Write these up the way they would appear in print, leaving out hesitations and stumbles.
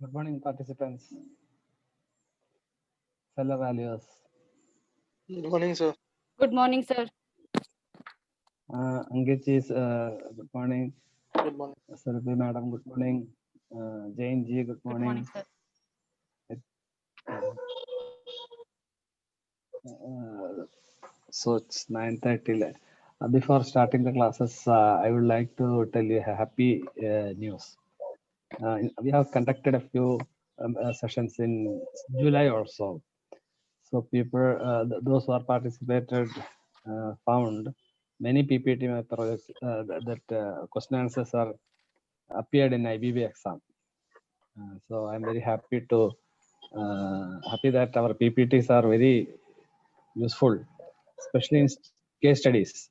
Good morning, participants, fellow valuers. Good morning, sir. Good morning, sir. Ankit ji, good morning. Good morning. Sarabhi madam, good morning. Jain ji, good Good morning, morning. sir. So it's 9:30. Before starting the classes, I would like to tell you a happy news. We have conducted a few sessions in July also. So people, those who are participated, found many PPT projects that question answers are appeared in IBB exam. So I'm very happy that our PPTs are very useful, especially in case studies.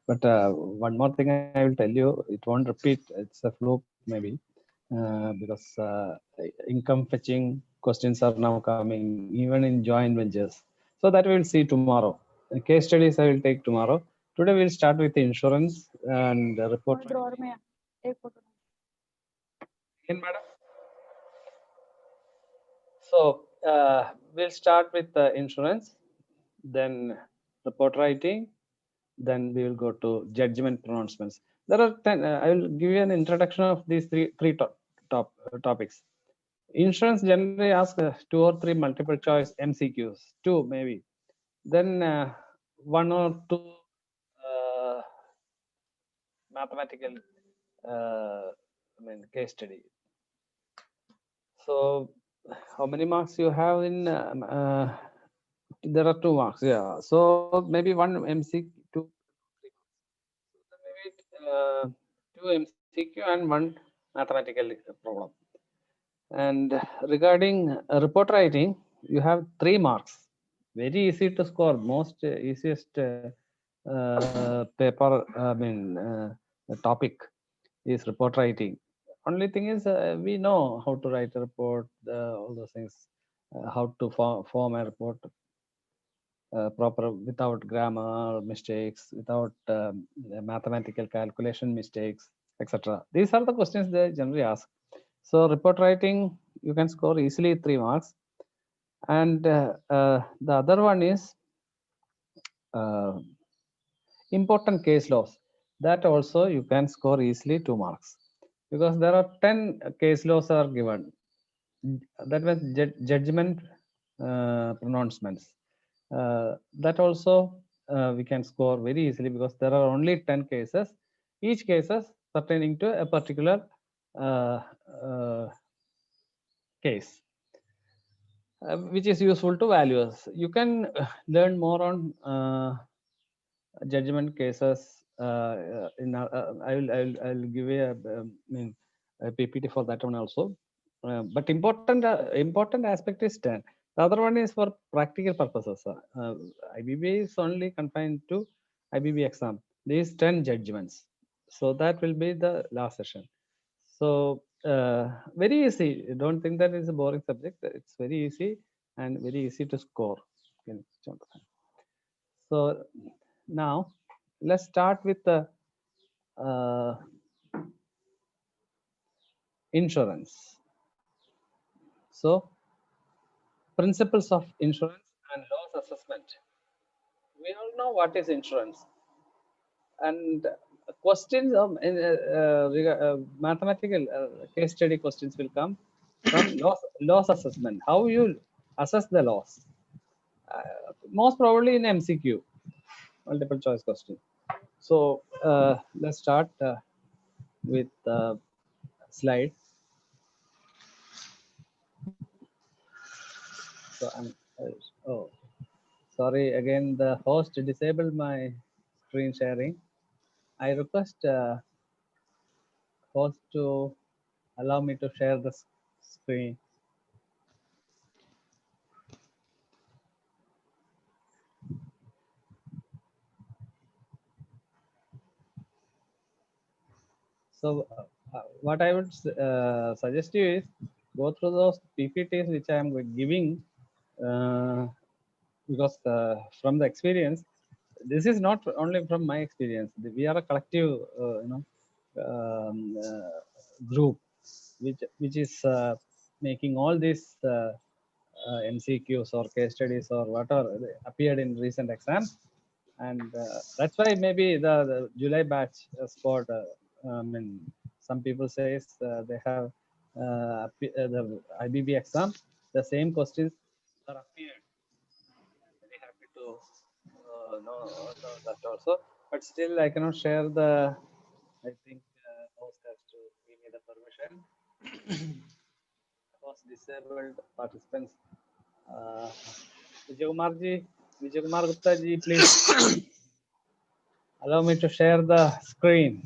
But one more thing I will tell you, it won't repeat. It's a fluke maybe, because income fetching questions are now coming even in joint ventures. So that we will see tomorrow. Case studies I will take tomorrow. Today we'll start with the insurance and report. Drawer में एक photo. In madam. So we'll start with the insurance, then report writing, then we will go to judgment pronouncements. There are 10. I will give you an introduction of these three topics. Insurance generally asks 2 or 3 multiple choice MCQs, 2 maybe. Then 1 or 2 mathematical case study. So how many marks you have in? There are 2 marks. Yeah. So maybe 1 MCQ, 2 maybe 2 MCQ and 1 mathematical problem. And regarding report writing, you have 3 marks. Very easy to score. Most easiest paper. Topic is report writing. Only thing is we know how to write a report, all those things, how to form a report proper without grammar mistakes, without mathematical calculation mistakes, etc. These are the questions they generally ask. So report writing, you can score easily 3 marks. And the other one is important case laws. That also you can score easily 2 marks, because there are 10 case laws are given. That was judgment pronouncements. That also we can score very easily, because there are only 10 cases, each cases pertaining to a particular case, which is useful to valuers. You can learn more on judgment cases. I'll give a PPT for that one also. But important aspect is 10. The other one is for practical purposes. IBB is only confined to IBB exam. These 10 judgments. So that will be the last session. So very easy. Don't think that is a boring subject. It's very easy and very easy to score. So now let's start with the insurance. So principles of insurance and loss assessment. We all know what is insurance, and questions of mathematical case study questions will come from loss assessment. How you assess the loss? Most probably in MCQ, multiple choice question. So let's start with slide. So oh, sorry again, the host disabled my screen sharing. I request host to allow me to share the screen. So what I would suggest you is go through those PPTs which I am giving, because from the experience, this is not only from my experience. We are a collective, group, which is making all these MCQs or case studies or whatever appeared in recent exams. And that's why maybe the July batch scored, I mean, some people says they have the IBB exam, the same questions are appeared. I'm very happy to know that also. But still, I cannot share the, I think, host has to give me the permission. Host disabled participants. Uh, Vijay Kumar Gupta ji, please allow me to share the screen.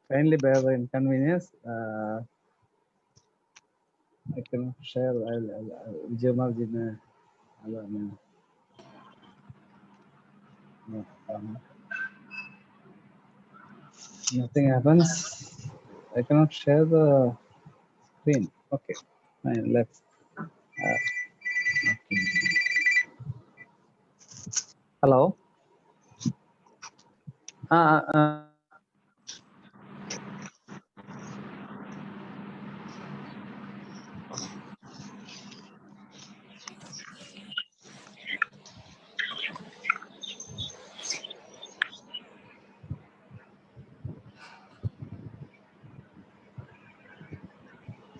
Kindly bear the inconvenience. I can share. Vijay Kumar ji ne allow me. No, nothing happens. I cannot share the screen. Okay, fine. Let's. Hello. Uh, uh,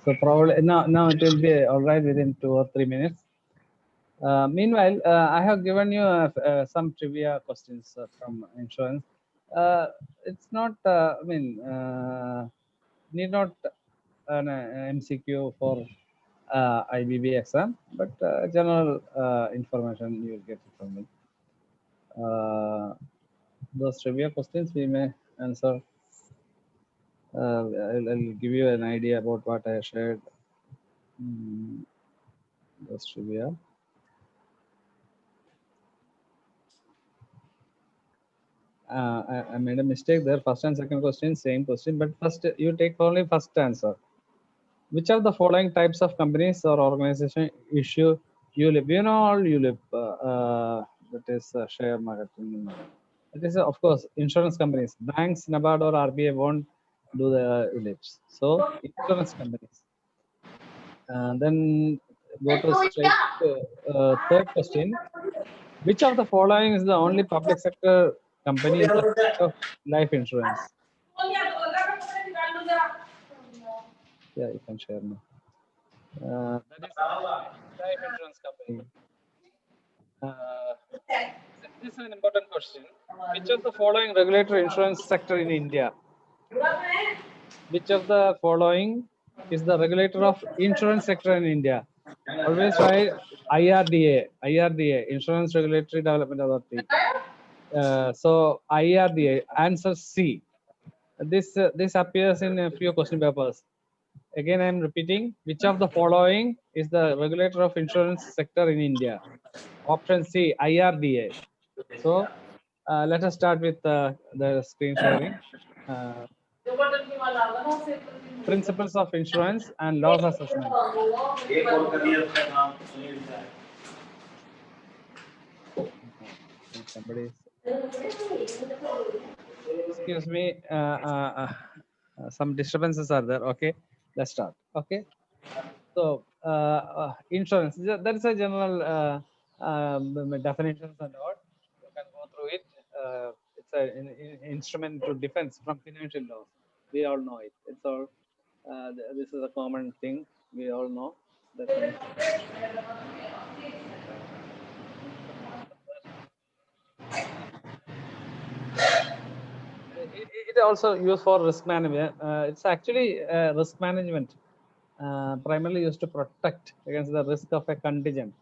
so probably now it will be all right within 2 or 3 minutes. Meanwhile, I have given you some trivia questions from insurance. It's not, I mean, need not an MCQ for IBB exam, but general information you will get it from me. Those trivia questions we may answer. I'll give you an idea about what I shared. Those trivia. I made a mistake there. First and second question, same question, but first you take only first answer. Which of the following types of companies or organization issue ULIP? You know all ULIP, that is share marketing. It is of course insurance companies. Banks, NABARD or RBI won't do the ULIPs. So insurance companies. Then go to straight third question. Which of the following is the only public sector company is the host of life insurance. Yeah, you can share now. That is life insurance company. This is an important question. Which of the following regulatory insurance sector in India? Which of the following is the regulator of insurance sector in India? Always write IRDA, Insurance Regulatory Development Authority. So IRDA, answer C. This appears in a few question papers. Again, I am repeating, which of the following is the regulator of insurance sector in India? Option C, IRDA. So let us start with the screen sharing. Principles of insurance and loss assessment. Somebody is, excuse me, some disturbances are there. Okay, let's start. Okay, so insurance, that is a general definitions and all. You can go through it. It's an instrument to defense from financial loss. We all know it. It's all. This is a common thing. We all know that. It also used for risk management. It's actually risk management, primarily used to protect against the risk of a contingent.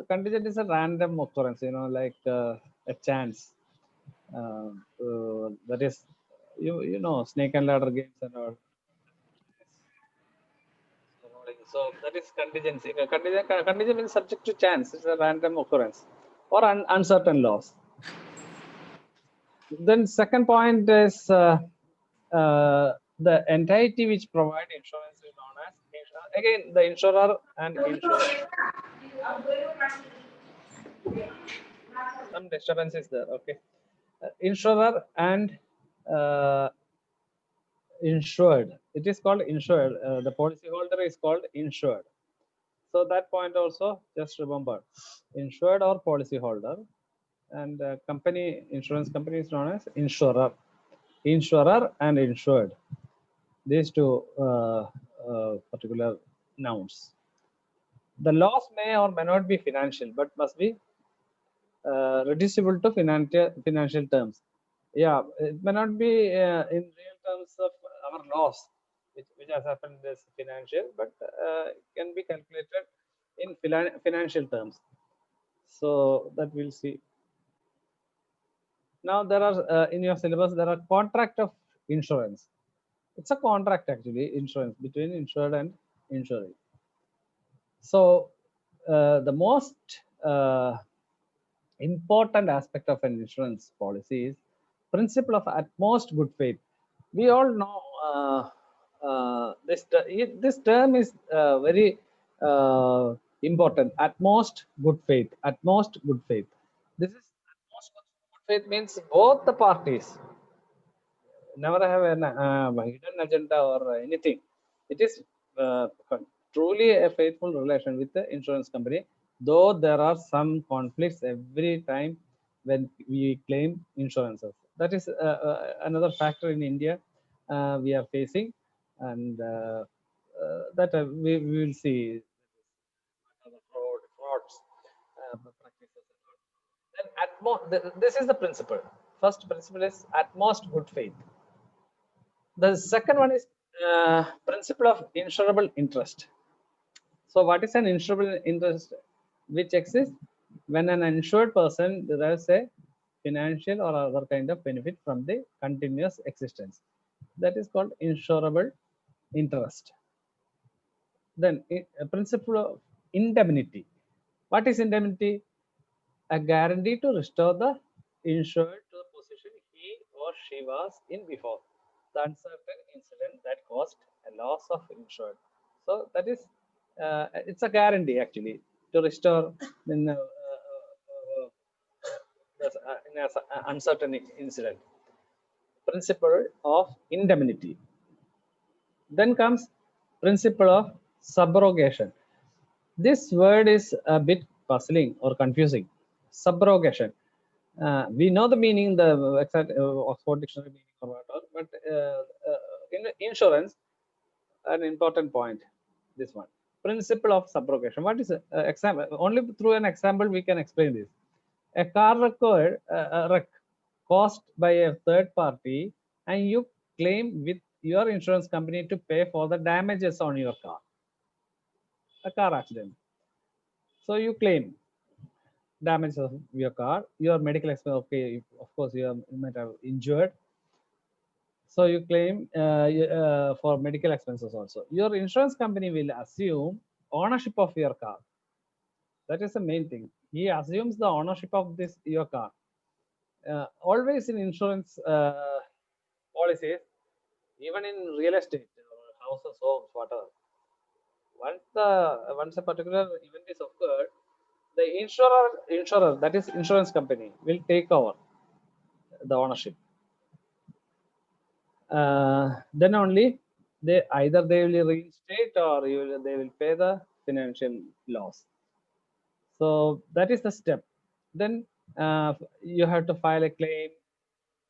Contingent is a random occurrence, like a chance. That is, snake and ladder games and all. So that is contingency. Contingent is subject to chance. It's a random occurrence or uncertain loss. Then second point is the entity which provide insurance is known as again the insurer and insurer. Some disturbance is there. Okay, insurer and insured. It is called insured. The policy holder is called insured. So that point also just remember, insured or policy holder, and company insurance company is known as insurer. Insurer and insured. These two particular nouns. The loss may or may not be financial, but must be reducible to financial terms. Yeah, it may not be in real terms of our loss, which has happened as financial, but it can be calculated in financial terms. So that we'll see. Now there are in your syllabus there are contract of insurance. It's a contract actually, insurance between insured and insured. So the most important aspect of an insurance policy is principle of utmost good faith. We all know this term is very important. Utmost good faith. Utmost good faith. This is utmost good faith means both the parties never have a hidden agenda or anything. It is truly a faithful relation with the insurance company, though there are some conflicts every time when we claim insurances. That is another factor in India we are facing, and that we will see frauds, practices. Then this is the principle. First principle is utmost good faith. The second one is principle of insurable interest. So what is an insurable interest which exists when an insured person derives a financial or other kind of benefit from the continuous existence? That is called insurable interest. Then a principle of indemnity. What is indemnity? A guarantee to restore the insured to the position he or she was in before the uncertain incident that caused a loss of insured. So that is, it's a guarantee actually to restore in an uncertain incident. Principle of indemnity. Then comes principle of subrogation. This word is a bit puzzling or confusing. Subrogation. We know the meaning, the exact Oxford Dictionary meaning or whatever, but in insurance, an important point, this one, principle of subrogation. What is example? Only through an example we can explain this. A car wreck caused by a third party, and you claim with your insurance company to pay for the damages on your car. A car accident. So you claim damage of your car, your medical expense. Okay, of course you might have injured, so you claim for medical expenses also. Your insurance company will assume ownership of your car. That is the main thing. He assumes the ownership of this your car. Always in insurance policies, even in real estate, houses, homes, whatever. Once a particular event is occurred, the insurer, that is insurance company, will take over the ownership. Then only they will reinstate or they will pay the financial loss. So that is the step. Then you have to file a claim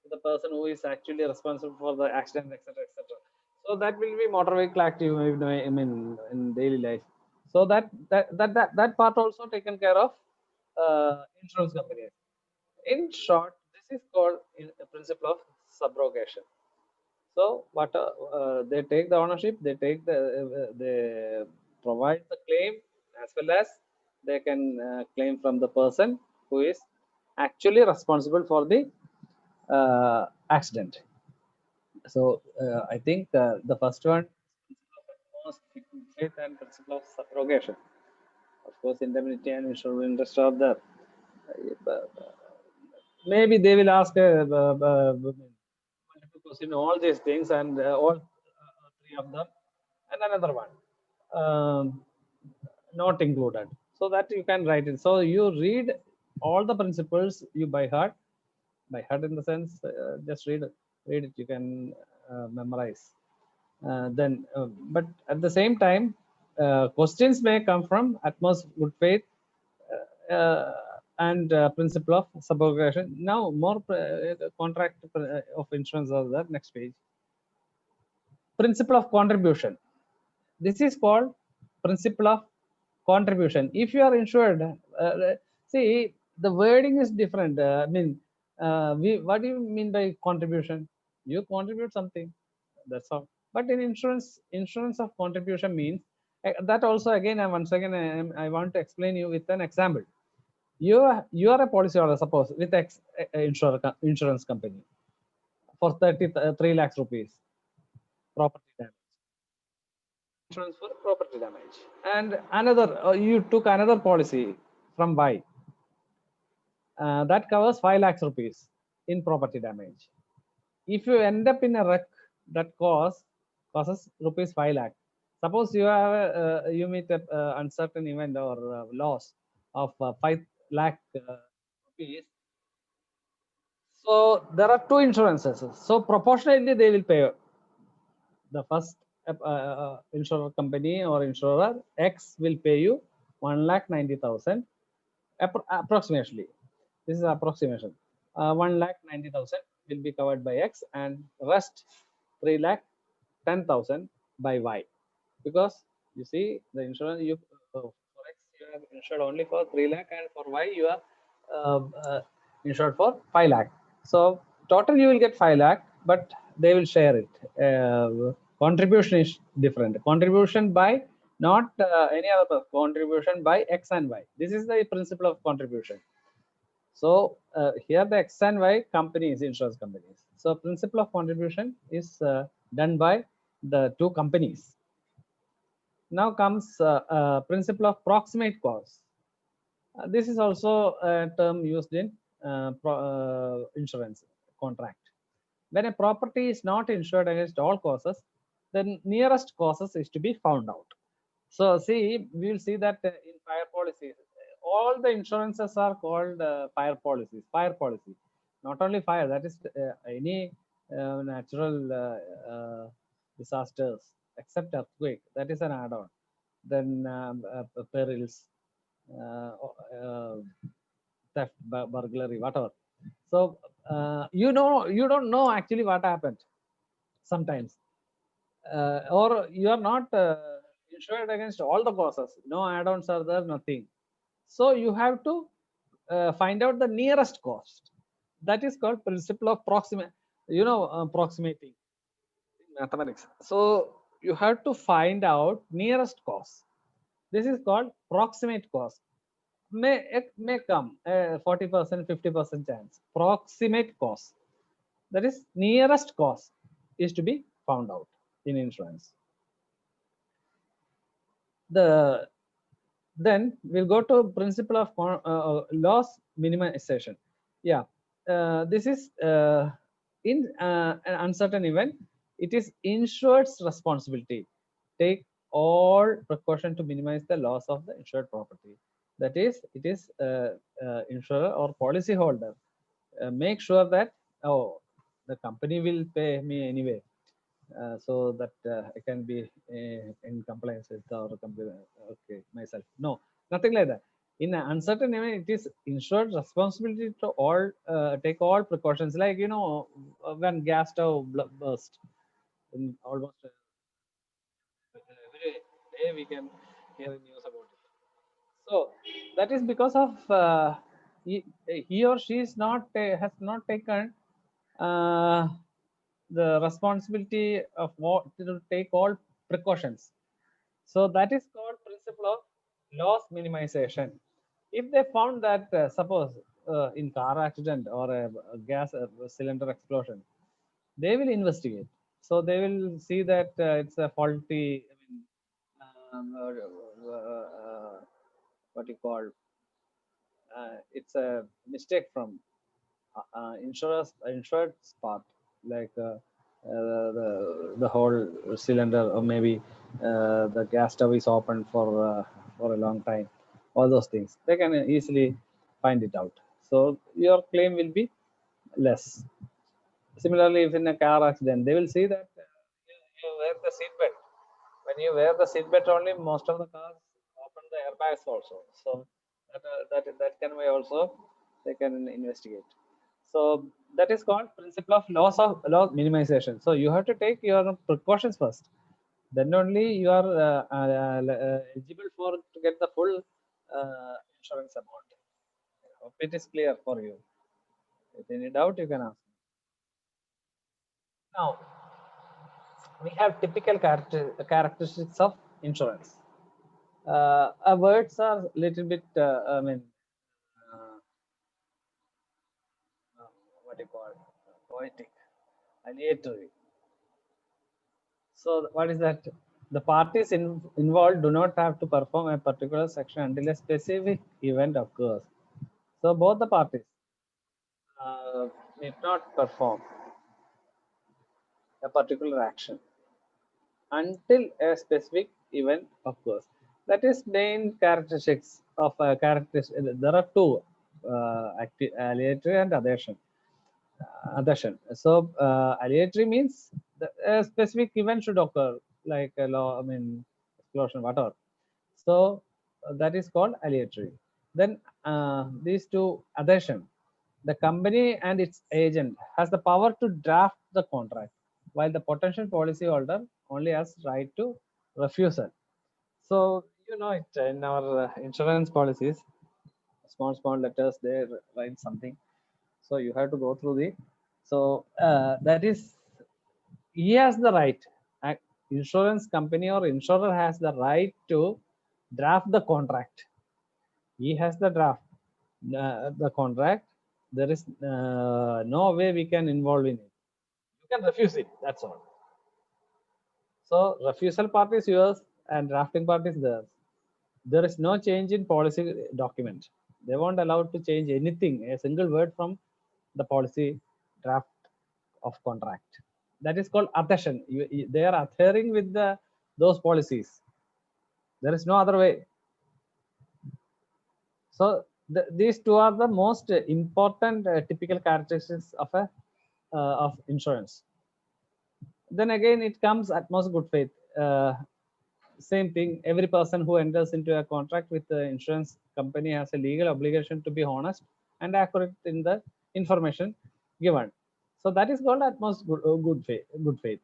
to the person who is actually responsible for the accident, etc., etc. So that will be motor vehicle active, I mean, in daily life. So that part also taken care of insurance companies. In short, this is called a principle of subrogation. So what they take the ownership, they provide the claim, as well as they can claim from the person who is actually responsible for the accident. So I think the first one, most faith and principle of subrogation. Of course, indemnity and insurance interest are there. Maybe they will ask multiple question all these things, and all three of them, and another one not included, so that you can write it. So you read all the principles you by heart in the sense, just read it, you can memorize. But at the same time, questions may come from utmost good faith and principle of subrogation. Now more contract of insurance are there. Next page. Principle of contribution. This is called principle of contribution. If you are insured, see, the wording is different. I mean, what do you mean by contribution? You contribute something, that's all. But in insurance of contribution means that also again, once again, I want to explain you with an example. You are a policyholder, suppose, with insurance company for 33 lakhs rupees property damage. Insurance for property damage. And another, you took another policy from Y that covers 5 lakhs rupees in property damage. If you end up in a wreck that causes rupees 5 lakh, suppose you have you meet a uncertain event or loss of 5 lakh rupees. So there are two insurances. So proportionately they will pay. The first insurer company or insurer X will pay you 1,90,000 approximately. This is approximation. 1,90,000 will be covered by X, and rest 3,10,000 by Y. Because you see, the insurance for X you have insured only for 3 lakh, and for Y you are insured for 5 lakh. So total you will get 5 lakh, but they will share it. Contribution is different. Contribution by not any other contribution by X and Y. This is the principle of contribution. So here the X and Y companies, insurance companies. So principle of contribution is done by the two companies. Now comes principle of proximate cause. This is also a term used in insurance contract. When a property is not insured against all causes, the nearest causes is to be found out. So see, we will see that in fire policies, all the insurances are called fire policies. Fire policy, not only fire, that is any natural disasters except earthquake. That is an add-on. Then perils, theft, burglary, whatever. So you don't know actually what happened sometimes, or you are not insured against all the causes. No add-ons are there, nothing. So you have to find out the nearest cost. That is called principle of proximate. Proximating in mathematics. So you have to find out nearest cost. This is called proximate cost. It may come 40%, 50% chance. Proximate cost, that is nearest cost, is to be found out in insurance. Then we'll go to principle of loss minimization. Yeah, this is in an uncertain event, it is insured's responsibility take all precaution to minimize the loss of the insured property. That is, it is insurer or policy holder make sure that, oh, the company will pay me anyway, so that I can be in compliance with our company. Okay, myself. No, nothing like that. In an uncertain event, it is insured responsibility to all take all precautions. Like when gas stove burst, in almost every day we can hear news about it. So that is because of he or she is not has not taken uh, the responsibility of what to take all precautions. So that is called principle of loss minimization. If they found that, suppose in car accident or a gas cylinder explosion, they will investigate. So they will see that it's a faulty, I mean, what you call, it's a mistake from insured's part, like the whole cylinder, or maybe the gas stove is open for a long time. All those things they can easily find it out. So your claim will be less. Similarly, if in a car accident, they will see that you wear the seat belt. When you wear the seat belt only, most of the cars open the airbags also. So that can be also they can investigate. So that is called principle of loss minimization. So you have to take your precautions first. Then only you are eligible for to get the full insurance amount. I hope it is clear for you. If any doubt, you can ask. Now, we have typical characteristics of insurance. Our words are little bit, I mean, uh, what do you call, poetic, aleatory. So what is that? The parties involved do not have to perform a particular section until a specific event occurs. So both the parties need not perform a particular action until a specific event occurs. That is main characteristics of a characteristic. There are two, aleatory and adhesion. So aleatory means a specific event should occur, like a law, I mean, explosion, whatever. So that is called aleatory. Then these two, adhesion. The company and its agent has the power to draft the contract, while the potential policyholder only has right to refusal. So it in our insurance policies, small letters they write something. So you have to go through the. So that is, he has the right. Insurance company or insurer has the right to draft the contract. He has the draft the contract. There is no way we can involve in it. You can refuse it. That's all. So refusal part is yours and drafting part is theirs. There is no change in policy document. They won't allow to change anything, a single word from the policy draft of contract. That is called adhesion. They are adhering with those policies. There is no other way. So these two are the most important typical characteristics of insurance. Then again, it comes utmost good faith. Same thing. Every person who enters into a contract with the insurance company has a legal obligation to be honest and accurate in the information given. So that is called at most good faith. Good faith.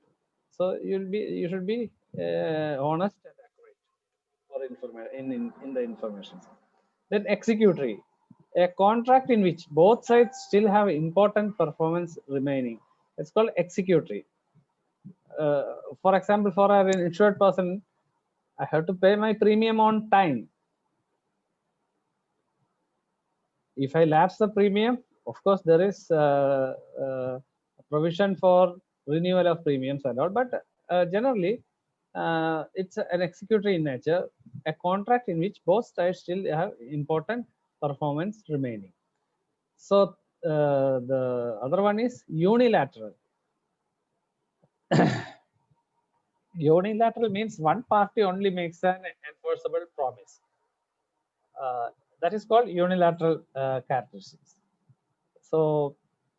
So you should be honest and accurate for information in the information. Then executory, a contract in which both sides still have important performance remaining. It's called executory. For example, for an insured person, I have to pay my premium on time. If I lapse the premium, of course, there is provision for renewal of premiums and all, but generally, it's an executory in nature, a contract in which both sides still have important performance remaining. So the other one is unilateral. Unilateral means one party only makes an enforceable promise. That is called unilateral characteristics. So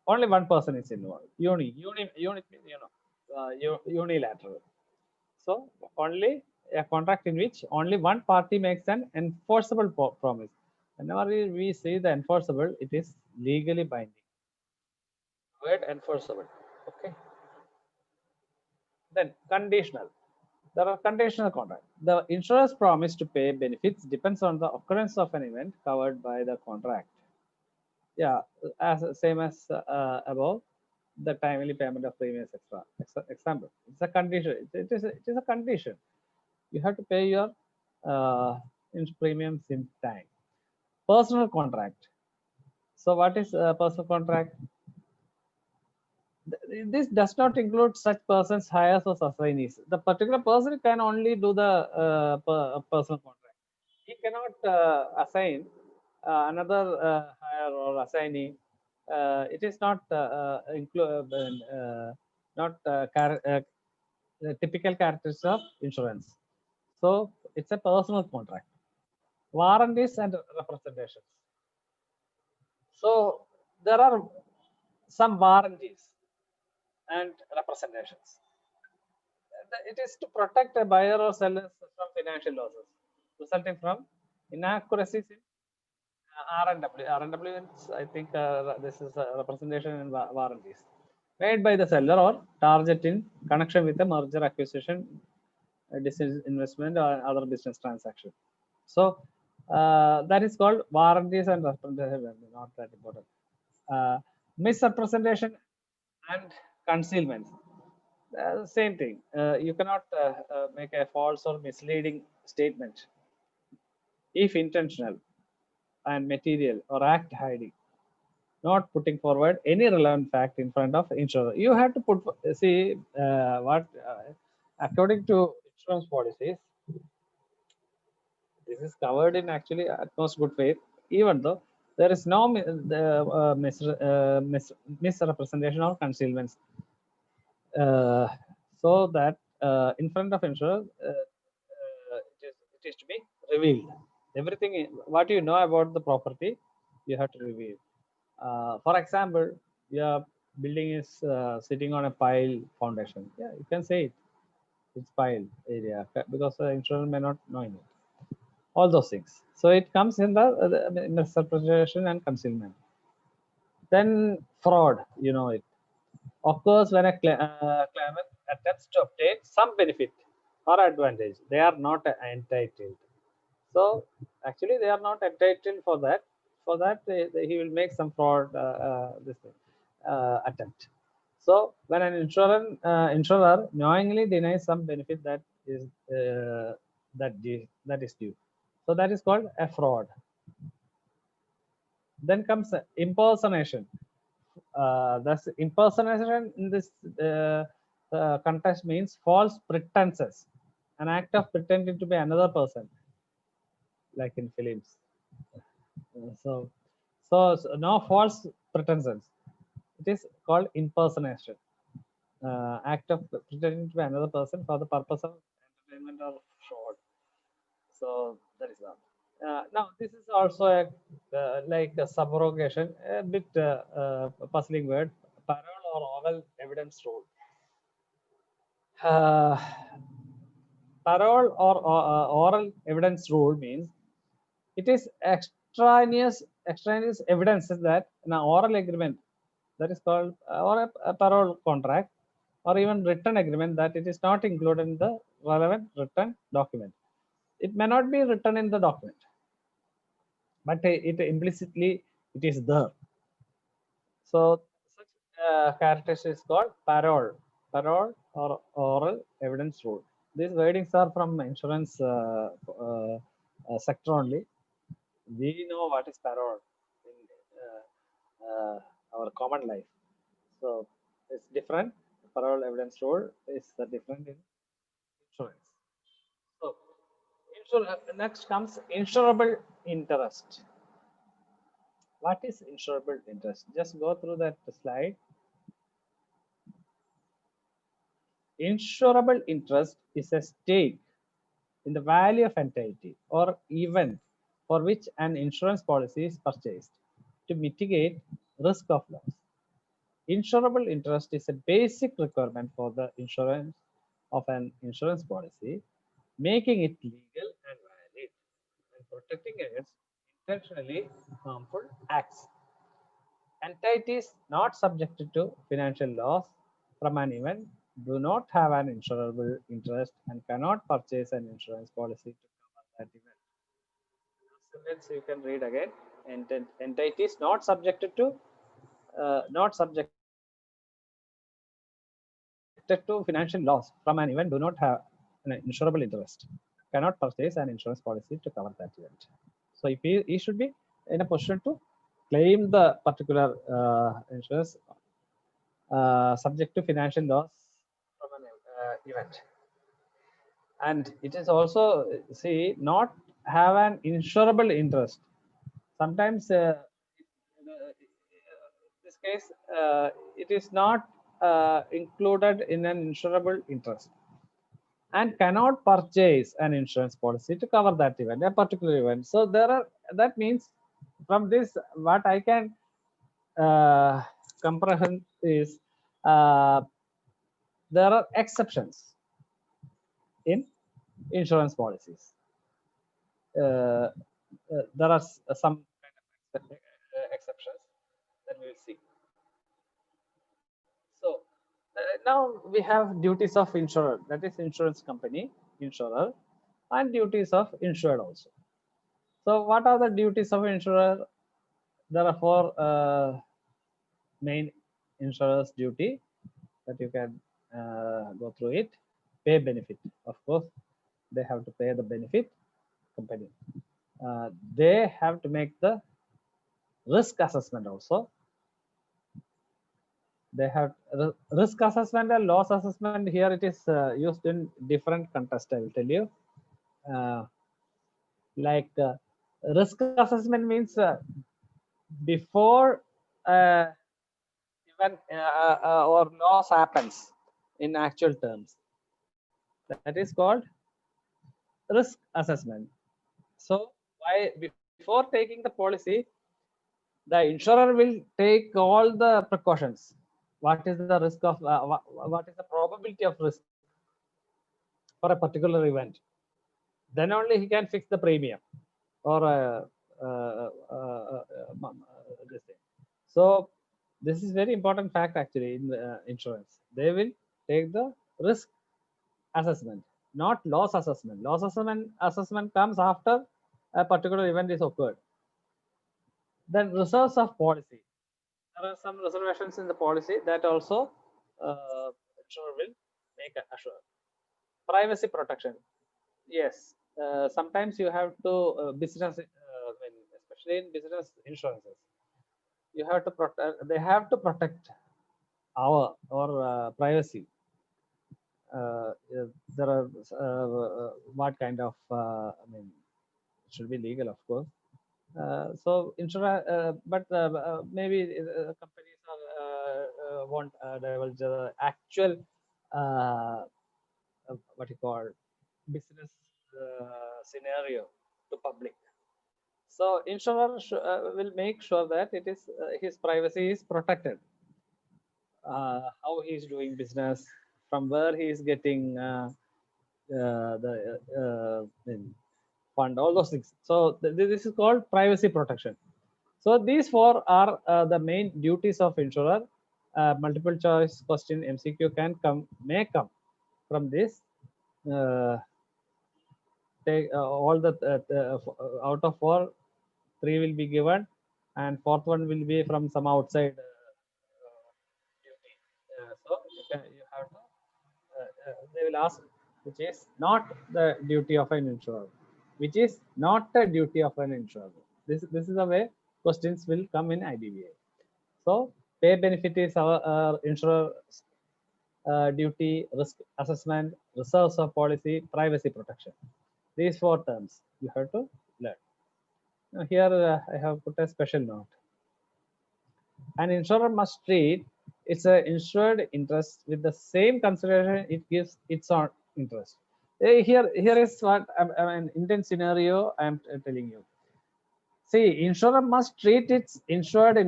only one person is involved. Unit means unilateral. So only a contract in which only one party makes an enforceable promise. Whenever we say the enforceable, it is legally binding. Word enforceable. Okay. Then conditional. There are conditional contracts. The insurer's promise to pay benefits depends on the occurrence of an event covered by the contract. Yeah, as same as above, the timely payment of premiums, etc. Example, it's a condition. It is a condition. You have to pay your premiums in time. Personal contract. So what is a personal contract? This does not include such persons, hires or assignees. The particular person can only do the personal contract. He cannot assign another hire or assignee. It is not the typical characteristics of insurance. So it's a personal contract. Warranties and representations. So there are some warranties and representations. It is to protect a buyer or seller from financial losses resulting from inaccuracies in R&W. R&W means, I think this is a representation and warranties made by the seller or target in connection with a merger, acquisition, disinvestment, or other business transaction. So that is called warranties and representation. Not that important. Misrepresentation and concealment. Same thing. You cannot make a false or misleading statement if intentional and material or act hiding, not putting forward any relevant fact in front of insurer. You have to put, see what according to insurance policies, this is covered in actually utmost good faith, even though there is no misrepresentation or concealments. So that in front of insurer, it is to be revealed. Everything, what you know about the property, you have to reveal. For example, your building is sitting on a pile foundation. Yeah, you can say it. It's pile area because the insurer may not know it. All those things. So it comes in the misrepresentation and concealment. Then fraud, you know it, occurs when a claimant attempts to obtain some benefit or advantage they are not entitled. So actually, they are not entitled for that. For that, he will make some fraud this thing, attempt. So when an insurer knowingly denies some benefit that is that is due, so that is called a fraud. Then comes impersonation. Thus, impersonation in this context means false pretenses, an act of pretending to be another person, like in films. So no false pretenses. It is called impersonation, act of pretending to be another person for the purpose of entertainment or fraud. So that is that. Now this is also a like a subrogation, a bit puzzling word. Parole or oral evidence rule. Uh, Parole or oral evidence rule means it is extraneous extraneous evidence is that an oral agreement that is called or a parole contract or even written agreement that it is not included in the relevant written document. It may not be written in the document, but it implicitly it is there. So such characteristic is called parole or oral evidence rule. These wordings are from insurance sector only. We know what is parole in our common life. So it's different. Parole evidence rule is different in insurance. So next comes insurable interest. What is insurable interest? Just go through that slide. Insurable interest is a stake in the value of entity or event for which an insurance policy is purchased to mitigate risk of loss. Insurable interest is a basic requirement for the insurance of an insurance policy, making it legal and valid and protecting against intentionally harmful acts. Entities not subjected to financial loss from an event do not have an insurable interest and cannot purchase an insurance policy to cover that event. Sentence you can read again. Entities not subjected to financial loss from an event do not have an insurable interest, cannot purchase an insurance policy to cover that event. So if he should be in a position to claim the particular insurance subject to financial loss from an event. And it is also, see, not have an insurable interest. Sometimes in this case, it is not included in an insurable interest and cannot purchase an insurance policy to cover that event, a particular event. So there are, that means from this, what I can comprehend is there are exceptions in insurance policies. There are some kind of exceptions that we will see. So now we have duties of insurer, that is insurance company, insurer, and duties of insured also. So what are the duties of insurer? There are four main insurers duty that you can go through it. Pay benefit, of course, they have to pay the benefit company. They have to make the risk assessment also. They have risk assessment and loss assessment. Here it is used in different context. I will tell you. Like risk assessment means before even or loss happens in actual terms. That is called risk assessment. So why before taking the policy, the insurer will take all the precautions. What is the risk of what is the probability of risk for a particular event? Then only he can fix the premium or this thing. So this is very important fact actually in insurance. They will take the risk assessment, not loss assessment. Loss assessment comes after a particular event is occurred. Then reserves of policy. There are some reservations in the policy that also insurer will make assure. Privacy protection. Yes, sometimes you have to business, especially in business insurances, you have to protect. They have to protect our privacy. There are what kind of I mean, it should be legal, of course. So insurance, but maybe companies are, won't divulge the actual what you call business scenario to public. So insurer will make sure that it is his privacy is protected. How he is doing business, from where he is getting the fund, all those things. So this is called privacy protection. So these four are the main duties of insurer. Multiple choice question MCQ may come from this. Take all out of four, three will be given, and fourth one will be from some outside duty. So you have to. They will ask which is not the duty of an insurer, which is not a duty of an insurer. This is the way questions will come in IDVA. So pay benefit is our insurer duty, risk assessment, reserves of policy, privacy protection. These four terms you have to learn. Now here I have put a special note. An insurer must treat its insured interest with the same consideration it gives its own interest. Here is what an Indian scenario I am telling you. See, insurer must treat its insured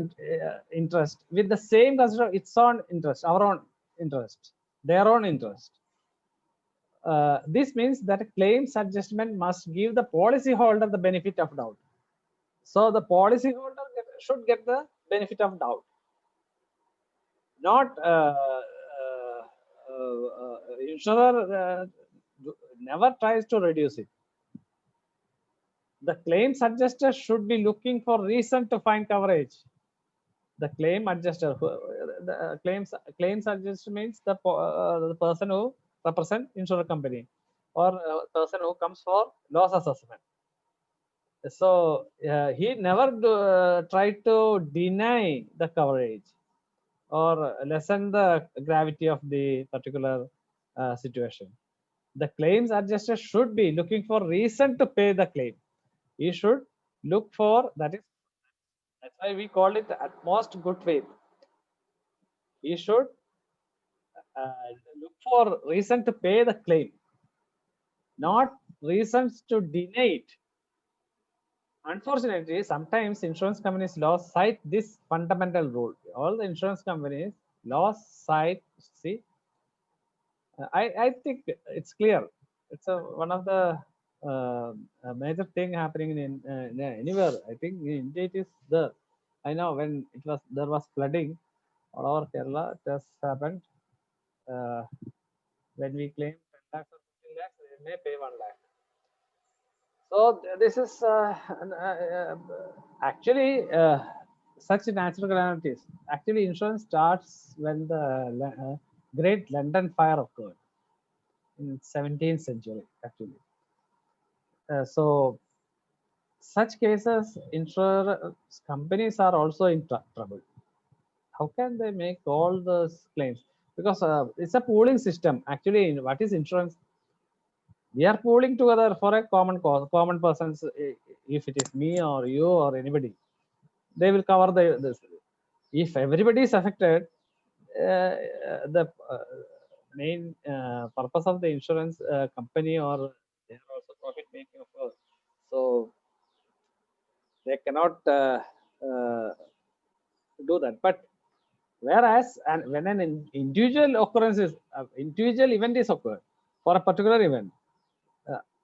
interest with the same consideration its own interest, our own interest, their own interest. This means that claims adjustment must give the policyholder the benefit of doubt. So the policyholder should get the benefit of doubt, not insurer never tries to reduce it. The claims adjuster should be looking for reason to find coverage. The claim adjuster, the claims adjuster means the person who represents insurance company or person who comes for loss assessment. So he never tried to deny the coverage or lessen the gravity of the particular situation. The claims adjuster should be looking for reason to pay the claim. He should look for, that's why we call it at most good faith. He should look for reason to pay the claim, not reasons to deny it. Unfortunately, sometimes insurance companies lost sight this fundamental rule. All the insurance companies lost sight. See, I think it's clear. It's one of the a major thing happening in anywhere. I think in India it is there. I know when there was flooding all over Kerala, it has happened. When we claim 10 lakhs or 15 lakhs, they may pay 1 lakh. So this is actually such natural calamities. Actually, insurance starts when the Great London Fire occurred in 17th century. Actually, so such cases, insurance companies are also in trouble. How can they make all those claims? Because it's a pooling system. Actually, what is insurance? We are pooling together for a common cause, common persons. If it is me or you or anybody, they will cover this. If everybody is affected, the main purpose of the insurance company or they are also profit making, of course. So they cannot do that. But whereas, and when an individual occurrence is individual event is occurred for a particular event,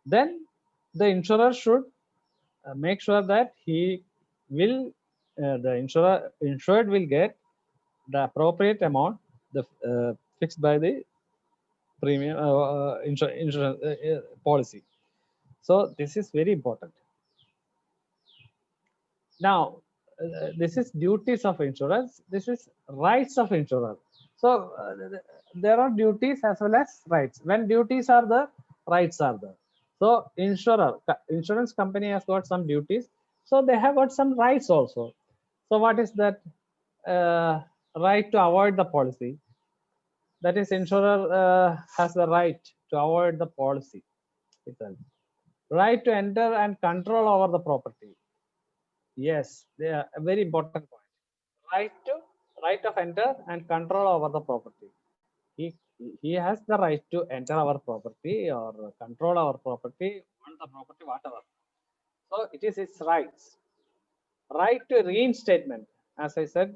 then the insurer should make sure that he will the insured will get the appropriate amount fixed by the premium insurance policy. So this is very important. Now this is duties of insurance, this is rights of insurer. So there are duties as well as rights. When duties are there, rights are there. So insurance company has got some duties, so they have got some rights also. So what is that? Right to avoid the policy. That is, insurer has the right to avoid the policy itself. Right to enter and control over the property. Yes, they are a very important point. Right of enter and control over the property. He he has the right to enter our property or control our property, own the property, whatever. So it is his rights. Right to reinstatement. As I said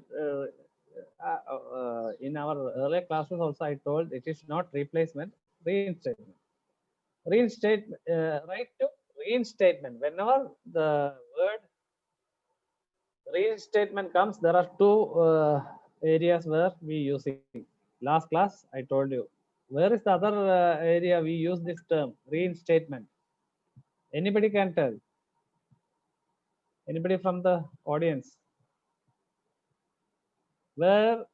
in our earlier classes, also I told it is not replacement, reinstatement. Right to reinstatement. Whenever the word Reinstatement comes, there are two areas where we using. Last class, I told you. Where is the other area we use this term, reinstatement? Anybody can tell? Anybody from the audience? Where,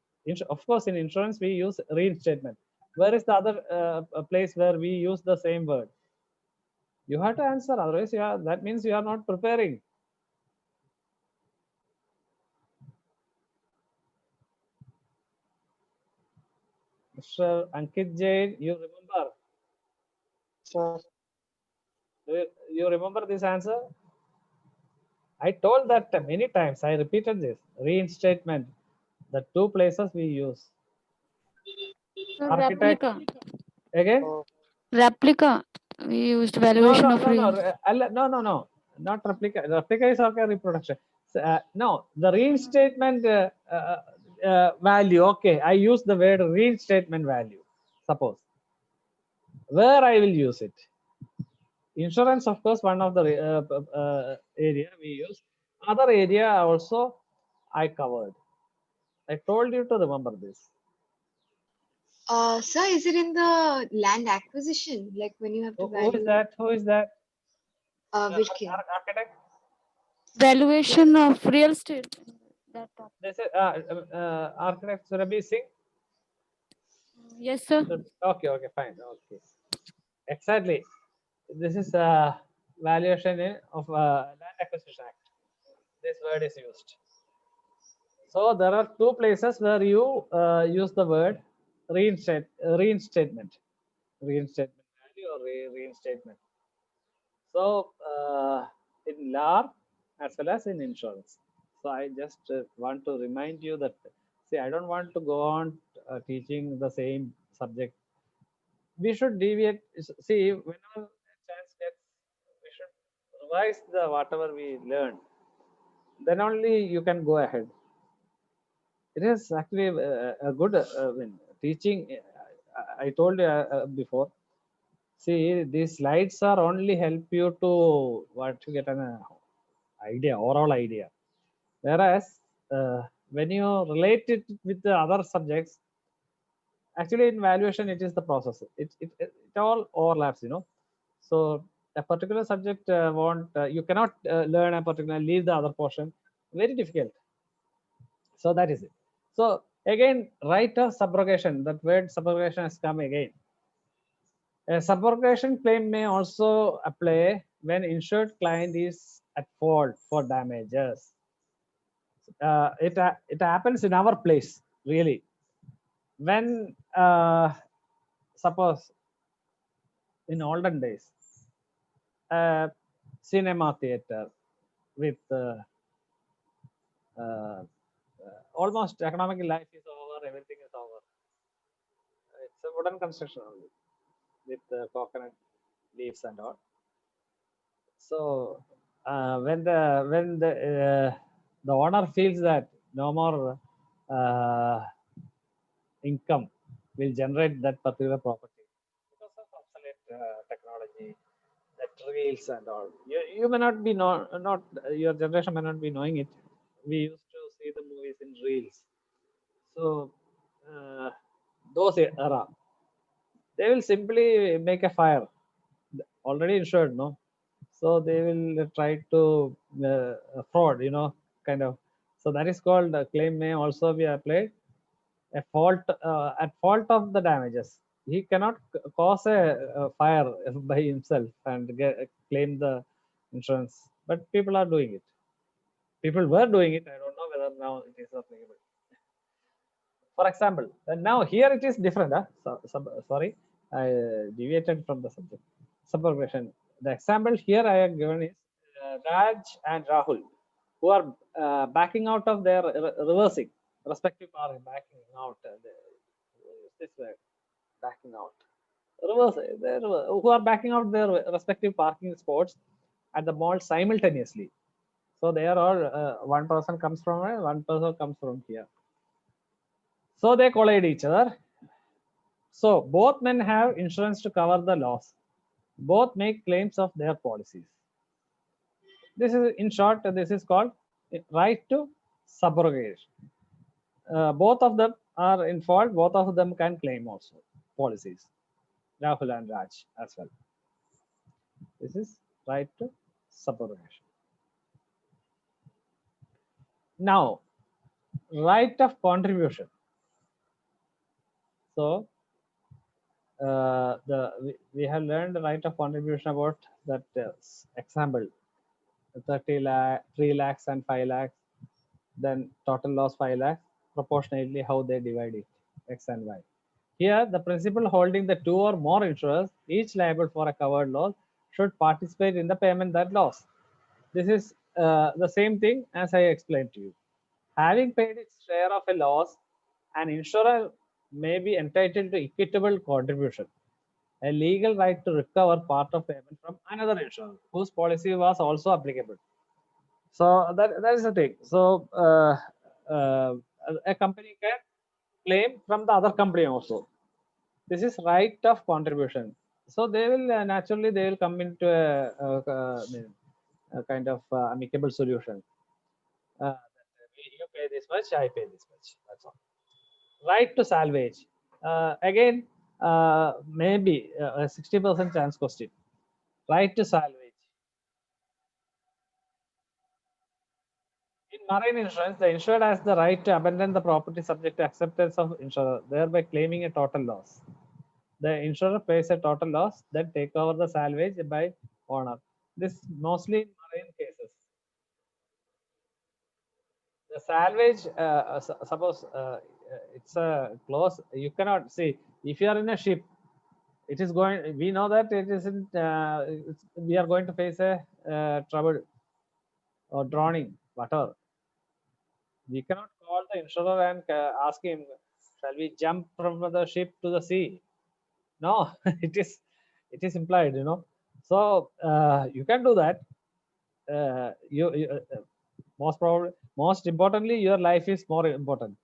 of course, in insurance, we use reinstatement. Where is the other place where we use the same word? You have to answer, otherwise that means you are not preparing. Mr. Ankit Jain, you remember? Sir. You remember this answer? I told that many times. I repeated this. Reinstatement. The two places we use. Sir, Architect. replica. Again? Oh, Replica. We used No, valuation no, of no, no, re. no. Not replica. Replica is okay, reproduction. No, the reinstatement value. Okay, I use the word reinstatement value. Suppose. Where I will use it? Insurance, of course, one of the area we use. Other area also I covered. I told you to remember this. Sir, is it in the land acquisition, like when you have to Who is value that? Who is that? Wirkin? Architect. Valuation of real estate. That topic. This is architect Surabhi Singh. Yes, sir. Okay, okay, fine. Okay, exactly. This is valuation of Land Acquisition Act. This word is used. So there are two places where you use the word reinstatement, reinstatement value or reinstatement. So in law as well as in insurance. So I just want to remind you that, see, I don't want to go on teaching the same subject. We should deviate. See, whenever a chance gets, we should revise the whatever we learned. Then only you can go ahead. It is actually a good teaching. I told you before. See, these slides are only help you to what to get an idea, overall idea. Whereas when you relate it with the other subjects, actually in valuation it is the process. It all overlaps, you know. So a particular subject won't you cannot learn a particular, leave the other portion. Very difficult. So that is it. So again, right of subrogation. That word subrogation has come again. A subrogation claim may also apply when insured client is at fault for damages. It happens in our place, really. When suppose in olden days, cinema theater with almost economic life is over, everything is over. It's a wooden construction only with coconut leaves and all. So when the owner feels that no more income will generate that particular property because of obsolete technology, that reels and all. You may not be not your generation may not be knowing it. We used to see the movies in reels. So those era, they will simply make a fire, already insured, no? So they will try to fraud, you know, kind of. So that is called claim may also be applied. A fault at fault of the damages. He cannot cause a fire by himself and claim the insurance, but people are doing it. People were doing it. I don't know whether now it is applicable. For example, now here it is different. Huh? Sorry, I deviated from the subject. Subrogation. The example here I have given is Raj and Rahul, who are backing out of their reversing respective car, backing out. This way, backing out. Reverse, who are backing out their respective parking spots at the mall simultaneously. So they are all one person comes from here, one person comes from here. So they collide each other. So both men have insurance to cover the loss. Both make claims of their policies. This is, in short, this is called right to subrogation. Both of them are in fault. Both of them can claim also policies. Rahul and Raj as well. This is right to subrogation. Now, right of contribution. So, we have learned the right of contribution about that example 30 lakh, 3 lakhs and 5 lakhs, then total loss 5 lakhs, proportionately how they divide it, X and Y. Here, the principal holding the two or more insurers, each liable for a covered loss, should participate in the payment that loss. This is the same thing as I explained to you. Having paid its share of a loss, an insurer may be entitled to equitable contribution, a legal right to recover part of payment from another insurer whose policy was also applicable. So that is the thing. So uh, a company can claim from the other company also. This is right of contribution. So they will naturally they will come into a kind of amicable solution. You pay this much, I pay this much. That's all. Right to salvage. Again, maybe a 60% chance question. Right to salvage. In marine insurance, the insured has the right to abandon the property subject to acceptance of insurer, thereby claiming a total loss. The insurer pays a total loss, then take over the salvage by owner. This mostly in marine cases. The salvage, suppose it's a close, you cannot see. If you are in a ship, it is going, we know that it isn't, we are going to face a trouble or drowning, whatever. We cannot call the insurer and ask him, shall we jump from the ship to the sea? No, it is implied, you know. So you can do that. Most probably, most importantly, your life is more important.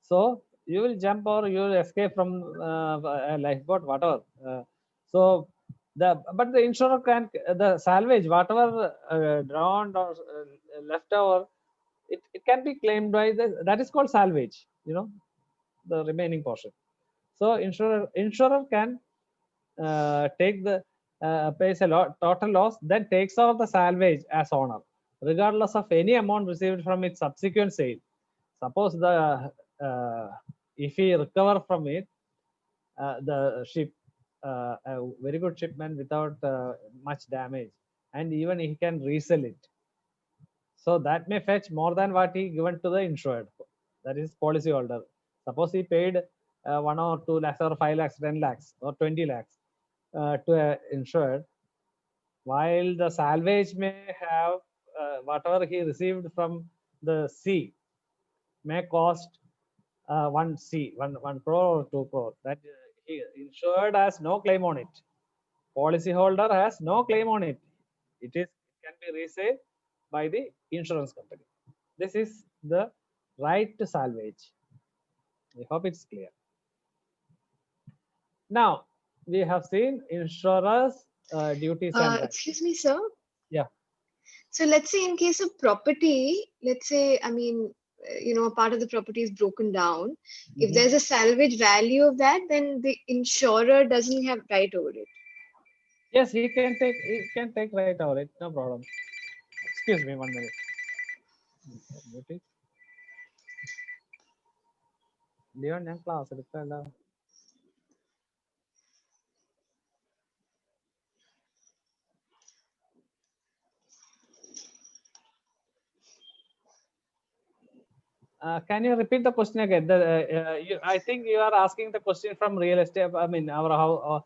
So you will jump or you will escape from a lifeboat, whatever. So but the insurer can the salvage whatever drowned or left over, it can be claimed by that is called salvage. You know, the remaining portion. So insurer can take the pays a total loss, then takes off the salvage as owner, regardless of any amount received from its subsequent sale. Suppose the if he recover from it, the ship, a very good shipment without much damage, and even he can resell it. So that may fetch more than what he given to the insured, that is policy holder. Suppose he paid 1 or 2 lakhs or 5 lakhs, 10 lakhs or 20 lakhs to insured, while the salvage may have whatever he received from the sea may cost 1 crore or 2 crore. That he insured has no claim on it. Policyholder has no claim on it. It can be resale by the insurance company. This is the right to salvage. I hope it's clear. Now we have seen insurers' duties and rights. Excuse me, sir. Yeah. So let's say in case of property, let's say, I mean, a part of the property is broken down. If there's a salvage value of that, then the insurer doesn't have right over it. Yes, he can take right over it, no problem. Excuse me 1 minute. Leon, ഞാൻ class എടുക്കല്ല. Can you repeat the question again? I think you are asking the question from real estate. I mean, our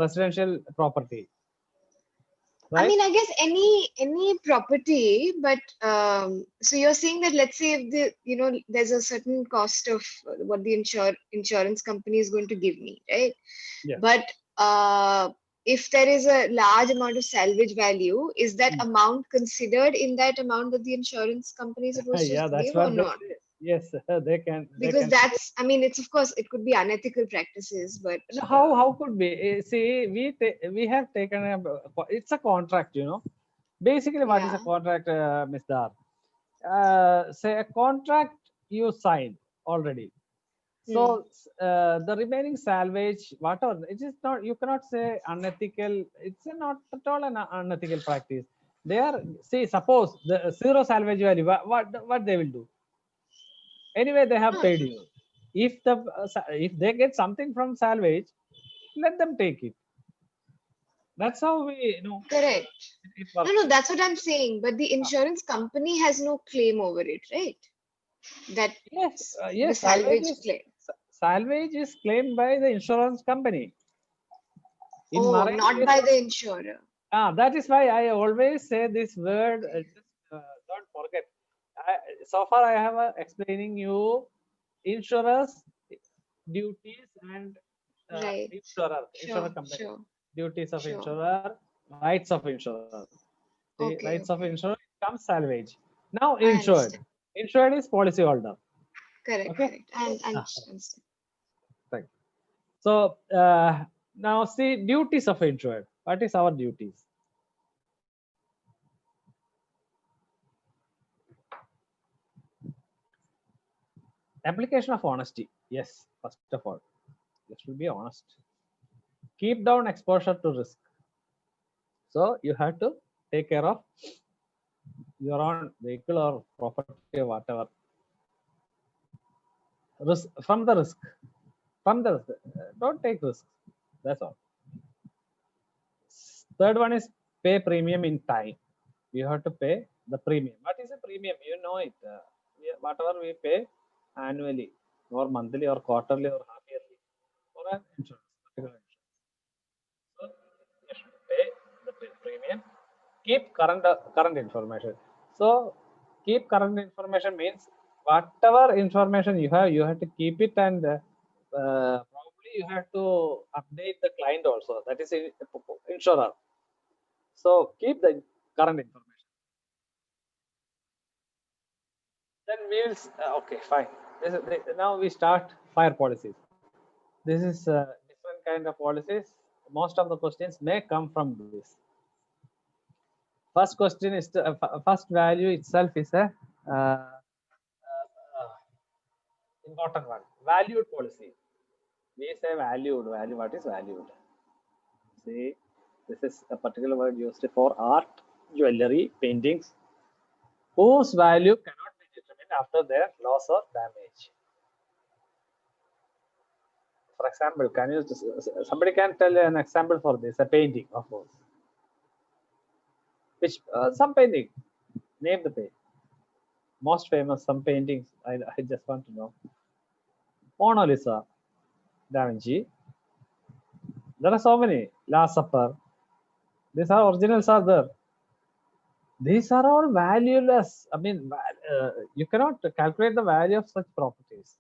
residential property. Right? I mean, I guess any property, but so you're saying that let's say if there's a certain cost of what the insurance company is going to give me, right? Yeah. But if there is a large amount of salvage value, is that amount considered in that amount that the insurance company is supposed to give or not? Yes, they can. Because that's, I mean, it's of course it could be unethical practices, but how could be? See, we have taken it's a contract, you know. Basically, what is a contract, Ms. Dar? say a contract you signed already. So the remaining salvage, whatever, it is not, you cannot say unethical. It's not at all an unethical practice. They are, see, suppose the zero salvage value, what they will do? Anyway, they have paid you. If if they get something from salvage, let them take it. That's how we know. Correct. It No, works. no, that's what I'm saying. But the insurance company has no claim over it, right? That Yes, the yes. salvage claim. Salvage is claimed by the insurance company. In Oh, marine not by cases, the insurer. that is why I always say this word. Don't forget. So far, I have explaining you insurers duties and Right. insurer Sure, company sure, duties of sure. insurer, rights of insurer. See, Okay, rights of okay. insurer comes salvage. Now I insured. understand. Insured is policy holder. Correct, Okay. correct. And Ah, understand. right. So now see duties of insured. What is our duties? Application of honesty. Yes, first of all, this will be honest. Keep down exposure to risk. So you have to take care of your own vehicle or property or whatever. Risk from the risk. From the risk. Don't take risks. That's all. Third one is pay premium in time. You have to pay the premium. What is a premium? You know it. Whatever we pay annually or monthly or quarterly or half yearly for an insurance, particular insurance. So you should pay the premium. Keep current information. So keep current information means whatever information you have to keep it, and probably you have to update the client also. That is insurer. So keep the current information. Then we will okay, fine. Now we start fire policies. This is different kind of policies. Most of the questions may come from this. First question is first value itself is a important one. Valued policy. We say valued. Value. What is valued? See, this is a particular word used for art, jewelry, paintings, whose value cannot be determined after their loss or damage. For example, can you somebody can tell an example for this? A painting, of course. Which some painting? Name the painting. Most famous some paintings. I just want to know. Mona Lisa, Da Vinci. There are so many. Last Supper. These are originals are there. These are all valueless. I mean, you cannot calculate the value of such properties.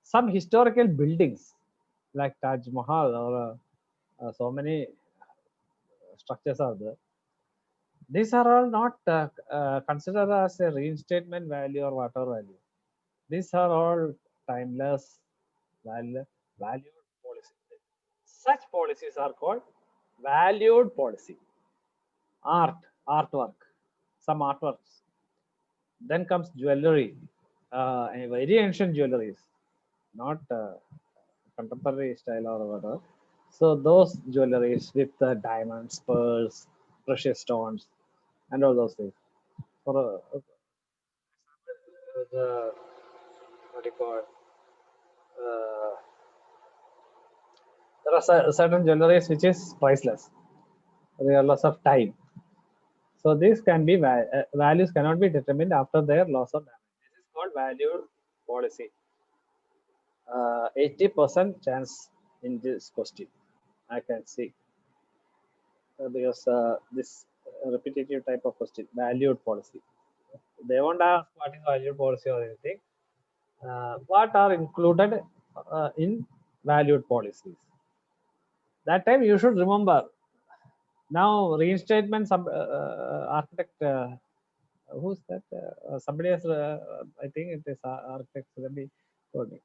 Some historical buildings like Taj Mahal or so many structures are there. These are all not considered as a reinstatement value or whatever value. These are all timeless, valued policies. Such policies are called valued policy. Artwork, some artworks. Then comes jewelry, very ancient jewelries, not contemporary style or whatever. So those jewelries with diamonds, pearls, precious stones, and all those things. For the what do you call it? There are certain jewelries which is priceless, regardless of time. So these can be values cannot be determined after their loss or damage. This is called value policy. 80% chance in this question I can see because this repetitive type of question, valued policy. They won't ask what is valued policy or anything. What are included in valued policies? That time you should remember. Now reinstatement, some architect, who's that? Somebody else, I think it is architect. Let me quote me.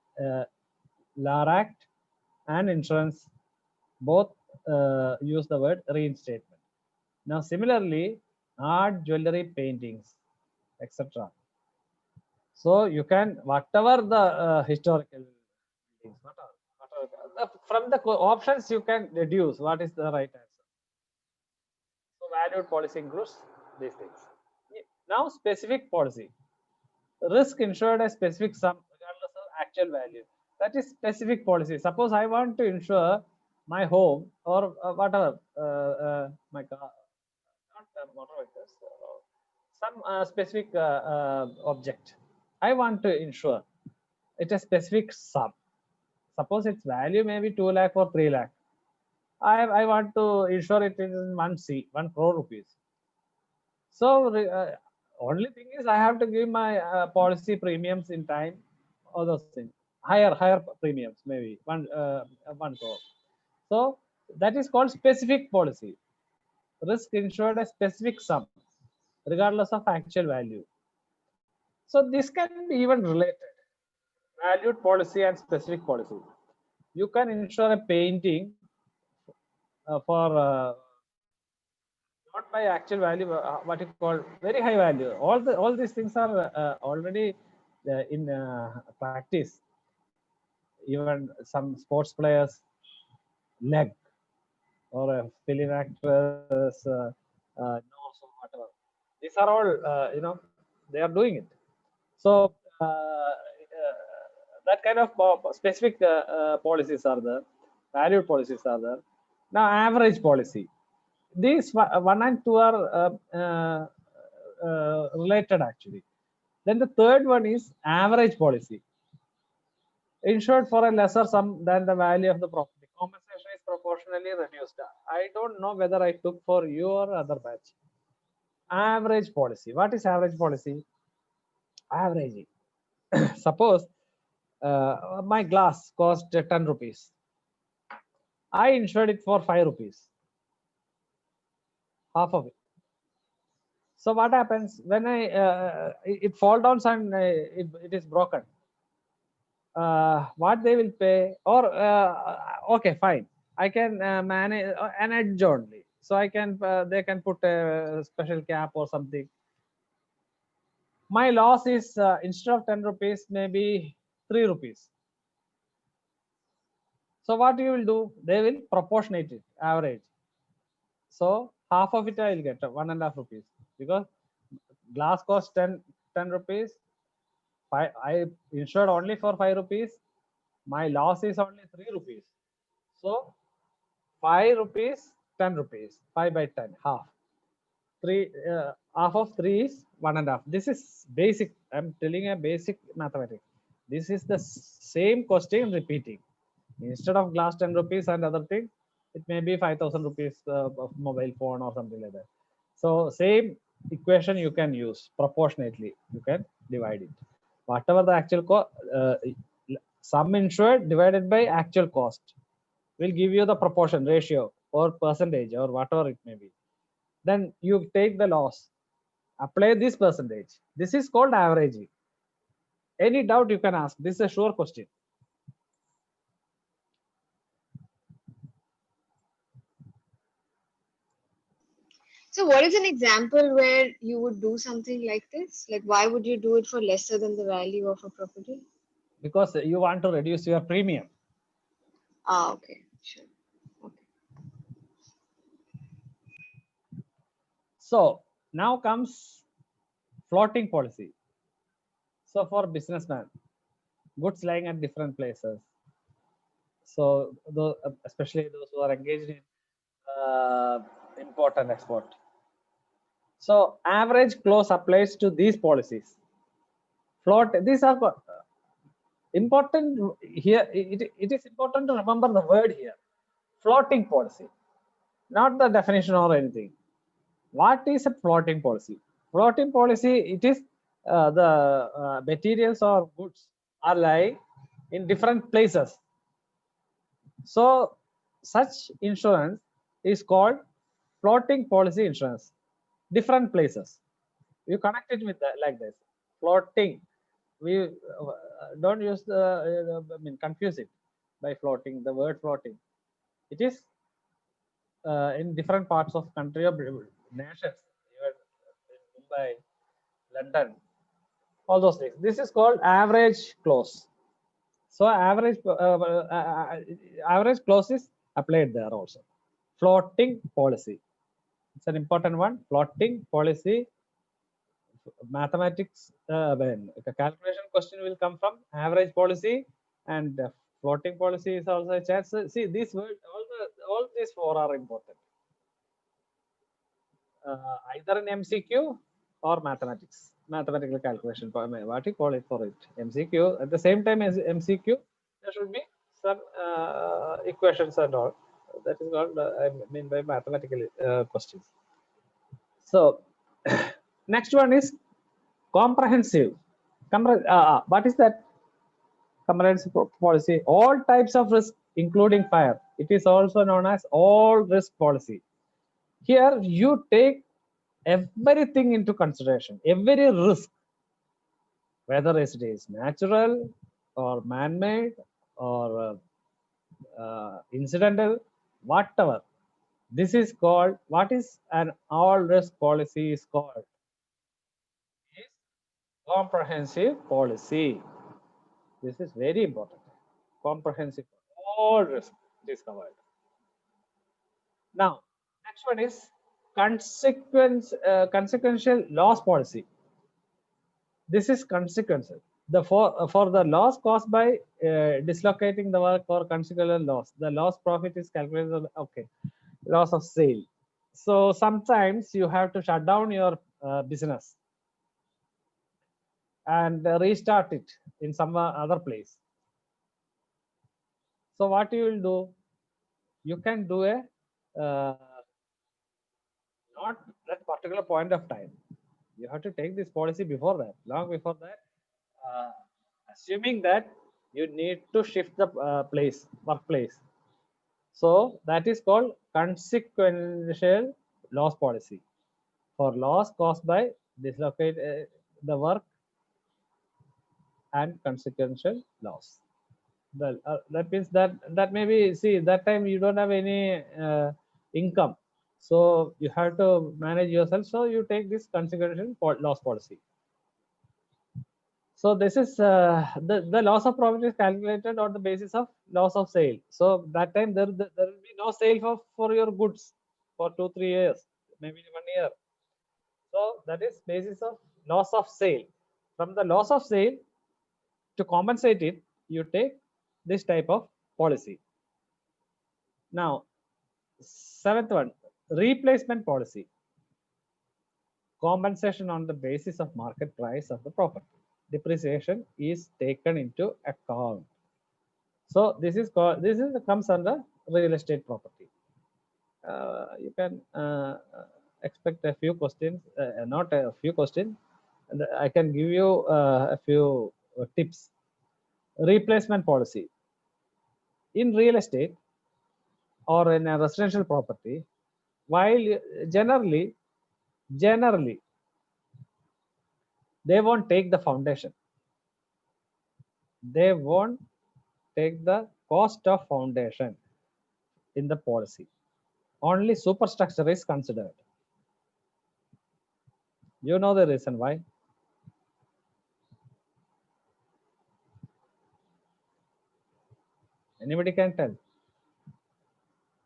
LARACT and insurance both use the word reinstatement. Now, similarly, art, jewelry, paintings, etc. So you can, whatever the historical things, from the options you can deduce what is the right answer. So valued policy includes these things. Now specific policy. Risk insured a specific sum regardless of actual value. That is specific policy. Suppose I want to insure my home or whatever, my car, not motor vehicles, some specific object. I want to insure it a specific sum. Suppose its value may be 2 lakh or 3 lakh. I want to insure it in 1 crore rupees. So only thing is I have to give my policy premiums in time, all those things. Higher premiums, maybe 1 crore. So that is called specific policy. Risk insured a specific sum, regardless of actual value. So this can be even related. Valued policy and specific policy. You can insure a painting for not by actual value, what you call very high value. All these things are already in practice. Even some sports players leg or a film actress nose or whatever. These are all they are doing it. So that kind of specific policies are there. Valued policies are there. Now average policy. These 1 and 2 are related actually. Then the third one is average policy. Insured for a lesser sum than the value of the property. Compensation is proportionally reduced. I don't know whether I took for you or other batch. Average policy. What is average policy? Averaging. Suppose my glass cost 10 rupees. I insured it for 5 rupees. Half of it. So what happens when it fall down and it is broken? What they will pay, or okay, fine, I can manage an edge only, so I can they can put a special cap or something. My loss is instead of 10 rupees, maybe 3 rupees. So what you will do? They will proportionate it, average. So half of it I will get 1.5 rupees, because glass cost 10 rupees. I insured only for 5 rupees. My loss is only 3 rupees. So 5 rupees, 10 rupees, 5 by 10, half. 3 half of 3 is 1.5. This is basic. I'm telling a basic mathematics. This is the same question repeating. Instead of glass 10 rupees and other thing, it may be 5,000 rupees of mobile phone or something like that. So same equation you can use proportionately. You can divide it. Whatever the actual sum insured divided by actual cost will give you the proportion ratio or percentage or whatever it may be. Then you take the loss, apply this percentage. This is called averaging. Any doubt you can ask. This is a sure question. So what is an example where you would do something like this? Like, why would you do it for lesser than the value of a property? Because you want to reduce your premium. Ah, okay, sure. Okay. So now comes floating policy. So for businessmen, goods lying at different places. So especially those who are engaged in import and export. So average clause applies to these policies. These are important here. It is important to remember the word here. Floating policy, not the definition or anything. What is a floating policy? Floating policy, it is the materials or goods are lying in different places. So such insurance is called floating policy insurance. Different places. You connect it with that, like this. Floating. We don't use confuse it by floating, the word floating. It is in different parts of country or nations. Even in Mumbai, London, all those things. This is called average clause. So average clause is applied there also. Floating policy. It's an important one. Floating policy. Mathematics. When the calculation question will come from average policy, and floating policy is also a chance. So, see, these word, all these four are important. Either in MCQ or mathematics, mathematical calculation. What you call it for it? MCQ. At the same time as MCQ, there should be some equations and all. That is called, I mean, by mathematical questions. So, next one is comprehensive. What is that? Comprehensive policy. All types of risk, including fire. It is also known as all risk policy. Here you take everything into consideration, every risk, whether it is natural or man-made or incidental, whatever. This is called, what is an all risk policy is called? Is comprehensive policy. This is very important. Comprehensive, all risk is covered. Now, next one is consequential loss policy. This is consequential. For the loss caused by dislocating the work or consequential loss, the loss profit is calculated. Okay, loss of sale. So sometimes you have to shut down your business and restart it in some other place. So what you will do? You can do a not that particular point of time. You have to take this policy before that, long before that, assuming that you need to shift the workplace. So that is called consequential loss policy. For loss caused by dislocate the work and consequential loss. That means that maybe, see, that time you don't have any income, so you have to manage yourself. So you take this consequential loss policy. So this is the loss of profit is calculated on the basis of loss of sale. So that time there will be no sale for your goods for 2-3 years, maybe 1 year. So that is basis of loss of sale. From the loss of sale, to compensate it, you take this type of policy. Now, seventh one, replacement policy. Compensation on the basis of market price of the property. Depreciation is taken into account. So this is called, comes under real estate property. You can expect a few questions, not a few questions. I can give you a few tips. Replacement policy. In real estate or in a residential property, while generally they won't take the foundation. They won't take the cost of foundation in the policy. Only superstructure is considered. You know the reason why? Anybody can tell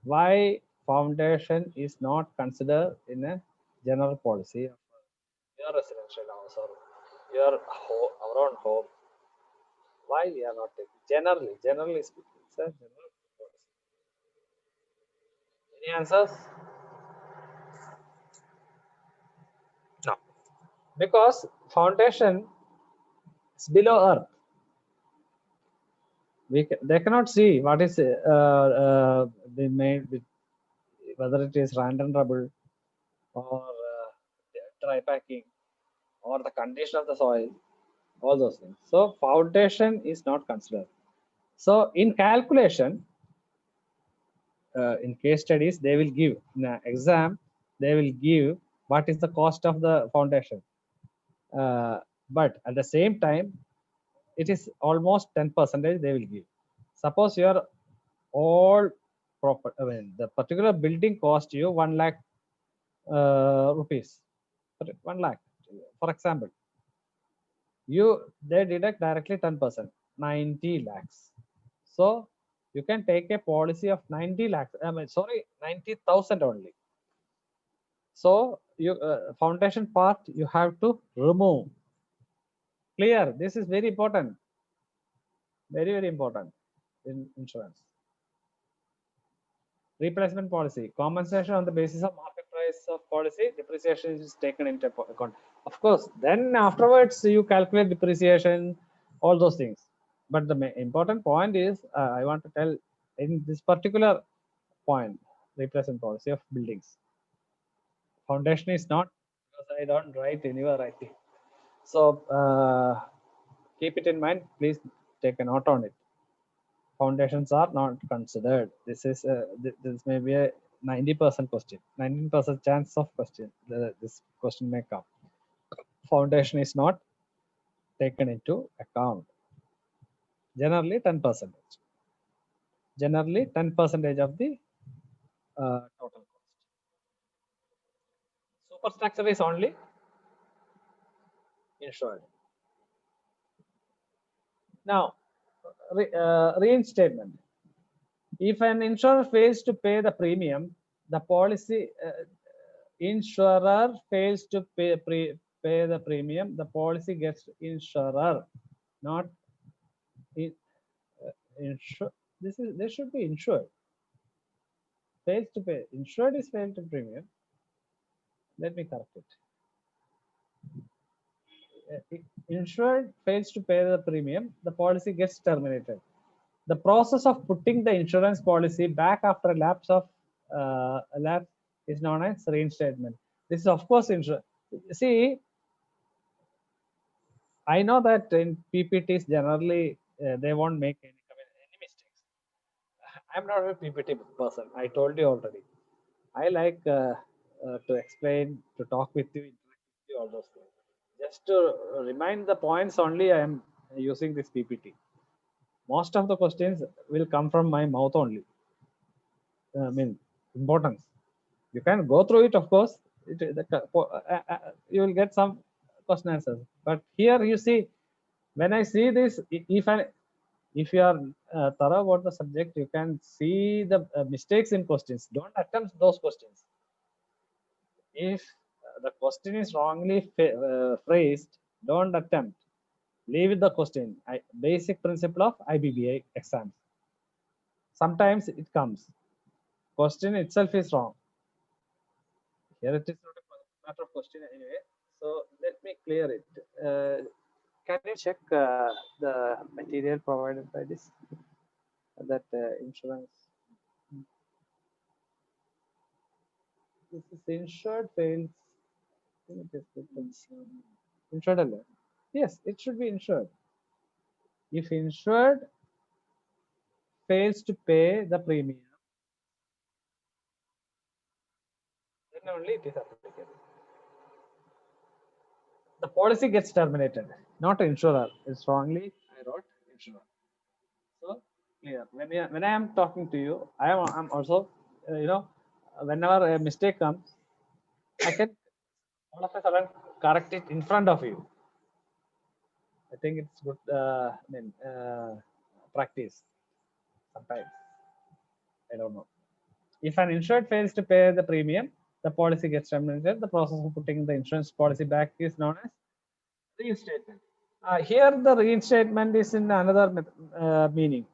why foundation is not considered in a general policy of your residential house or your our own home? Why we are not taking? Generally speaking, it's a general policy. Any answers? No, because foundation is below earth. They cannot see what is they made with, whether it is random rubble or dry packing or the condition of the soil, all those things. So foundation is not considered. So in calculation, in case studies, they will give in an exam, they will give what is the cost of the foundation. But at the same time, it is almost 10% they will give. Suppose your all proper, I mean, the particular building cost you 1 lakh rupees, 1 lakh For example, they deduct directly 10%, 90 lakhs. So you can take a policy of 90 lakhs. I mean, sorry, 90,000 only. So you foundation part you have to remove. Clear? This is very important. Very important in insurance. Replacement policy, compensation on the basis of market price of policy, depreciation is taken into account. Of course, then afterwards you calculate depreciation, all those things. But the important point is, I want to tell in this particular point, replacement policy of buildings. Foundation is not, because I don't write anywhere writing. So keep it in mind, please take a note on it. Foundations are not considered. This is this may be a 90% question, 19% chance of question. This question may come. Foundation is not taken into account. Generally 10%. Generally 10% of the total cost. Superstructure is only insured. Now, reinstatement. If an insurer fails to pay the premium, the policy insurer fails to pay the premium, the policy gets insurer, not insure. This should be insured. Fails to pay. Insured is failed to premium. Let me correct it. Insured fails to pay the premium, the policy gets terminated. The process of putting the insurance policy back after a lapse of a lapse is known as reinstatement. This is of course insurance. See, I know that in PPTs generally they won't make any mistakes. I'm not a PPT person. I told you already. I like to explain, to talk with you, interact with you, all those things. Just to remind the points only, I am using this PPT. Most of the questions will come from my mouth only. I mean, importance. You can go through it, of course. You will get some question answers. But here you see, when I see this, if you are thorough about the subject, you can see the mistakes in questions. Don't attempt those questions. If the question is wrongly phrased, don't attempt. Leave the question. Basic principle of IBBA exams. Sometimes it comes. Question itself is wrong. Here it is not a matter of question anyway. So let me clear it. Can you check the material provided by this? That insurance. This is insured fails. Insured alert. Yes, it should be insured. If insured fails to pay the premium, then only it is applicable. The policy gets terminated, not insurer. It's wrongly I wrote insurer. So clear. When I am talking to you, I'm also whenever a mistake comes, I can all of a sudden correct it in front of you. I think it's good. Practice. Sometimes I don't know. If an insured fails to pay the premium, the policy gets terminated. The process of putting the insurance policy back is known as reinstatement. Here the reinstatement is in another meaning.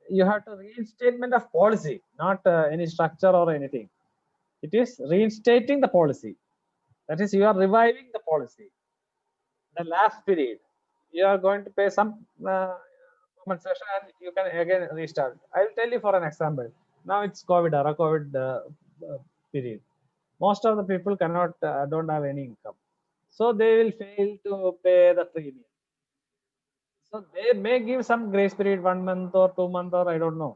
You have to reinstatement of policy, not any structure or anything. It is reinstating the policy. That is, you are reviving the policy. The last period, you are going to pay some compensation and you can again restart. I will tell you for an example. Now it's COVID era, COVID period. Most of the people cannot, don't have any income. So they will fail to pay the premium. So they may give some grace period, 1 month or 2 months, or I don't know.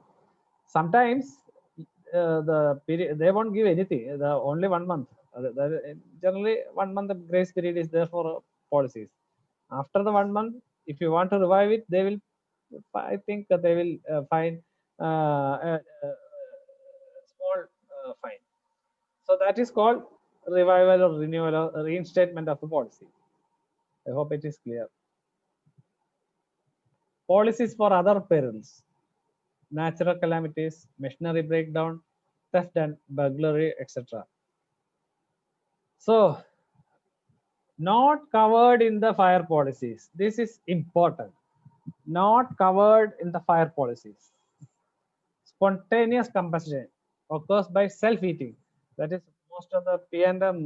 Sometimes the period they won't give anything. The only 1 month. Generally, 1 month of grace period is there for policies. After the 1 month, if you want to revive it, they will. I think that they will find a small fine. So that is called revival or renewal or reinstatement of the policy. I hope it is clear. Policies for other perils, natural calamities, machinery breakdown, theft and burglary, etc. So, not covered in the fire policies. This is important. Not covered in the fire policies. Spontaneous combustion occurs by self-heating. That is, most of the P&M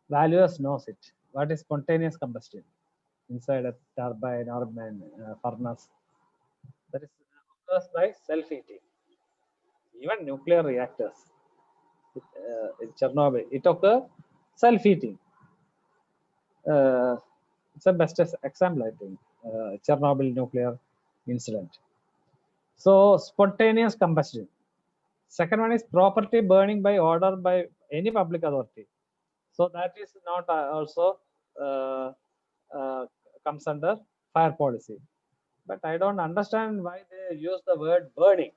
valuers knows it. What is spontaneous combustion? Inside a turbine or furnace. That is occurs by self-heating. Even nuclear reactors in Chernobyl, it occurs self-heating. It's the best example, I think, Chernobyl nuclear incident. So spontaneous combustion. Second one is property burning by order by any public authority. So that is not also comes under fire policy. But I don't understand why they use the word burning.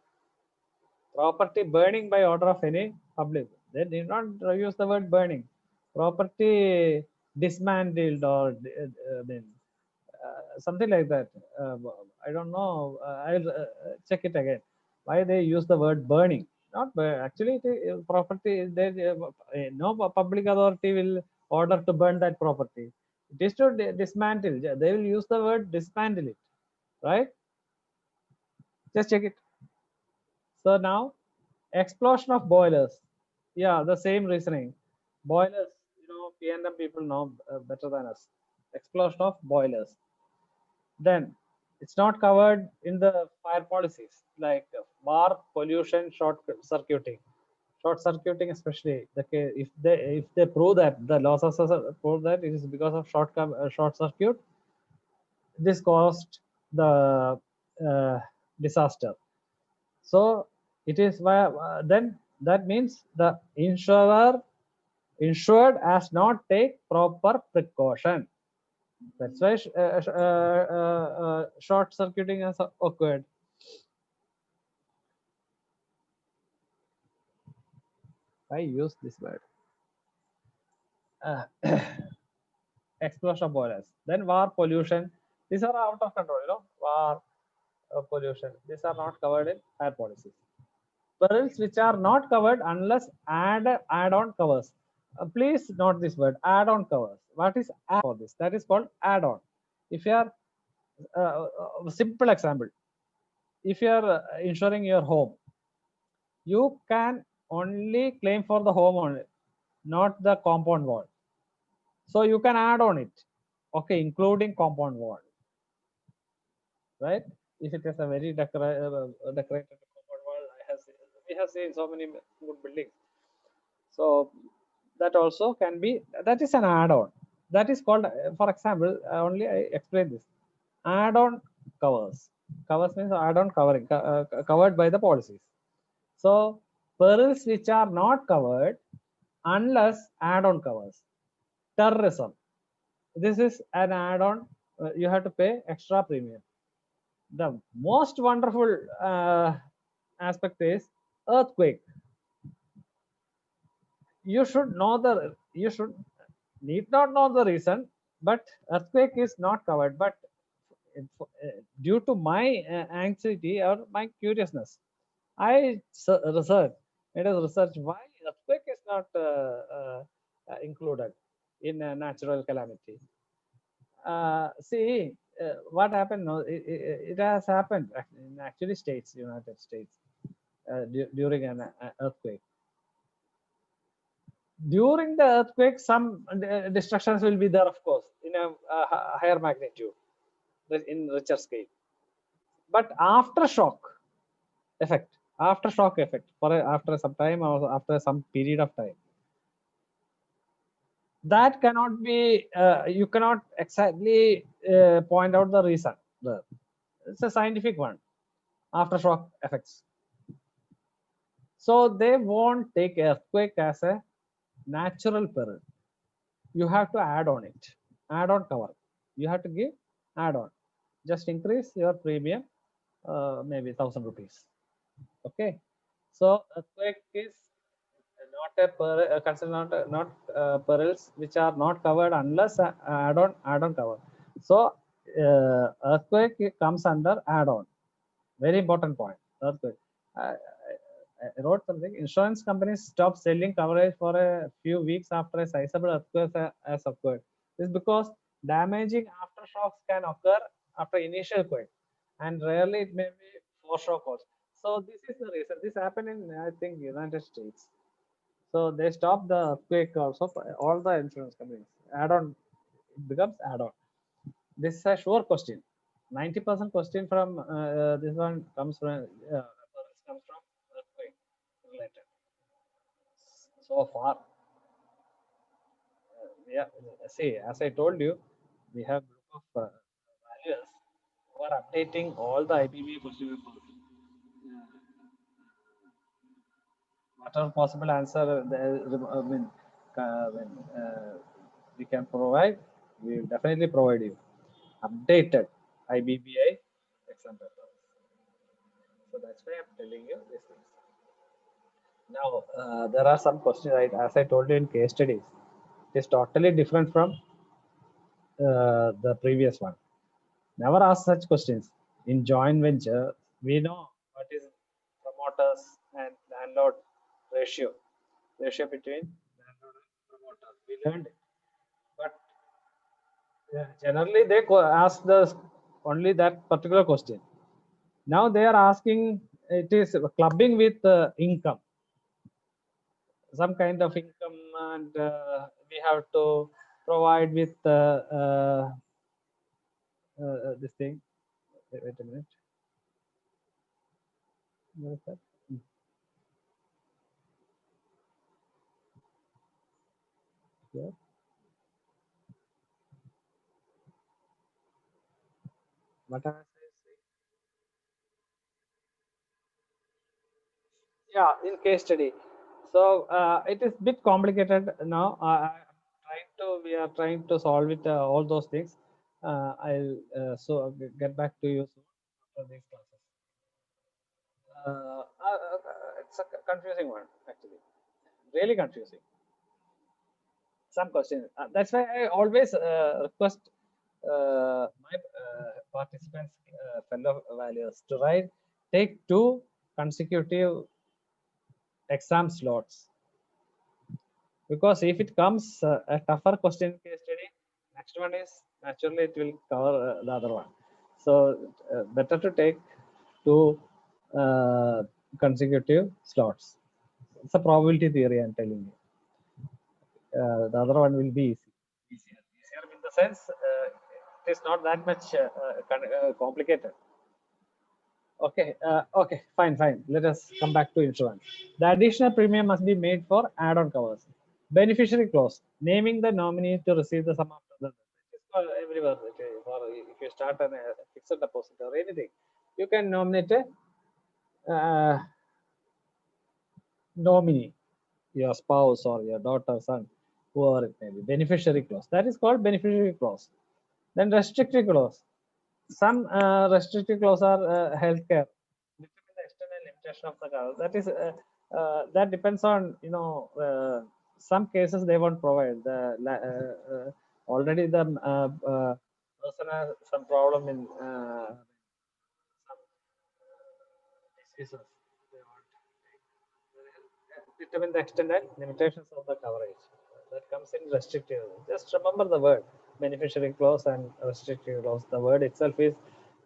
Property burning by order of any public. They did not use the word burning. Property dismantled or something like that. I don't know. I'll check it again. Why they use the word burning? Not actually property. No public authority will order to burn that property. It is to dismantle. They will use the word dismantle it, right? Just check it. So now, explosion of boilers. Yeah, the same reasoning. Boilers, P&M people know better than us. Explosion of boilers. Then it's not covered in the fire policies like war, pollution, short circuiting. Short circuiting, especially if they prove that the losses prove that it is because of short circuit, this caused the disaster. So it is then that means the insured has not take proper precaution. That's why short circuiting has occurred. I use this word. Explosion of boilers. Then war, pollution. These are out of control. War, pollution. These are not covered in fire policies. Perils which are not covered unless add-on covers. Please note this word, add-on covers. What is add for this? That is called add-on. If you are simple example, if you are insuring your home, you can only claim for the home only, not the compound wall. So you can add on it, okay, including compound wall, right? If it is a very decorated compound wall, we have seen so many good buildings. So that also can be, that is an add-on. That is called, for example, only I explain this. Add-on covers. Covers means add-on covering, covered by the policies. So perils which are not covered unless add-on covers. Terrorism. This is an add-on. You have to pay extra premium. The most wonderful aspect is earthquake. You should need not know the reason, but earthquake is not covered. But due to my anxiety or my curiousness, I made a research why earthquake is not included in a natural calamity. See, what happened? No, it has happened in actually states, United States, during an earthquake. During the earthquake, some destructions will be there, of course, in a higher magnitude, in richer scale. But aftershock effect, after some time or after some period of time, that cannot be, you cannot exactly point out the reason. It's a scientific one, aftershock effects. So they won't take earthquake as a natural peril. You have to add on it, add on cover. You have to give add on. Just increase your premium, maybe 1,000 rupees. Okay. So earthquake is consider not perils which are not covered unless add-on cover. So earthquake comes under add-on. Very important point. Earthquake. I wrote something. Insurance companies stop selling coverage for a few weeks after a sizable earthquake has occurred. This is because damaging aftershocks can occur after initial quake, and rarely it may be foreshock also. So this is the reason. This happened in, I think, United States. So they stop the earthquake also. All the insurance companies add-on, it becomes add-on. This is a sure question. 90% question from this one comes from earthquake related. So far, yeah. See, as I told you, we have group of valuers who are updating all the IPV question papers. Whatever possible answer when we can provide, we will definitely provide you updated IBBI exam paper. So that's why I'm telling you these things. Now, there are some questions, right? As I told you in case studies, it is totally different from the previous one. Never ask such questions. In joint venture, we know what is promoters and landlord ratio between landlord and promoter. We learned it. But generally, they ask only that particular question. Now they are asking, it is clubbing with income, some kind of income, and we have to provide with this thing. Wait a minute. Where is that? Here. What am I saying? Yeah, in case study. So it is bit complicated now. We are trying to solve it, all those things. I'll get back to you soon after these classes. It's a confusing one, actually, really confusing. Some questions. That's why I always request my participants, fellow valuers, to take 2 consecutive exam slots, because if it comes a tougher question case study, next one is naturally it will cover the other one. So better to take 2 consecutive slots. It's a probability theory, I'm telling you. The other one will be easier in the sense it is not that much complicated. Okay, fine. Let us come back to insurance. The additional premium must be made for add-on covers. Beneficiary clause, naming the nominee to receive the sum after the death. It is for everywhere. If you start a fixed deposit or anything, you can nominate a nominee, your spouse or your daughter, son, whoever it may be. Beneficiary clause. That is called beneficiary clause. Then restrictive clause. Some restrictive clause are healthcare. Determine the extent and limitation of the cover. That is that depends on, some cases they won't provide. Already the person has some problem in some diseases. They want determine the extent and limitations of the coverage. That comes in restrictive. Just remember the word beneficiary clause and restrictive clause. The word itself is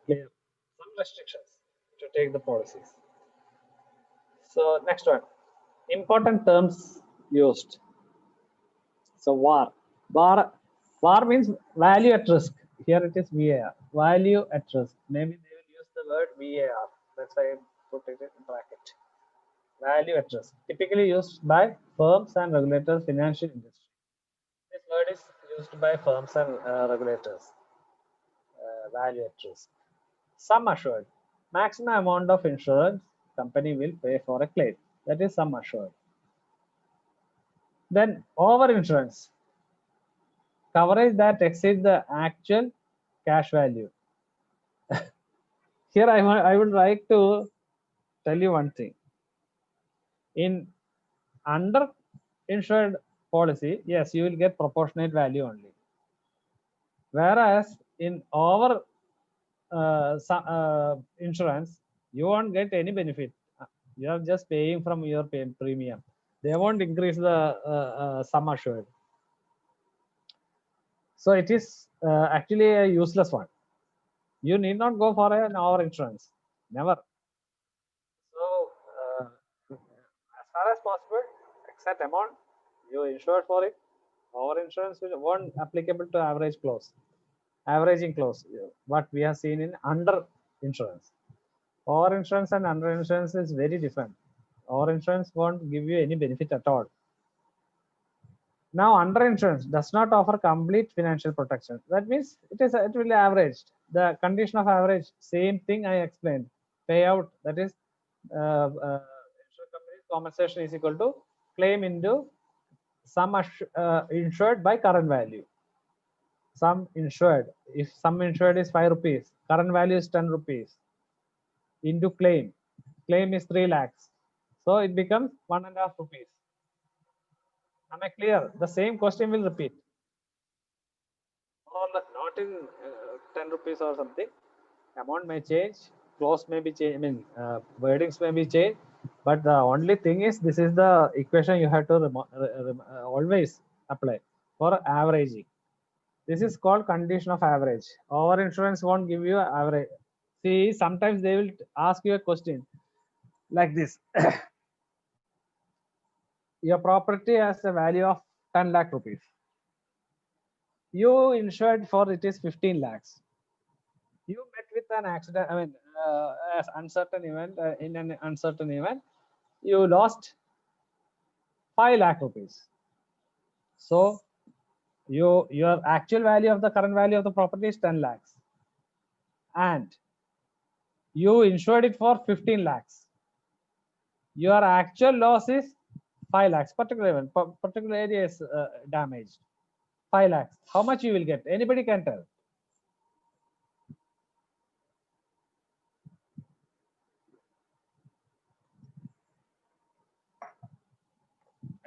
clear. Some restrictions to take the policies. So next one, important terms used. So VAR means value at risk. Here it is VAR, value at risk. Maybe they will use the word VAR. That's why I put it in bracket. Value at risk, typically used by firms and regulators, financial industry. This word is used by firms and regulators. Value at risk. Sum assured, maximum amount of insurance company will pay for a claim. That is sum assured. Then over insurance, coverage that exceeds the actual cash value. Here I would like to tell you one thing. In under insured policy, yes, you will get proportionate value only. Whereas in our insurance, you won't get any benefit. You are just paying from your premium. They won't increase the sum assured. So it is actually a useless one. You need not go for an over insurance. Never. So as far as possible, exact amount you insure for it. Over insurance won't applicable to average clause. Averaging clause, what we have seen in under insurance. Over insurance and under insurance is very different. Over insurance won't give you any benefit at all. Now under insurance does not offer complete financial protection. That means it will be averaged. The condition of average, same thing I explained. Payout, that is insurance company's compensation is equal to claim into sum insured by current value. Sum insured, if sum insured is 5 rupees, current value is 10 rupees into claim is 3 lakhs, so it becomes 1.5 rupees. Am I clear? The same question will repeat, or not in 10 rupees or something. Amount may change, clause may be changed, I mean wordings may be changed, but the only thing is this is the equation you have to always apply for averaging. This is called condition of average. Over insurance won't give you average. See, sometimes they will ask you a question like this. Your property has a value of 10 lakh rupees. You insured for it is 15 lakhs. You met with an accident, I mean, as uncertain event, in an uncertain event, you lost 5 lakh rupees. So your actual value of the current value of the property is 10 lakhs. And you insured it for 15 lakhs. Your actual loss is 5 lakhs. Particular area is damaged. 5 lakhs. How much you will get? Anybody can tell.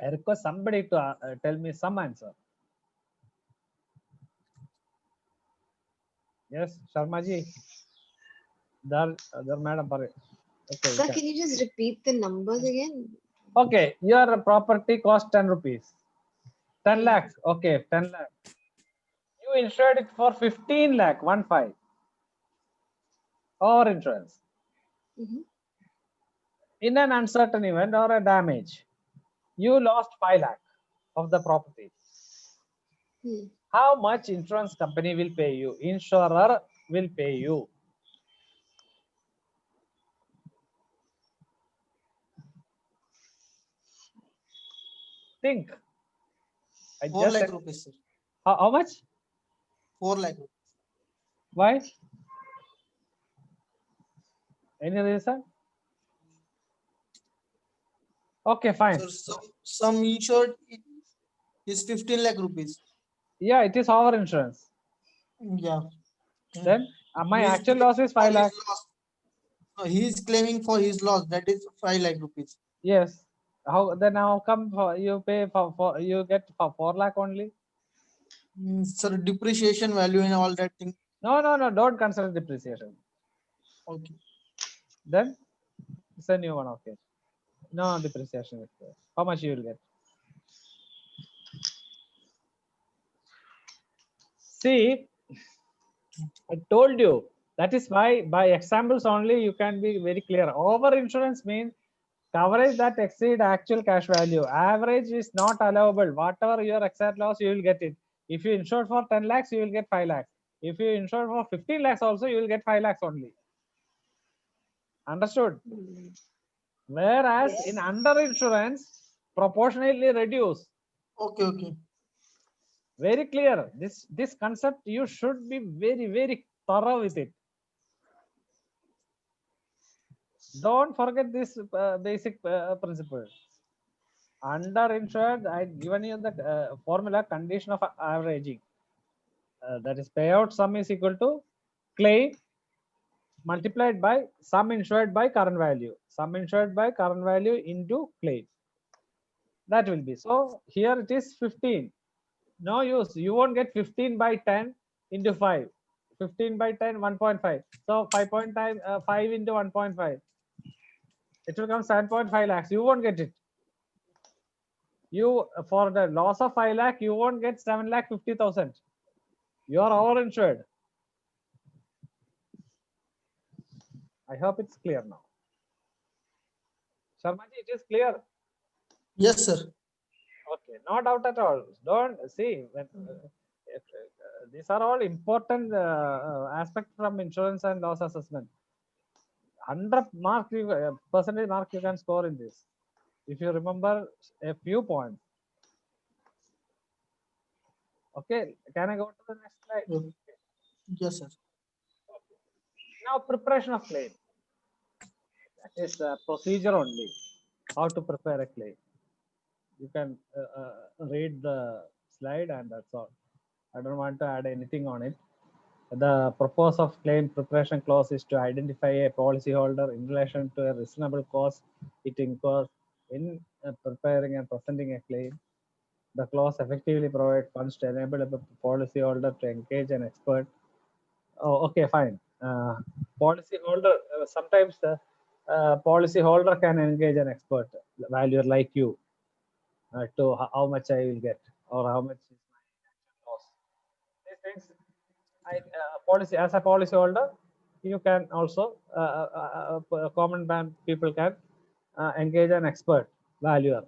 I request somebody to tell me some answer. Yes, Sharma ji. There, madam. Okay, Sir, can you just repeat the numbers again? Okay, your property cost 10 rupees. 10 lakhs. Okay, 10 lakhs. You insured it for 15 lakh, 1.5. Or insurance. In an uncertain event or a damage, you lost 5 lakh of the property. How much insurance company will pay you? Insurer will pay you. Think. 4 lakh rupees, sir. How much? 4 lakh rupees. Why? Any reason? Okay, fine. Sir, some insured is 15 lakh rupees. Yeah, it is our insurance. Yeah. Then my actual loss is 5 lakh. No, he is claiming for his loss, that is 5 lakh rupees. Yes. How come you pay for you get for 4 lakh only? Sir, depreciation value and all that thing. No, don't consider depreciation. Okay. Then it's a new one. Okay. No depreciation is there. How much you will get? See, I told you, that is why by examples only you can be very clear. Over insurance means coverage that exceed actual cash value. Average is not allowable. Whatever your exact loss, you will get it. If you insure for 10 lakhs, you will get 5 lakhs. If you insure for 15 lakhs also, you will get 5 lakhs only. Understood? Whereas in under insurance, proportionately reduce. Okay. Very clear. This concept, you should be very, very thorough with it. Don't forget this basic principle. Under insured, I given you the formula condition of averaging. That is payout sum is equal to claim multiplied by sum insured by current value. Sum insured by current value into claim. that will be. So here it is 15. No use. You won't get 15 by 10 into 5. 15 by 10, 1.5. So 5 into 1.5. It will come 7.5 lakhs. You won't get it. You, for the loss of 5 lakh, you won't get 7,50,000. You are over insured. I hope it's clear now. Sharmaji, it is clear. Yes, sir. Okay, no doubt at all. Don't see when these are all important aspects from insurance and loss assessment. 100 mark percentage mark you can score in this if you remember a few points. Okay, can I go to the next slide? Okay. Yes, sir. Now preparation of claim. That is a procedure only. How to prepare a claim. You can read the slide and that's all. I don't want to add anything on it. The purpose of claim preparation clause is to identify a policyholder in relation to a reasonable cost it incurs in preparing and presenting a claim. The clause effectively provides funds to enable a policyholder to engage an expert. Oh, okay, fine. Policyholder, sometimes the policyholder can engage an expert valuer like you to how much I will get or how much is my actual loss. These things, policy as a policyholder, you can also common man people can engage an expert valuer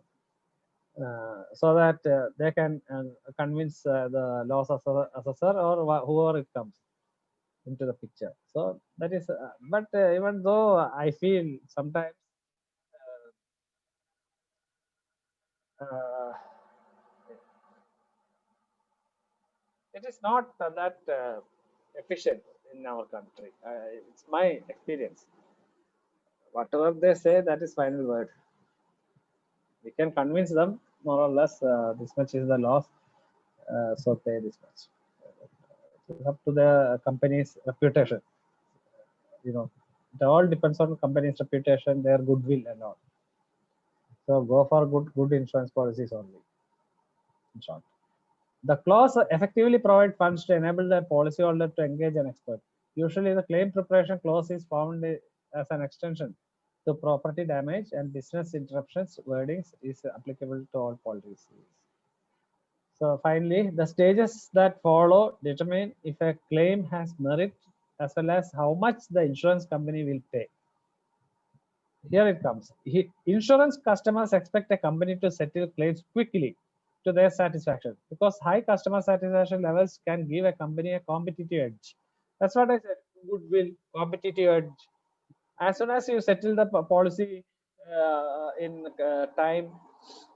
so that they can convince the loss assessor or whoever it comes into the picture. So that is, but even though I feel sometimes uh, it is not that efficient in our country. It's my experience. Whatever they say, that is final word. We can convince them more or less this much is the loss, so pay this much. It's up to the company's reputation. You know, it all depends on company's reputation, their goodwill and all. So go for good insurance policies only. In short, the clause effectively provides funds to enable the policyholder to engage an expert. Usually, the claim preparation clause is found as an extension to property damage and business interruptions wordings is applicable to all policies. So finally, the stages that follow determine if a claim has merit as well as how much the insurance company will pay. Here it comes. Insurance customers expect a company to settle claims quickly to their satisfaction because high customer satisfaction levels can give a company a competitive edge. That's what I said, goodwill, competitive edge. As soon as you settle the policy in time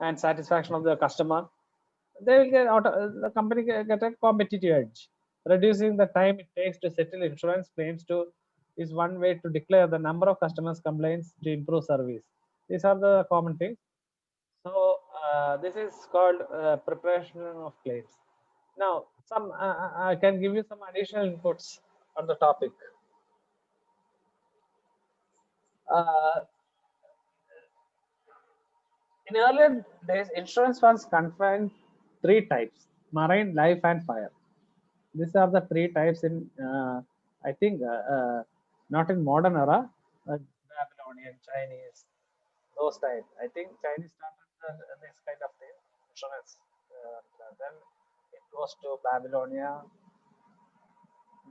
and satisfaction of the customer, they will get the company get a competitive edge. Reducing the time it takes to settle insurance claims is one way to declare the number of customers complaints to improve service. These are the common things. So this is called preparation of claims. Now, I can give you some additional inputs on the topic. In earlier days, insurance funds confined three types: marine, life, and fire. These are the three types in, I think, not in modern era, Babylonian, Chinese, those types. I think Chinese started this kind of thing, insurance. Then it goes to Babylonia.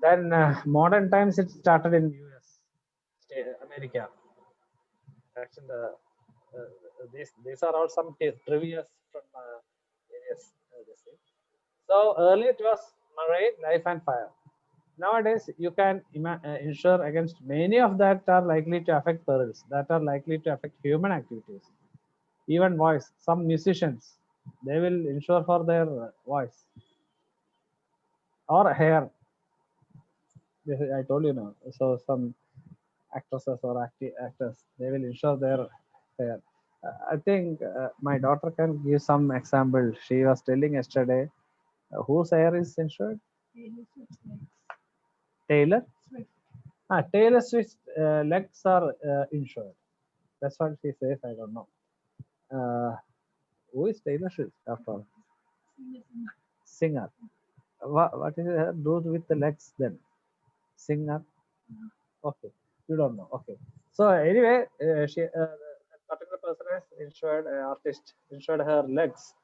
Then modern times it started in US, America. Actually, these are all some trivia from various this thing. So earlier it was marine, life, and fire. Nowadays you can insure against many of that are likely to affect perils, that are likely to affect human activities, even voice. Some musicians, they will insure for their voice or hair. I told you now. So some actresses or actors, they will insure their hair. I think my daughter can give some example. She was telling yesterday, whose hair is insured? Taylor. Taylor Swift's legs are insured. That's what she says. I don't know. Who is Taylor Swift after all? Singer. What is it do with the legs then? Singer. Okay, you don't know. Okay. So anyway, that particular person has insured artist insured her legs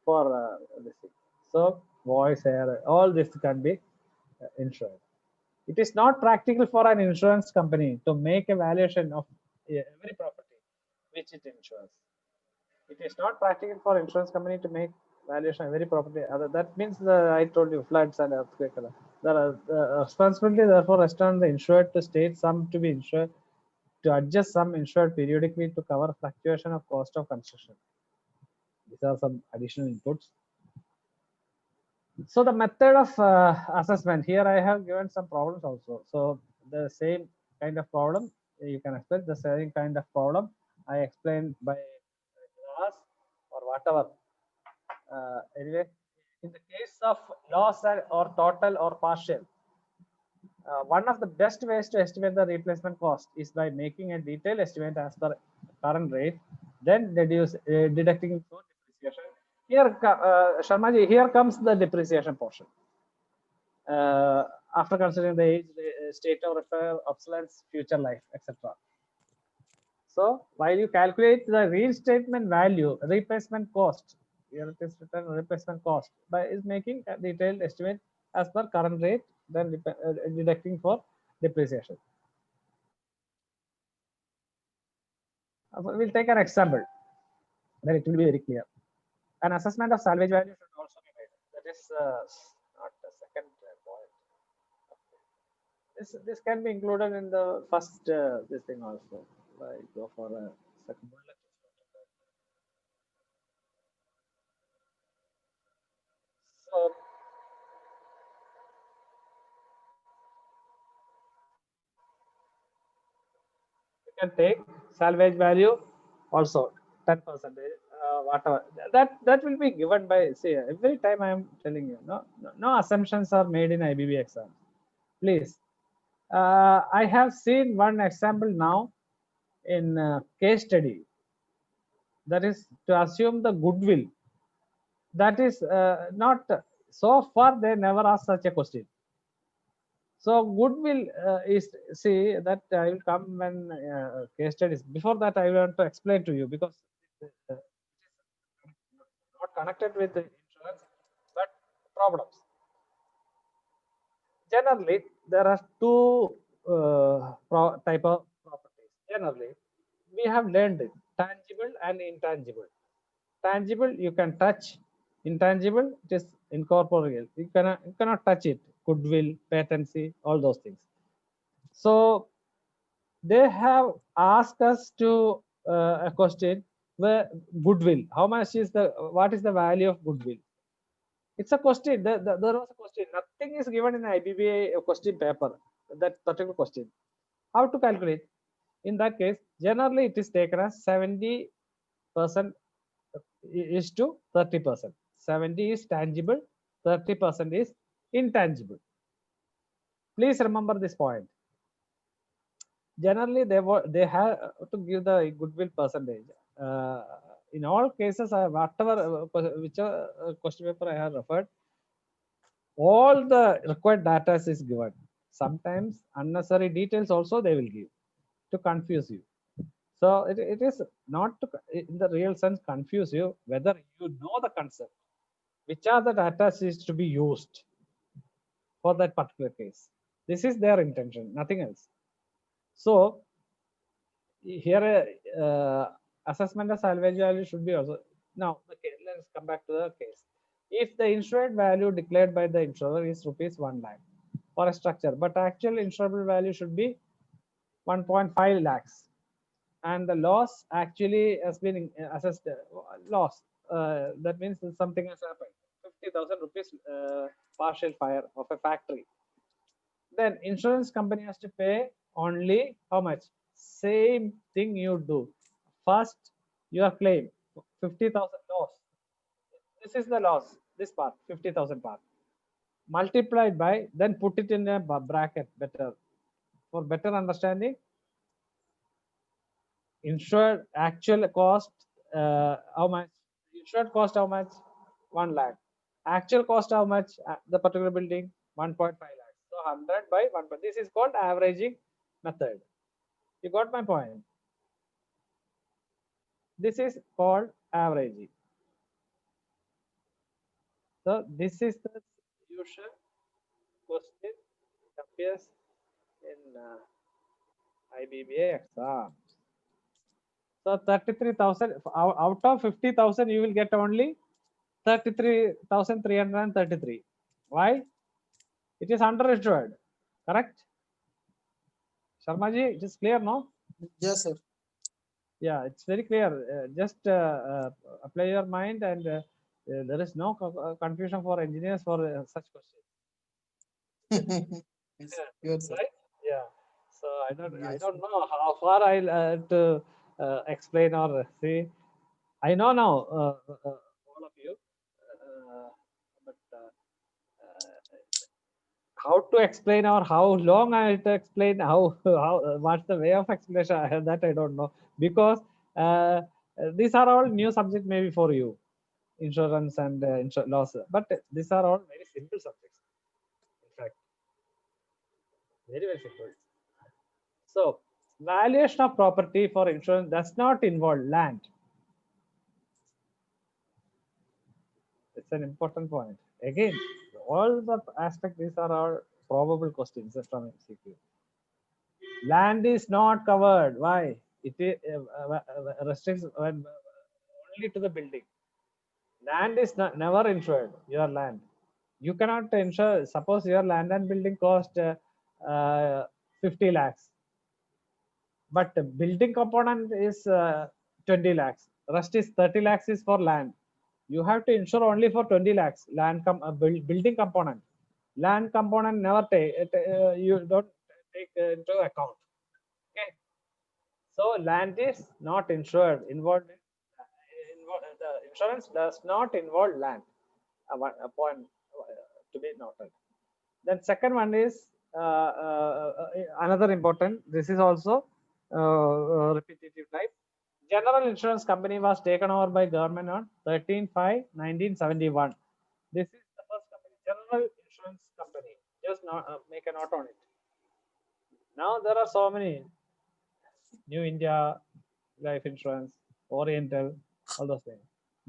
for this thing. So voice, hair, all this can be insured. It is not practical for an insurance company to make a valuation of every property which it insures. It is not practical for insurance company to make valuation of every property. That means I told you floods and earthquake. The responsibility therefore rests on the insured to state some to be insured, to adjust some insured periodically to cover fluctuation of cost of construction. These are some additional inputs. So the method of assessment, here I have given some problems also. So the same kind of problem you can expect, the same kind of problem I explained by class or whatever. Anyway, in the case of loss or total or partial, one of the best ways to estimate the replacement cost is by making a detailed estimate as per current rate, then deducting for depreciation. Here, Sharmaji, here comes the depreciation portion. After considering the age, the state of repair, obsolescence, future life, etc. So while you calculate the reinstatement value, replacement cost, here it is written replacement cost, by is making a detailed estimate as per current rate, then deducting for depreciation. We'll take an example, then it will be very clear. An assessment of salvage value should also be made. That is not the second point. This can be included in the first this thing also. I go for a second bullet. So you can take salvage value also 10%, whatever. That will be given by, say, every time I am telling you, no assumptions are made in IBB exam. Please. I have seen one example now in case study. That is to assume the goodwill. That is not, so far they never asked such a question. So goodwill is, see, that I will come when case studies. Before that, I want to explain to you because it is not connected with the insurance, but problems. Generally, there are two type of properties. Generally, we have learned it, tangible and intangible. Tangible, you can touch. Intangible, it is incorporeal. You cannot touch it. Goodwill, patency, all those things. So they have asked us to a question where goodwill. How much is what is the value of goodwill? It's a question. There was a question. Nothing is given in the IBBA question paper. That particular question. How to calculate? In that case, generally it is taken as 70% is to 30%. 70 is tangible, 30% is intangible. Please remember this point. Generally, they have to give the goodwill percentage. In all cases, whatever whichever question paper I have referred, all the required data is given. Sometimes unnecessary details also they will give to confuse you. So it is not to, in the real sense, confuse you, whether you know the concept, which are the data is to be used for that particular case. This is their intention, nothing else. So here assessment of salvage value should be also. Now, okay, let's come back to the case. If the insured value declared by the insurer is rupees 1 lakh for a structure, but actual insurable value should be 1.5 lakhs, and the loss actually has been assessed loss. That means something has happened. 50,000 rupees partial fire of a factory. Then insurance company has to pay only how much? Same thing you do. First, your claim 50,000 loss. This is the loss. This part 50,000 part multiplied by, then put it in a bracket better for better understanding. Insured actual cost, how much Insured cost how much? 1 lakh. Actual cost how much? The particular building 1.5 lakhs. So 100 by 1. This is called averaging method. You got my point? This is called averaging. So this is the usual question that appears in IBBA exam. So 33,000 out of 50,000 you will get only 33,333. Why? It is underinsured. Correct? Sharmaji, it is clear, no? Yes, sir. Yeah, it's very clear. Just apply your mind, and there is no confusion for engineers for such questions. Yes, sure, sir. Right? Yeah. So I Yes. don't know how far I'll to explain or see. I know now all of you, but how to explain or how long I have to explain, how what's the way of explanation, that I don't know, because these are all new subject maybe for you, insurance and loss, but these are all very simple subjects, in fact, very simple. So valuation of property for insurance does not involve land. It's an important point. Again, all the aspects, these are all probable questions from MCQ. Land is not covered. Why? It is restricts only to the building. Land is not, never insured. Your land, you cannot insure. Suppose your land and building cost 50 lakhs, but the building component is 20 lakhs. Rest is 30 lakhs is for land. You have to insure only for 20 lakhs land building component. Land component never take you don't take into account. Okay. So land is not insured. The insurance does not involve land. A point to be noted. Then second one is another important. This is also repetitive type. General Insurance Company was taken over by government on 13/5/1971. This is the first company, General Insurance Company. Just make a note on it. Now there are so many. New India, Life Insurance, Oriental, all those things.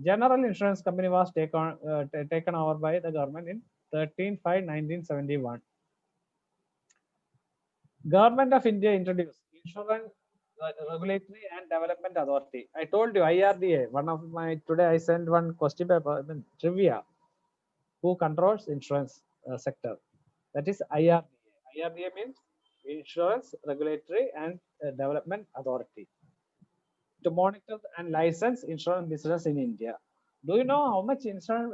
General Insurance Company was taken over by the government in 13/5/1971. Government of India introduced Insurance Regulatory and Development Authority. I told you IRDA. One of my today I sent one question paper, trivia. Who controls insurance sector? That is IRDA. IRDA means Insurance Regulatory and Development Authority, to monitor and license insurance business in India. Do you know how much insurance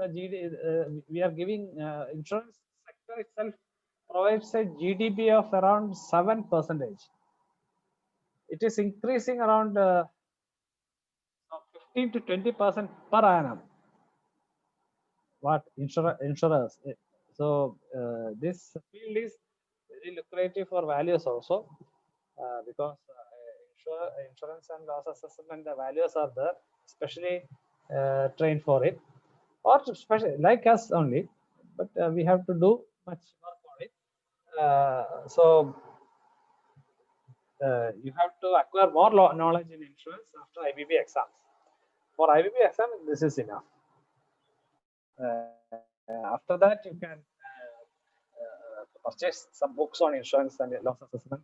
we are giving? Insurance sector itself provides a GDP of around 7%. It is increasing around 15 to 20% per annum. What insurers? So this field is very lucrative for values also, because insurance and loss assessment, the values are there, especially trained for it, or especially like us only, but we have to do much work on it. So you have to acquire more knowledge in insurance after IBB exams. For IBB exam, this is enough. After that, you can purchase some books on insurance and loss assessment.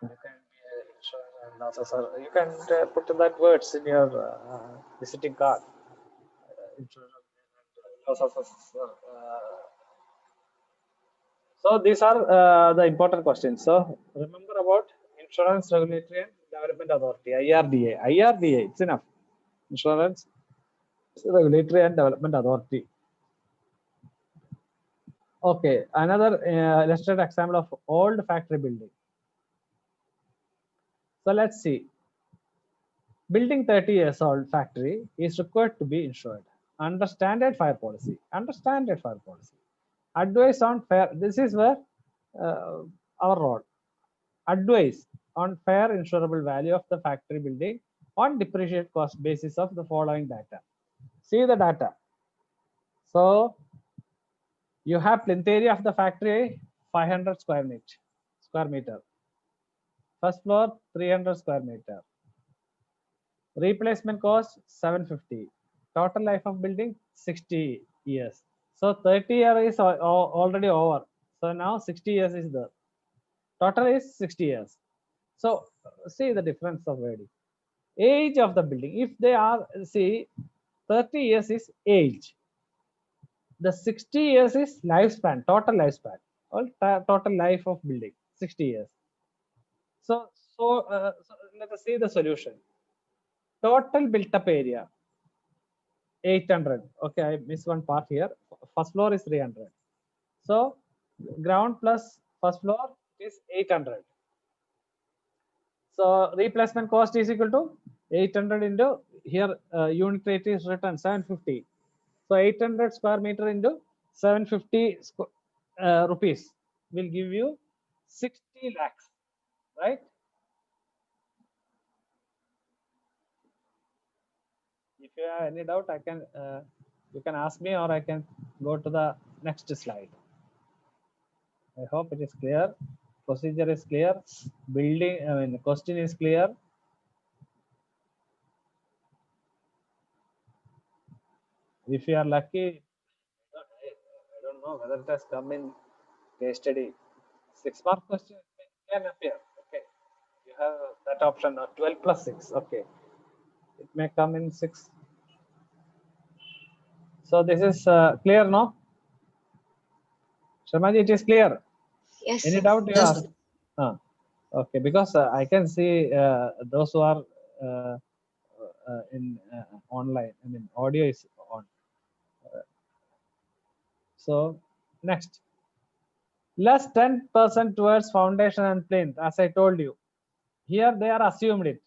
And you can be insurance and loss assessor. You can put that words in your visiting card. Insurance and loss assessor. So these are the important questions. So remember about Insurance Regulatory and Development Authority, IRDA. IRDA, it's enough. Insurance Regulatory and Development Authority. Okay, another illustrated example of old factory building. So let's see. Building 30 years old factory is required to be insured under standard fire policy. Under standard fire policy. Advice on fair. This is where our role. Advice on fair insurable value of the factory building on depreciated cost basis of the following data. See the data. So you have plinth area of the factory 500 square meter. First floor 300 square meter. Replacement cost 750. Total life of building 60 years. So 30 years is already over. So now 60 years is there. Total is 60 years. So see the difference of wording. Age of the building. If they are, see, 30 years is age. The 60 years is lifespan, total lifespan, or total life of building, 60 years. So let us see the solution. Total built up area 800. Okay, I missed one part here. First floor is 300. So ground plus first floor is 800. So replacement cost is equal to 800 into here unit rate is written 750. So 800 square meter into 750 rupees will give you 60 lakhs, right? If you have any doubt, I can you can ask me, or I can go to the next slide. I hope it is clear. Procedure is clear. Building, I mean, the question is clear. If you are lucky, I don't know whether it has come in case study. 6 mark question can appear. Okay, you have that option, 12 plus 6. Okay, it may come in 6. So this is clear, no? Sharmaji, it is clear. Yes, Any sir. doubt you Yes, ask? Okay, because I can see those who are in online. I mean, audio is on. So next, less 10% towards foundation and plinth, as I told you. Here they are assumed it.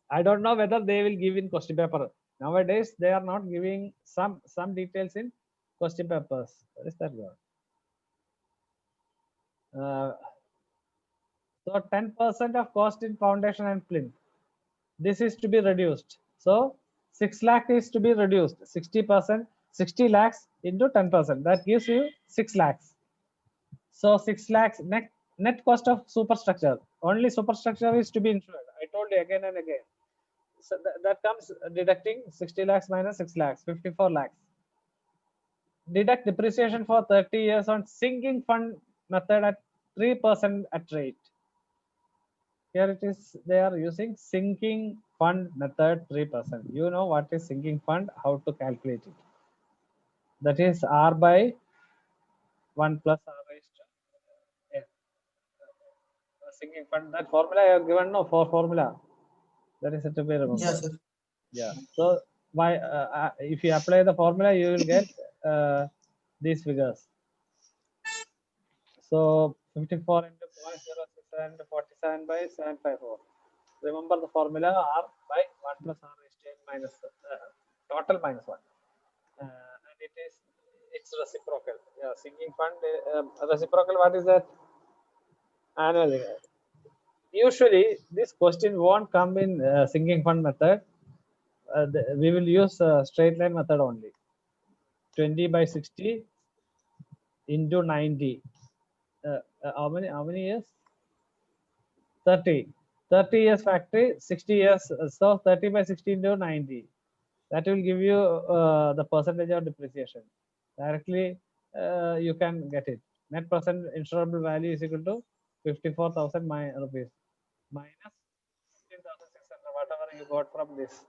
I don't know whether they will give in question paper. Nowadays they are not giving some details in question papers. What is that word? So 10% of cost in foundation and plinth. This is to be reduced. So 6 lakh is to be reduced. 60%, 60 lakhs into 10%. That gives you 6 lakhs. So 6 lakhs net cost of superstructure. Only superstructure is to be insured. I told you again and again. So that comes deducting 60 lakhs minus 6 lakhs, 54 lakhs. Deduct depreciation for 30 years on sinking fund method at 3% at rate. Here it is, they are using sinking fund method 3%. You know what is sinking fund, how to calculate it. That is R by 1 plus R raised to n. Sinking fund, that formula I have given, no, for formula. That is to be remembered. yes, sir. Yeah. So if you apply the formula, you will get these figures. So 54 into 0.06 and 47 by 754. Remember the formula, R by 1 plus R raised to n minus total minus 1. And it's reciprocal. Yeah, sinking fund reciprocal. What is that? Annually. Usually this question won't come in sinking fund method. We will use straight line method only. 20 by 60 into 90. How many years? 30 years factory, 60 years. So 30 by 60 into 90. That will give you the percentage of depreciation. Directly you can get it. Net present insurable value is equal to 54,000 rupees minus 15,600, whatever you got from this.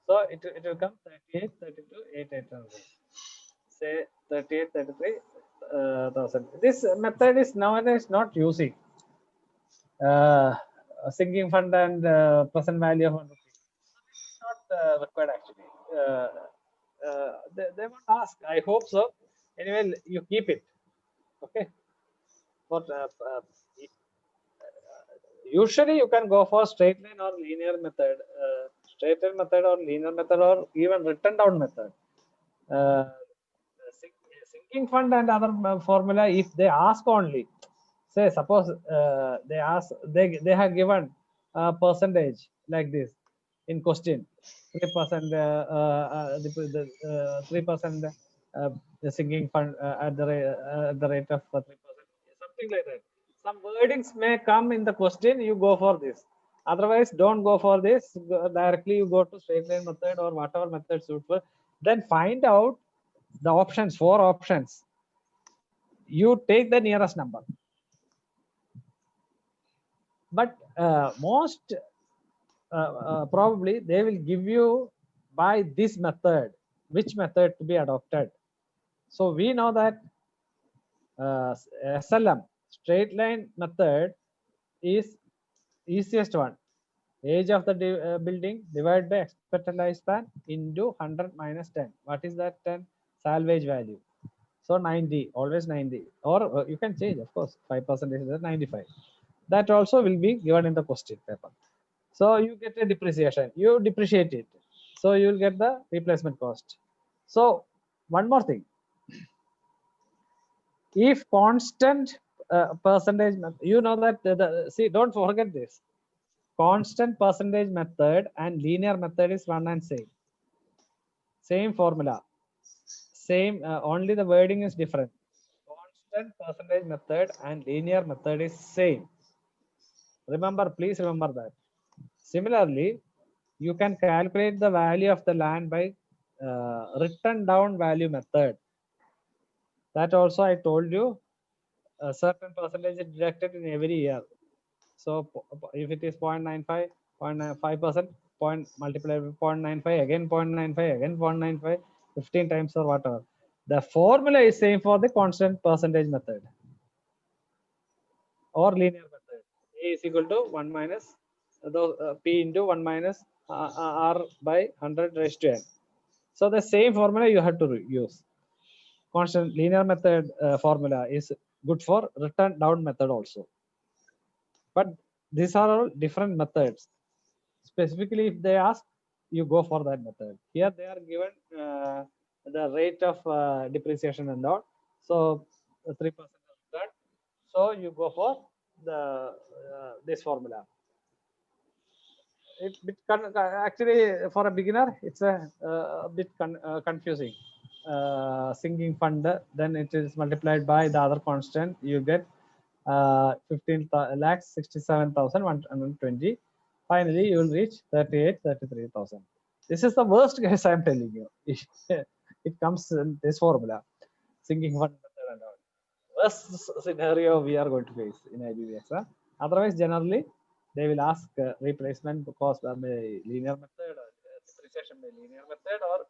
So it will come 38, 32, 800. Say 38, 33,000. This method is nowadays not using sinking fund and present value of 1 rupee. It's not required actually. They won't ask. I hope so. Anyway, you keep it. Okay. But usually you can go for straight line or linear method. Straight line method or linear method or even written down method. Sinking fund and other formula, if they ask only, say suppose they have given percentage like this in question. 3%, 3% the sinking fund at the rate of 3%, something like that. Some wordings may come in the question. You go for this. Otherwise, don't go for this. Directly you go to straight line method or whatever method suitable. Then find out the options, 4 options. You take the nearest number. But most probably they will give you by this method, which method to be adopted. So we know that SLM, straight line method, is easiest one. Age of the building divided by expected lifespan into 100 minus 10. What is that 10? Salvage value. So 90, always 90. Or you can change, of course, 5% is 95. That also will be given in the question paper. So you get a depreciation, you depreciate it. So you will get the replacement cost. So one more thing. If constant percentage, you know that, see, don't forget this. Constant percentage method and linear method is one and same. Same formula. Same, only the wording is different. Constant percentage method and linear method is same. Remember, please remember that. Similarly, you can calculate the value of the land by written down value method. That also I told you, a certain percentage is deducted in every year. So if it is 0.95, 0.95%, point multiplied by 0.95, again 0.95, again 0.95, 15 times or whatever. The formula is same for the constant percentage method or linear method. A is equal to 1 minus P into 1 minus R by 100 raised to n. So the same formula you have to use. Constant linear method formula is good for written down method also. But these are all different methods. Specifically, if they ask, you go for that method. Here they are given the rate of depreciation and all. So 3% return. So you go for the this formula. It actually for a beginner, it's a bit confusing. Sinking fund, then it is multiplied by the other constant. You get 15,67,120. Finally, you will reach 33,000. This is the worst case I am telling you. It comes in this formula, sinking fund method and all. Worst scenario we are going to face in IBB exam. Otherwise, generally, they will ask replacement cost by linear method or depreciation by linear method or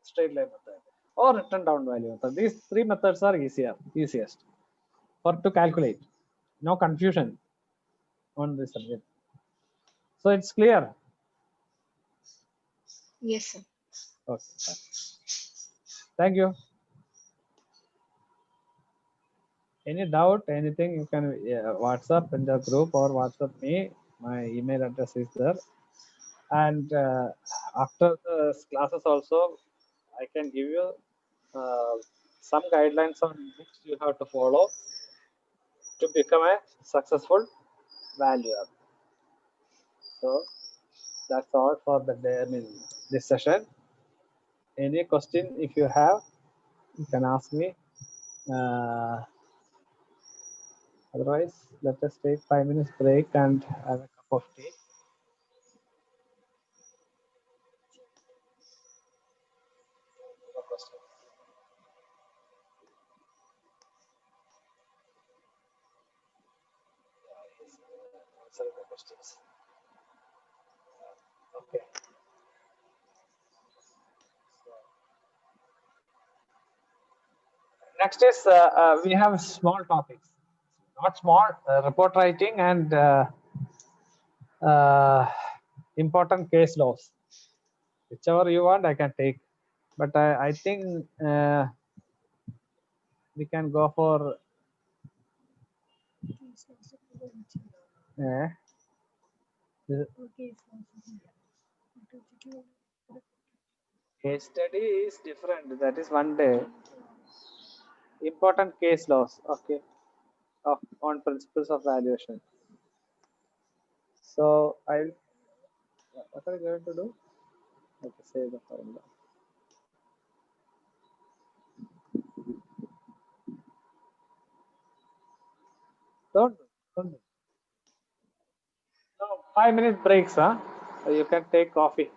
straight line method or written down value method. These 3 methods are easiest for to calculate. No confusion on this subject. So it's clear. Yes, sir. Okay. Thank you. Any doubt, anything, you can WhatsApp in the group or WhatsApp me. My email address is there. And after the classes also, I can give you some guidelines on which you have to follow to become a successful valuer. So that's all for the day. I mean, this session. Any question if you have, you can ask me. Otherwise, let us take 5 minutes break and have a cup of tea. No questions. Answer the questions. Okay. Next is we have small topics, not small, report writing and important case laws. Whichever you want, I can take. But I think we can go for case study is different. That is one day. Important case laws, okay, on principles of valuation. So what are you going to do? Okay, save the formula. Don't do. Don't do. No, 5 minute breaks, huh? So you can take coffee.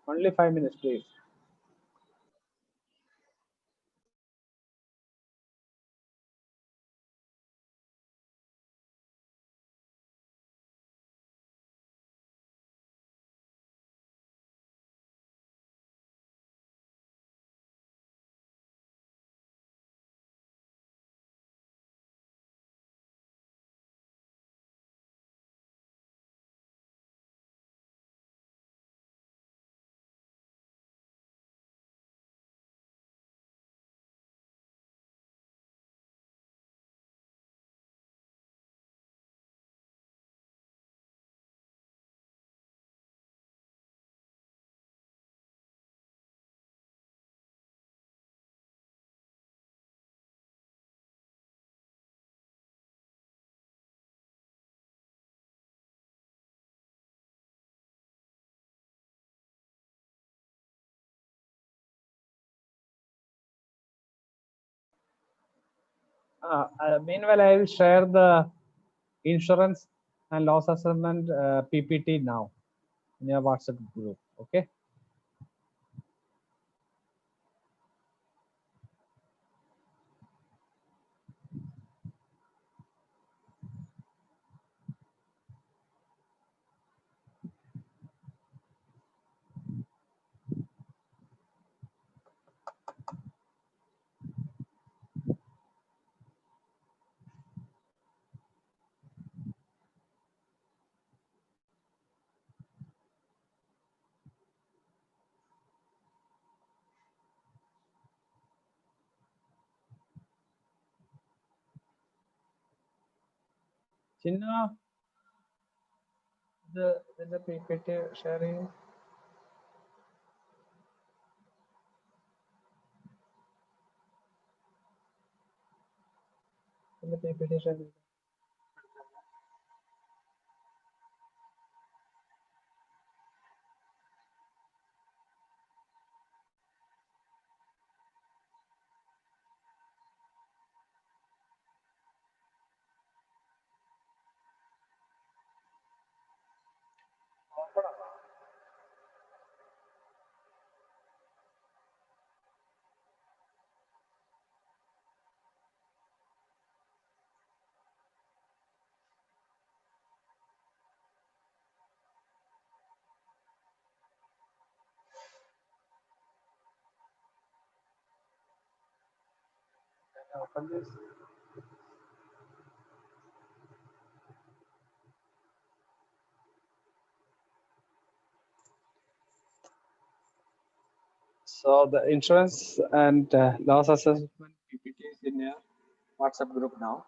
Only 5 minutes, please. Meanwhile, I will share the insurance and loss assessment PPT now in your WhatsApp group. Okay. Chinna, the PPT sharing. The PPT sharing. Open this. So the insurance and loss assessment PPT is in your WhatsApp group now.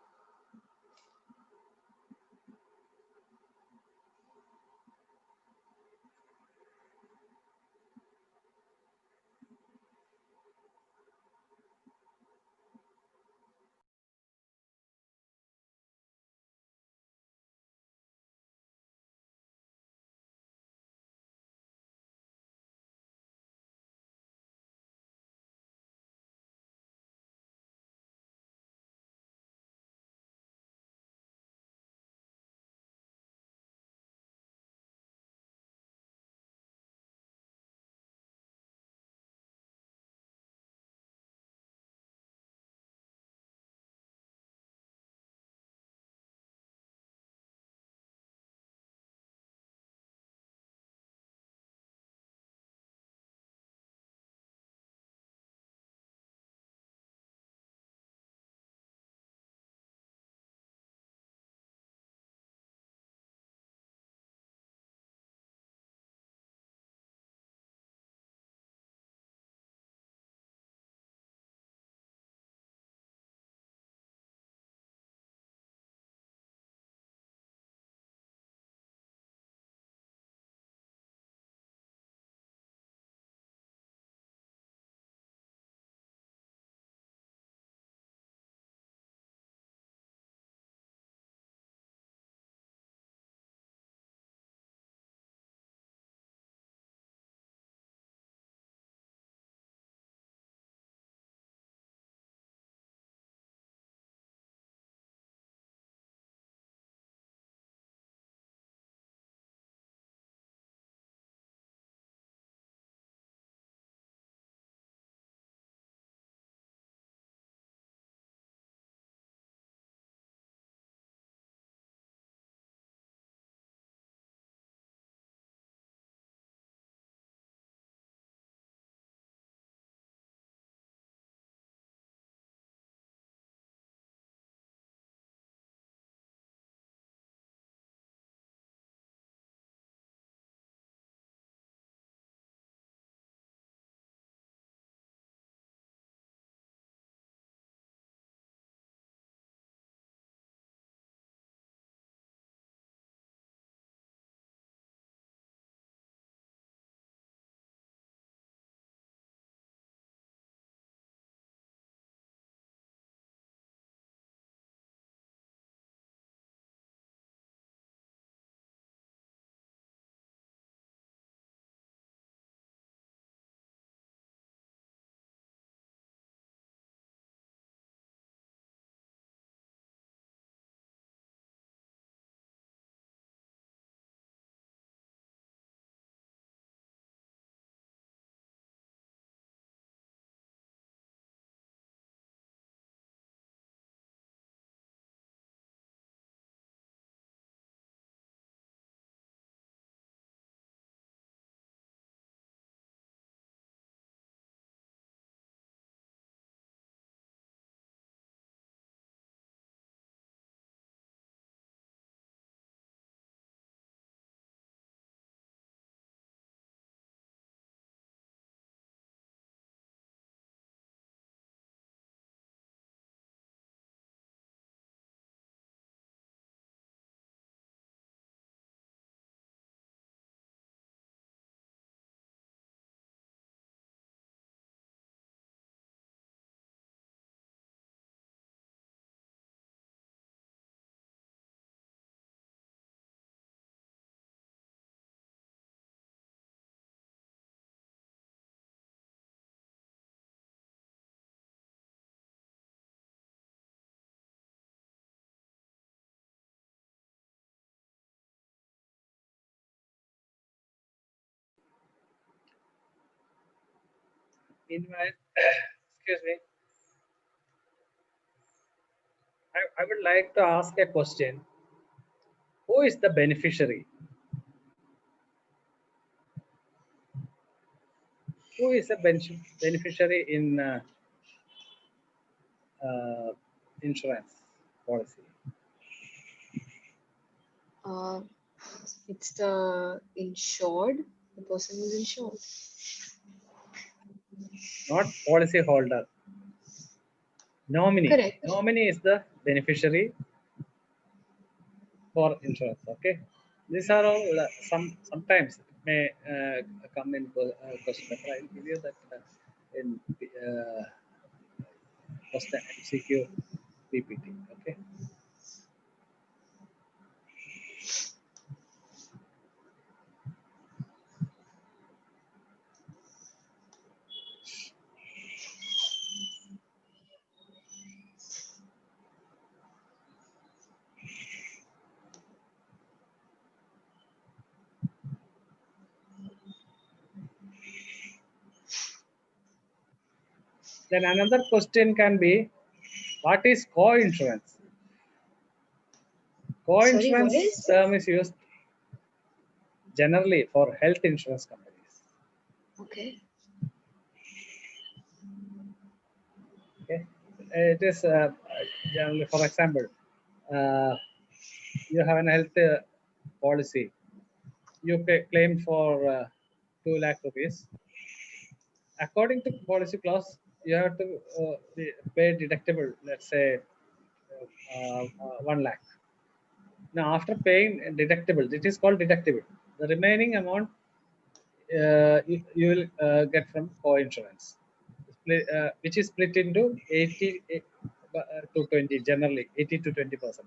invite, excuse me, I would like to ask a question. Who is the beneficiary? Who is a beneficiary in insurance policy? It's the insured, the person who's insured. Not policy holder. Nominee. Correct. Nominee is the beneficiary for insurance. Okay. These are all sometimes it may come in question. But I'll give you that in first MCQ PPT. Okay. Then another question can be, what is co-insurance? Sorry, what Co-insurance is? term is used generally for health insurance companies. Okay. Okay, it is generally, for example, you have an health policy. You claim for 2 lakh rupees. According to policy clause, you have to pay deductible. Let's say 1 lakh. Now, after paying deductible, it is called deductible. The remaining amount you will get from co-insurance, which is split into 80 to 20, generally 80 to 20%.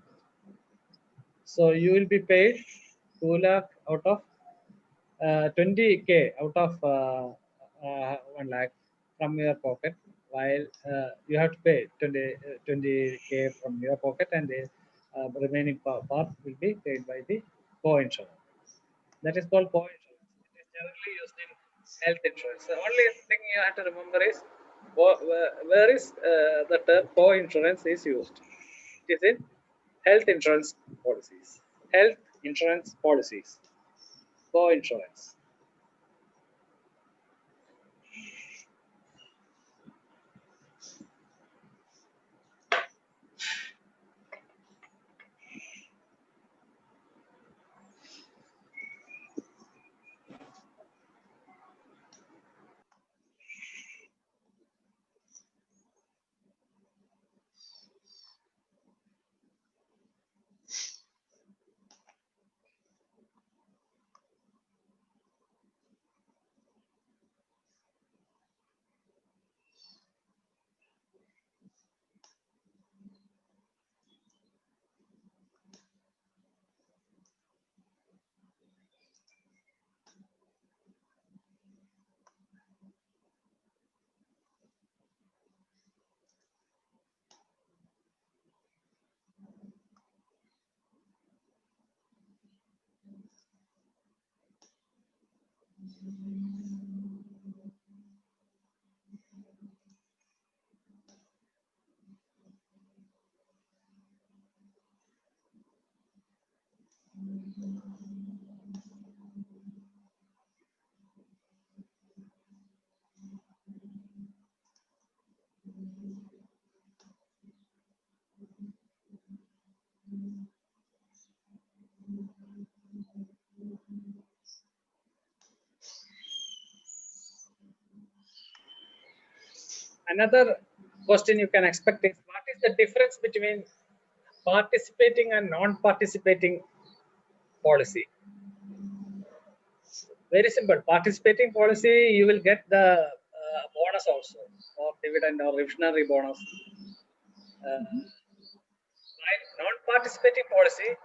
So you will be paid 2 lakh out of 20K out of 1 lakh from your pocket, while you have to pay 20K from your pocket, and the remaining part will be paid by the co-insurance. That is called co-insurance. It is generally used in health insurance. The only thing you have to remember is where is the term co-insurance is used. It is in health insurance policies. Health insurance policies. Co-insurance. Another question you can expect is, what is the difference between participating and non-participating policy? Very simple. Participating policy, you will get the bonus also, or dividend or revisionary bonus. Non-participating policy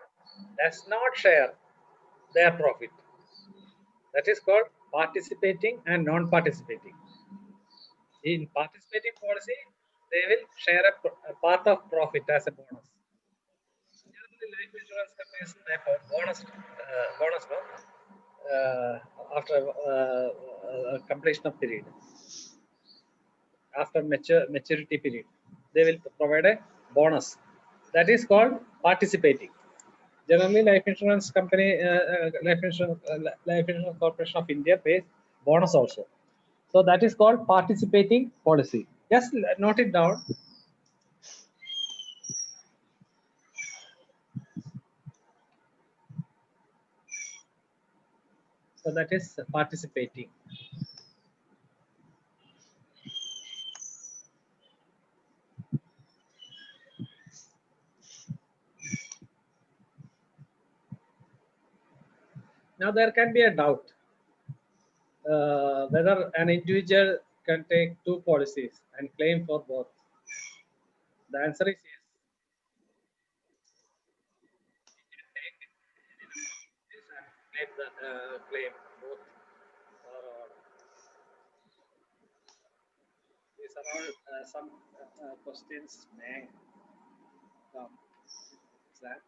does not share their profit. That is called participating and non-participating. In participating policy, they will share a part of profit as a bonus. Generally, life insurance companies, they have bonus after completion of period. after maturity period, they will provide a bonus. That is called participating. Generally, life insurance corporation of India pays bonus also. So that is called participating policy. Just note it down. So that is participating. Now there can be a doubt whether an individual can take two policies and claim for both. The answer is yes. Claim claim both. Or these are all some questions may come. Exam.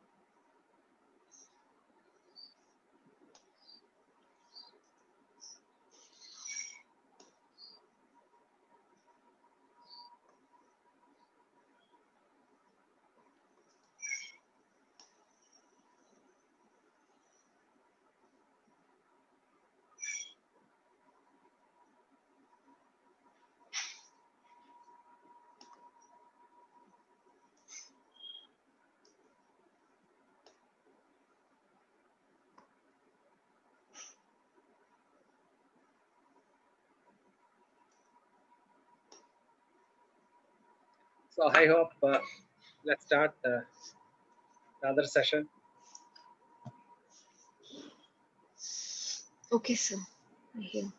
So I hope let's start the other session. Okay, sir. I hear.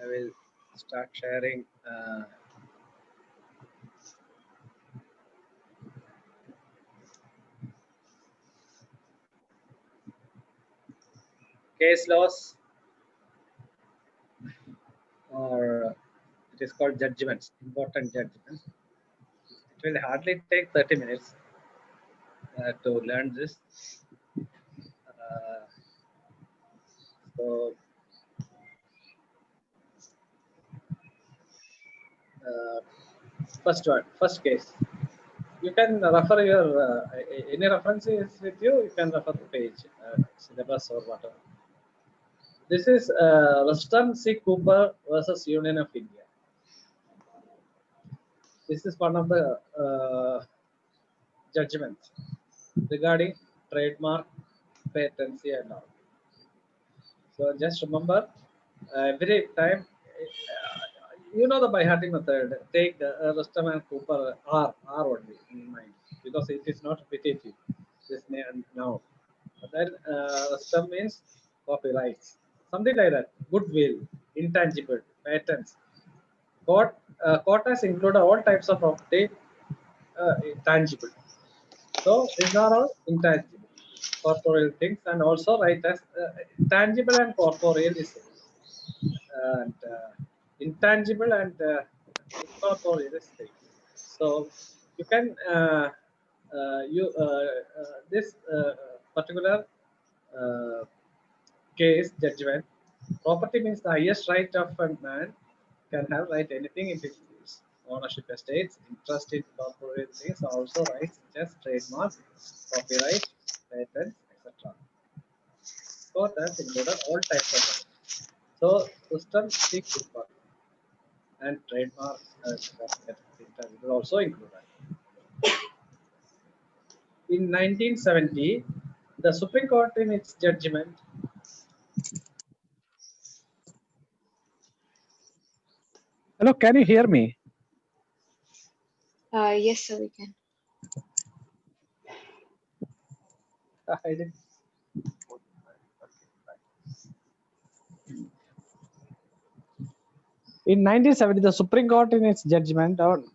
I will start sharing. Case laws, or it is called judgments, important judgments. It will hardly take 30 minutes to learn this. So first case. You can refer your any references with you. You can refer the page, syllabus or whatever. This is Rustam C. Cooper versus Union of India. This is one of the judgments regarding trademark, patency, and all. So just remember, every time, you know the by hearting method. Take Rustam and Cooper R only in mind, because it is not repetitive. This name now. But then Rustam means copyrights, something like that. Goodwill, intangible, patents. Quotas include all types of property, tangible. So these are all intangible, corporeal things, and also right as tangible and corporeal is same. And intangible and incorporeal is same. So you can this particular case judgment. Property means the highest right of a man can have right anything in his use. Ownership estates, interest in corporate things, also rights such as trademark, copyright, patents, etc. So that's included all types of rights. So Rustam C. Cooper and trademark will also included. In 1970, the Supreme Court in its judgment Hello, can you hear me? Yes, sir, we can. I did. In 1970, the Supreme Court in its judgment on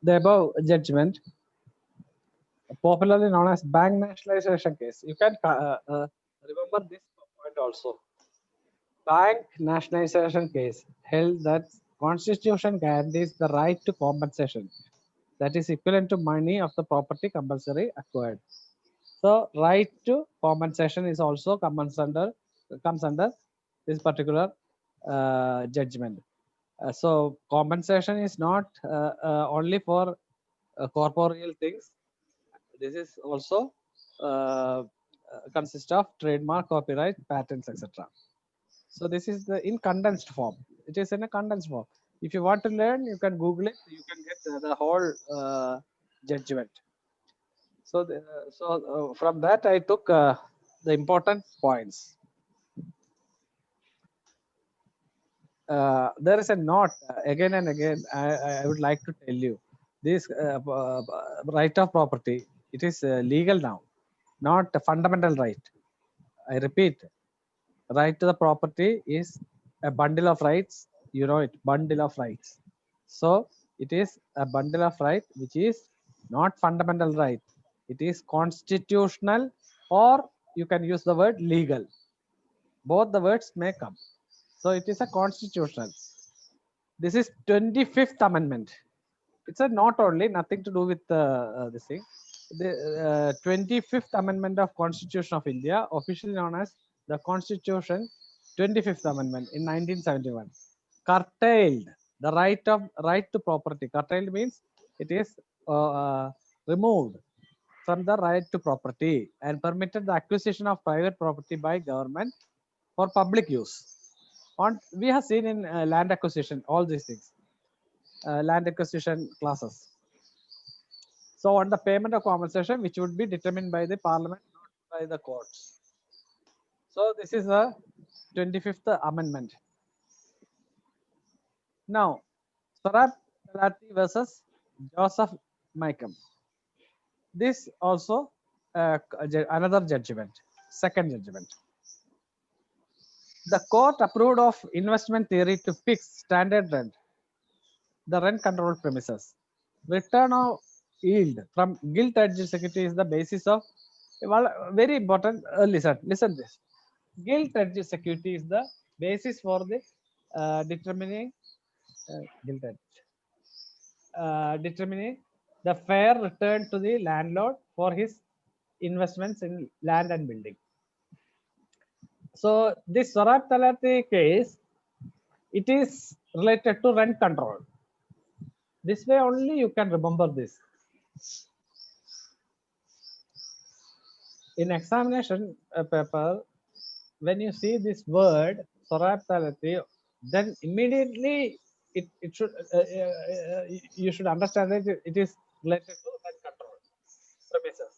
the above judgment, popularly known as bank nationalization case. You can remember this point also. Bank nationalization case held that Constitution guarantees the right to compensation that is equivalent to money of the property compulsory acquired. So right to compensation is also comes under this particular judgment. So compensation is not only for corporeal things. This is also consists of trademark, copyright, patents, etc. So this is in condensed form. It is in a condensed form. If you want to learn, you can Google it. You can get the whole judgment. So, from that I took the important points. There is a note again and again. I would like to tell you this right of property. It is legal now, not a fundamental right. I repeat, right to the property is a bundle of rights. You know it, bundle of rights. So it is a bundle of right which is not fundamental right. It is constitutional, or you can use the word legal. Both the words may come. So it is a constitutional. This is 25th Amendment. It's a not only, nothing to do with this thing. The 25th Amendment of Constitution of India, officially known as the Constitution 25th Amendment in 1971, curtailed the right to property. Curtailed means it is removed from the right to property and permitted the acquisition of private property by government for public use. We have seen in land acquisition all these things, land acquisition clauses. So on the payment of compensation, which would be determined by the parliament, not by the courts. So this is the 25th Amendment. Now, Sorab Talati versus Joseph Mickham. This also another judgment, second judgment. The court approved of investment theory to fix standard rent, the rent control premises. Return of yield from gilt-edged security is the basis of, well, very important. Listen this. Gilt-edged security is the basis for the determining determining the fair return to the landlord for his investments in land and building. So this Sorab Talati case, it is related to rent control. This way only you can remember this. In examination paper, when you see this word Sorab Talati, then immediately it should you should understand that it is related to rent control premises,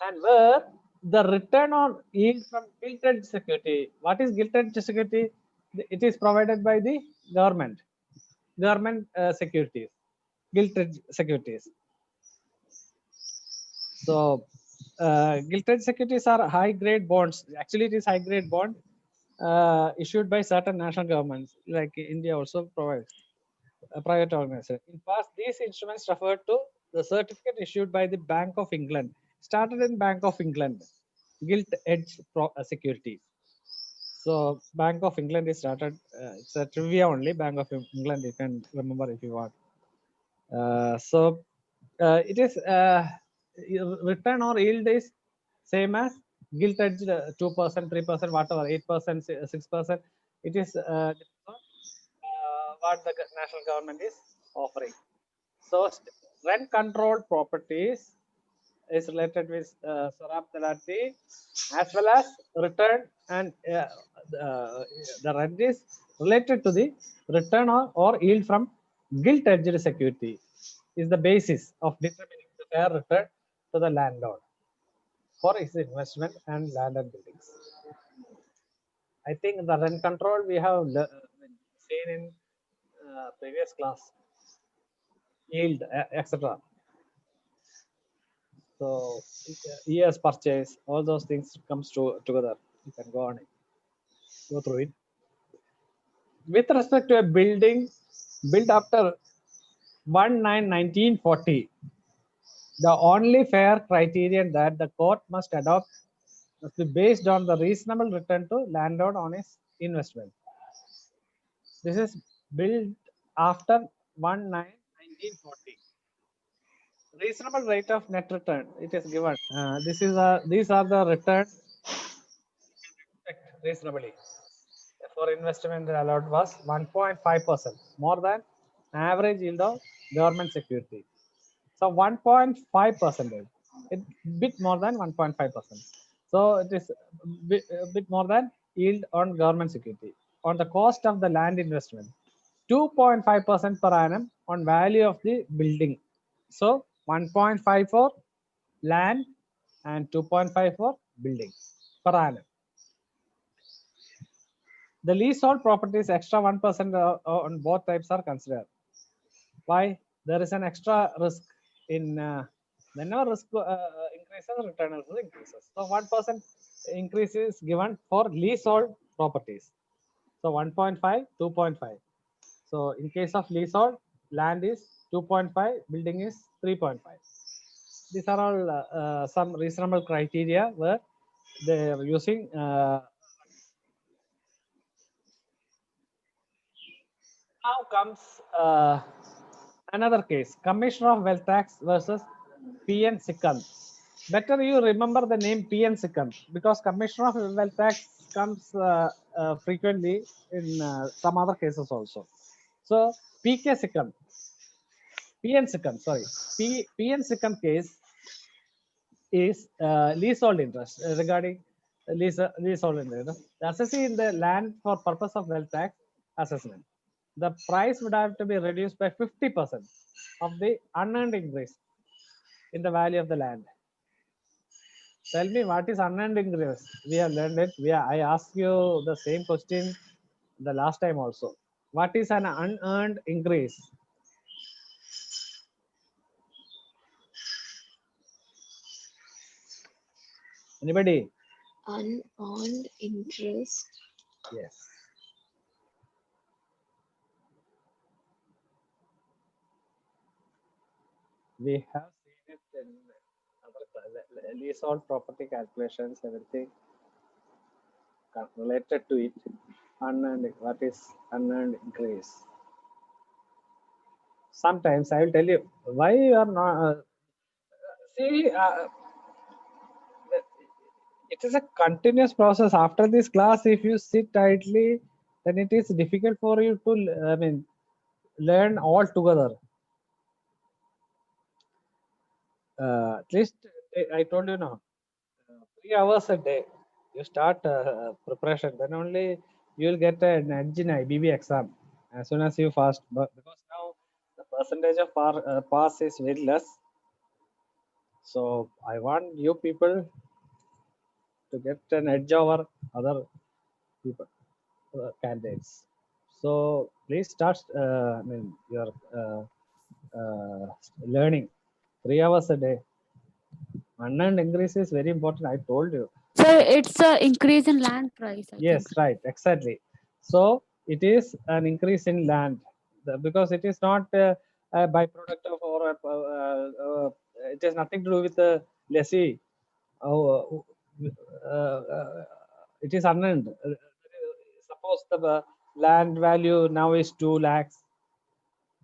and where the return on yield from gilt-edged security. What is gilt-edged security? It is provided by the government securities, gilt-edged securities. So gilt-edged securities are high-grade bonds. Actually, it is high-grade bond issued by certain national governments, like India also provides a private organization. In past, these instruments referred to the certificate issued by the Bank of England. Started in Bank of England, gilt-edged securities. So Bank of England is started. It's a trivia only. Bank of England, you can remember if you want. It is return or yield is same as gilt-edged 2%, 3%, whatever, 8%, 6%. It is what the national government is offering. So rent controlled properties is related with Sorab Talati, as well as return, and the rent is related to the return or yield from gilt-edged security is the basis of determining the fair return to the landlord for his investment and land and buildings. I think the rent control we have seen in previous class, yield, etc. So years purchase, all those things comes together. You can go through it. With respect to a building built after 1940, the only fair criterion that the court must adopt must be based on the reasonable return to landlord on his investment. This is built after 1940. reasonable rate of net return. It is given. These are the return reasonably for investment allowed was 1.5%, more than average yield of government security. So 1.5%, it bit more than 1.5%. So it is a bit more than yield on government security. On the cost of the land investment, 2.5% per annum on value of the building. So 1.5 for land and 2.5 for building per annum. The leasehold properties extra 1% on both types are considered. Why? There is an extra risk in whenever risk increases, return also increases. So 1% increase is given for leasehold properties. So 1.5, 2.5. So in case of leasehold, land is 2.5, building is 3.5. These are all some reasonable criteria where they are using. Now comes another case, Commissioner of Wealth Tax versus P.N. Sikand. Better you remember the name P.N. Sikand because Commissioner of Wealth Tax comes frequently in some other cases also. So P.K. Sikand, P.N. Sikand, sorry, P.N. Sikand case is leasehold interest regarding leasehold interest. The assessee in the land for purpose of wealth tax assessment. The price would have to be reduced by 50% of the unearned increase in the value of the land. Tell me what is unearned increase? We have learned it. I asked you the same question the last time also. What is an unearned increase? Anybody? Unearned interest. Yes. We have seen it in other leasehold property calculations, everything related to it. Unearned, what is unearned increase? Sometimes I will tell you why you are not. See, it is a continuous process. After this class, if you sit tightly, then it is difficult for you to, learn all together. At least I told you now, 3 hours a day. You start preparation, then only you will get an edge in IBB exam as soon as you fast. But because now the percentage of pass is very less, so I want you people to get an edge over other people, candidates. So please start. Your learning 3 hours a day. Unearned increase is very important. I told you. So it's a increase in land price. I Yes, think. right, exactly. So it is an increase in land because it is not a byproduct of it has nothing to do with the lessee. It is unearned. Suppose the land value now is 2 lakhs.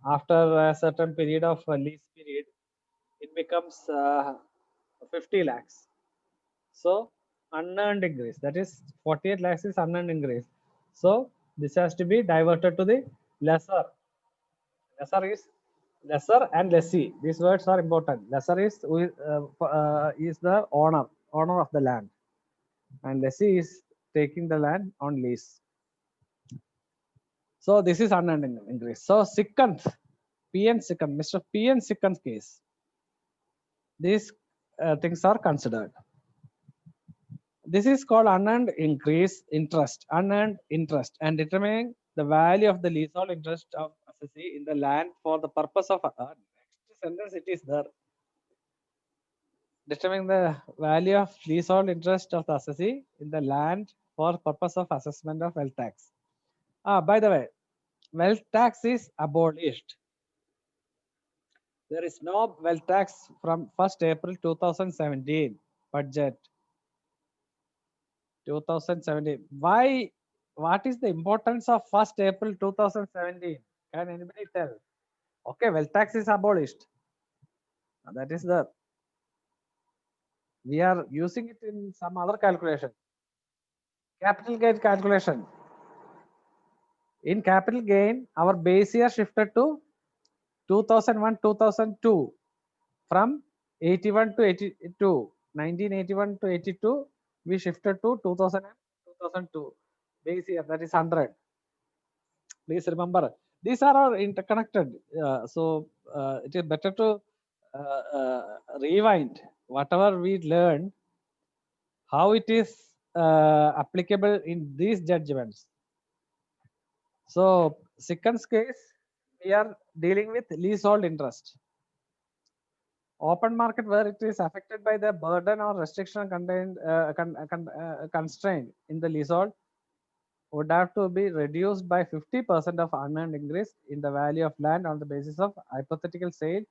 After a certain period of lease period, it becomes 50 lakhs. So unearned increase, that is 48 lakhs is unearned increase. So this has to be diverted to the lesser. Lesser and lessee. These words are important. Lesser is the owner of the land, and lessee is taking the land on lease. So this is unearned increase. So Sikand, P.N. Sikand, Mr. P.N. Sikand's case, these things are considered. This is called unearned interest, and determining the value of the leasehold interest of assessee in the land for the purpose of next sentence it is there. Determining the value of leasehold interest of the assessee in the land for purpose of assessment of wealth tax. By the way, wealth tax is abolished. There is no wealth tax from 1st April 2017 budget. 2017. Why? What is the importance of 1st April 2017? Can anybody tell? Okay, wealth tax is abolished. That is the, we are using it in some other calculation. Capital gain calculation. In capital gain, our base year shifted to 2001, 2002. From 81 to 82, 1981 to 82, we shifted to 2000 and 2002. Base year, that is 100. Please remember, these are all interconnected. It is better to rewind whatever we learned, how it is applicable in these judgments. So, second case, we are dealing with leasehold interest. Open market, where it is affected by the burden or restriction contained constraint in the leasehold, would have to be reduced by 50% of unearned increase in the value of land on the basis of hypothetical sale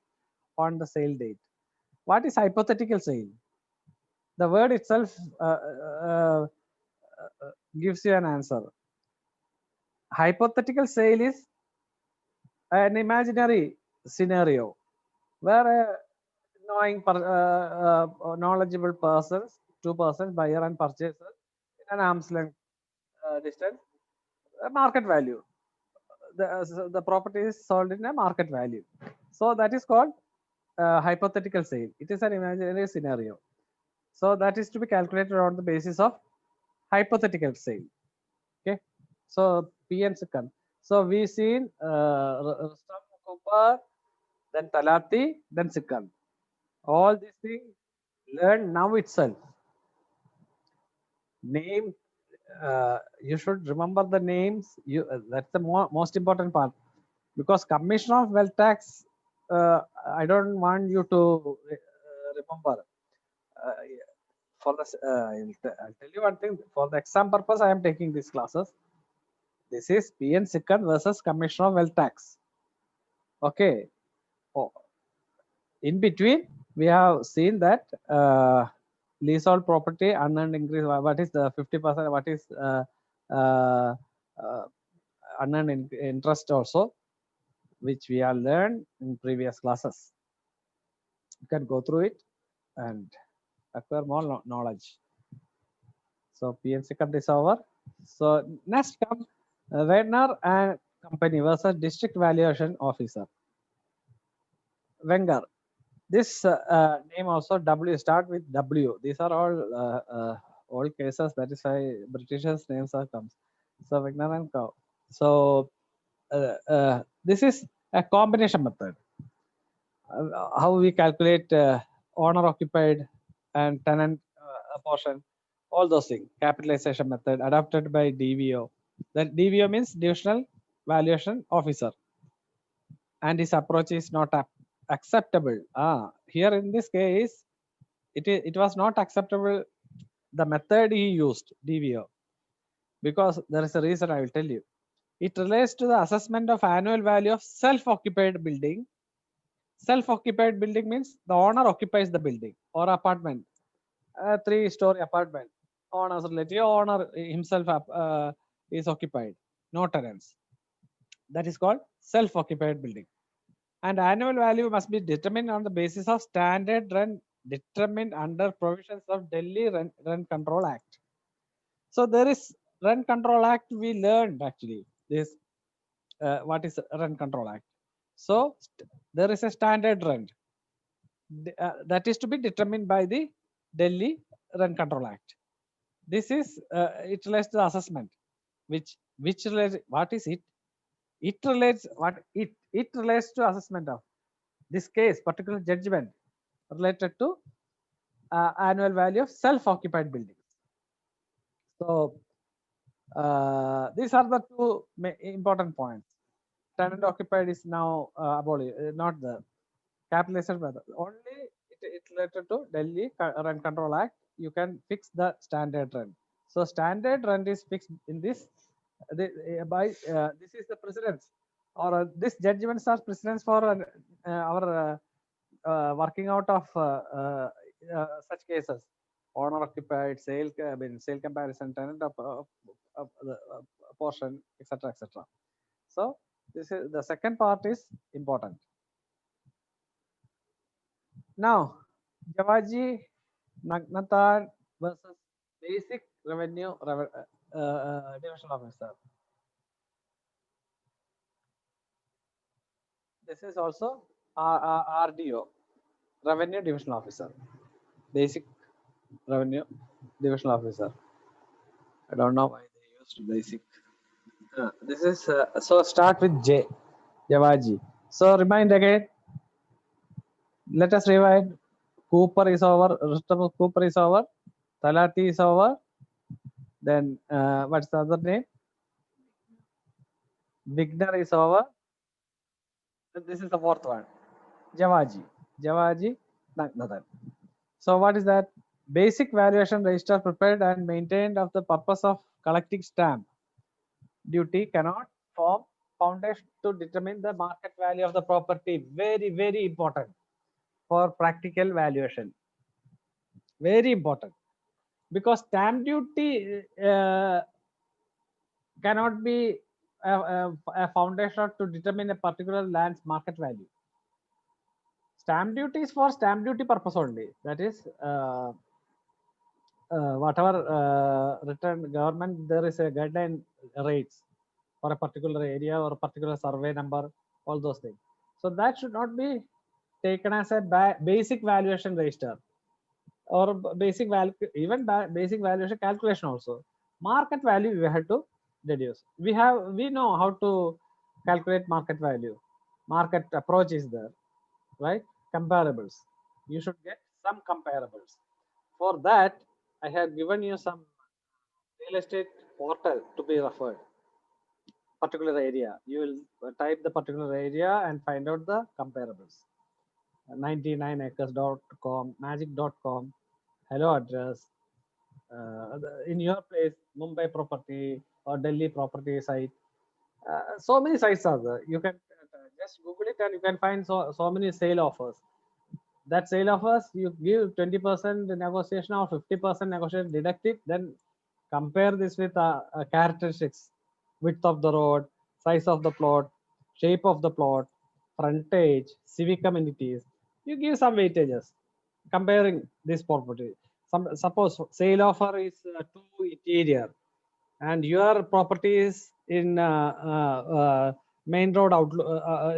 on the sale date. What is hypothetical sale? The word itself gives you an answer. Hypothetical sale is an imaginary scenario where knowledgeable persons, two persons, buyer and purchaser, in an arm's length distance, market value. The property is sold in a market value. So that is called hypothetical sale. It is an imaginary scenario. So that is to be calculated on the basis of hypothetical sale. Okay. So P and Sikand. So we seen Rustam, Cooper, then Talati, then Sikand. All these things learn now itself. Name, you should remember the names. That's the most important part, because Commissioner of Wealth Tax, I don't want you to remember. For the I'll tell you one thing. For the exam purpose, I am taking these classes. This is PN Sikand versus Commissioner of Wealth Tax. Okay. Oh. In between, we have seen that leasehold property unearned increase. What is the 50%? What is unearned interest also, which we have learned in previous classes. You can go through it and acquire more knowledge. So PNC cut is over. So next comes Wenger and Company versus District Valuation Officer. Wenger. This name also W, start with W. These are all old cases. That is why Britishers names are comes. So Wenger and Co. So this is a combination method. How we calculate owner occupied and tenant portion, all those things. Capitalization method adopted by DVO. That DVO means Divisional Valuation Officer, and his approach is not acceptable. Here in this case, it was not acceptable, the method he used, DVO, because there is a reason I will tell you. It relates to the assessment of annual value of self-occupied building. Self-occupied building means the owner occupies the building or apartment, a 3-story apartment. Owner's relative, owner himself is occupied, no tenants. That is called self-occupied building. And annual value must be determined on the basis of standard rent determined under provisions of Delhi Rent Control Act. So there is Rent Control Act. We learned actually this. What is Rent Control Act? So there is a standard rent that is to be determined by the Delhi Rent Control Act. This is it relates to the assessment, which relates. What is it? It relates it relates to assessment of this case, particular judgment related to annual value of self-occupied buildings. So these are the two important points. Tenant occupied is now abolished, not the capitalization method. Only it related to Delhi Rent Control Act. You can fix the standard rent. So standard rent is fixed in this by this is the precedence, or this judgments are precedence for our working out of such cases. Owner occupied, sale, sale comparison, tenant of the portion, etc., etc. So this is the second part is important. Now, Javaji Nagnathan versus Basic Revenue Division Officer. This is also RDO, Revenue Division Officer. Basic Revenue Division Officer. I don't know why they used basic. This is so start with J, Javaji. So remind again. Let us rewind. Cooper is over. Rustam Cooper is over. Talati is over. Then what's the other name? Vigner is over. This is the fourth one. Javaji. Javaji. Nothing. So what is that? Basic valuation register prepared and maintained of the purpose of collecting stamp duty cannot form foundation to determine the market value of the property. Very, very important for practical valuation. Very important. Because stamp duty cannot be a foundation to determine a particular land's market value. Stamp duty is for stamp duty purpose only. That is, whatever return government, there is a guideline rates for a particular area or a particular survey number, all those things. So that should not be taken as a basic valuation register or basic value, even basic valuation calculation also. Market value we have to deduce. We know how to calculate market value. Market approach is there, right? Comparables. You should get some comparables. For that, I have given you some real estate portal to be referred. Particular area. You will type the particular area and find out the comparables. 99acres.com, magic.com, hello address, in your place, Mumbai property or Delhi property site. So many sites are there. You can just Google it and you can find so many sale offers. That sale offers, you give 20% negotiation or 50% negotiation, deduct it, then compare this with characteristics, width of the road, size of the plot, shape of the plot, frontage, civic amenities. You give some weightages comparing this property. Suppose sale offer is to interior and your property is in main road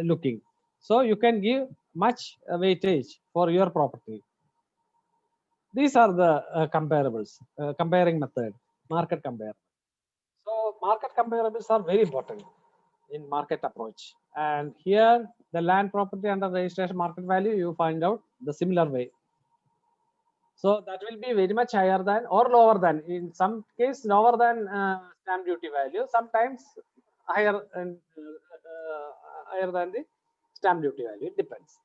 looking. So you can give much weightage for your property. These are the comparables, comparing method, market compare. So market comparables are very important in market approach. And here the land property under registration market value, you find out the similar way. So that will be very much higher than or lower than, in some case lower than stamp duty value, sometimes higher and higher than the stamp duty value. It depends.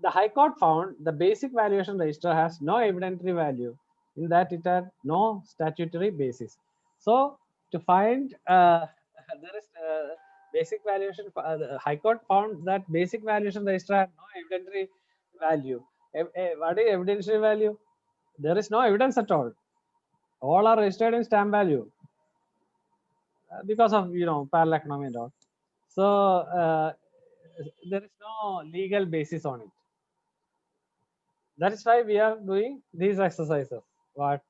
The High Court found the basic valuation register has no evidentiary value in that it had no statutory basis. So to find there is basic valuation, the High Court found that basic valuation register had no evidentiary value. What is evidentiary value? There is no evidence at all. All are registered in stamp value because of parallel economy and all. So there is no legal basis on it. That is why we are doing these exercises. What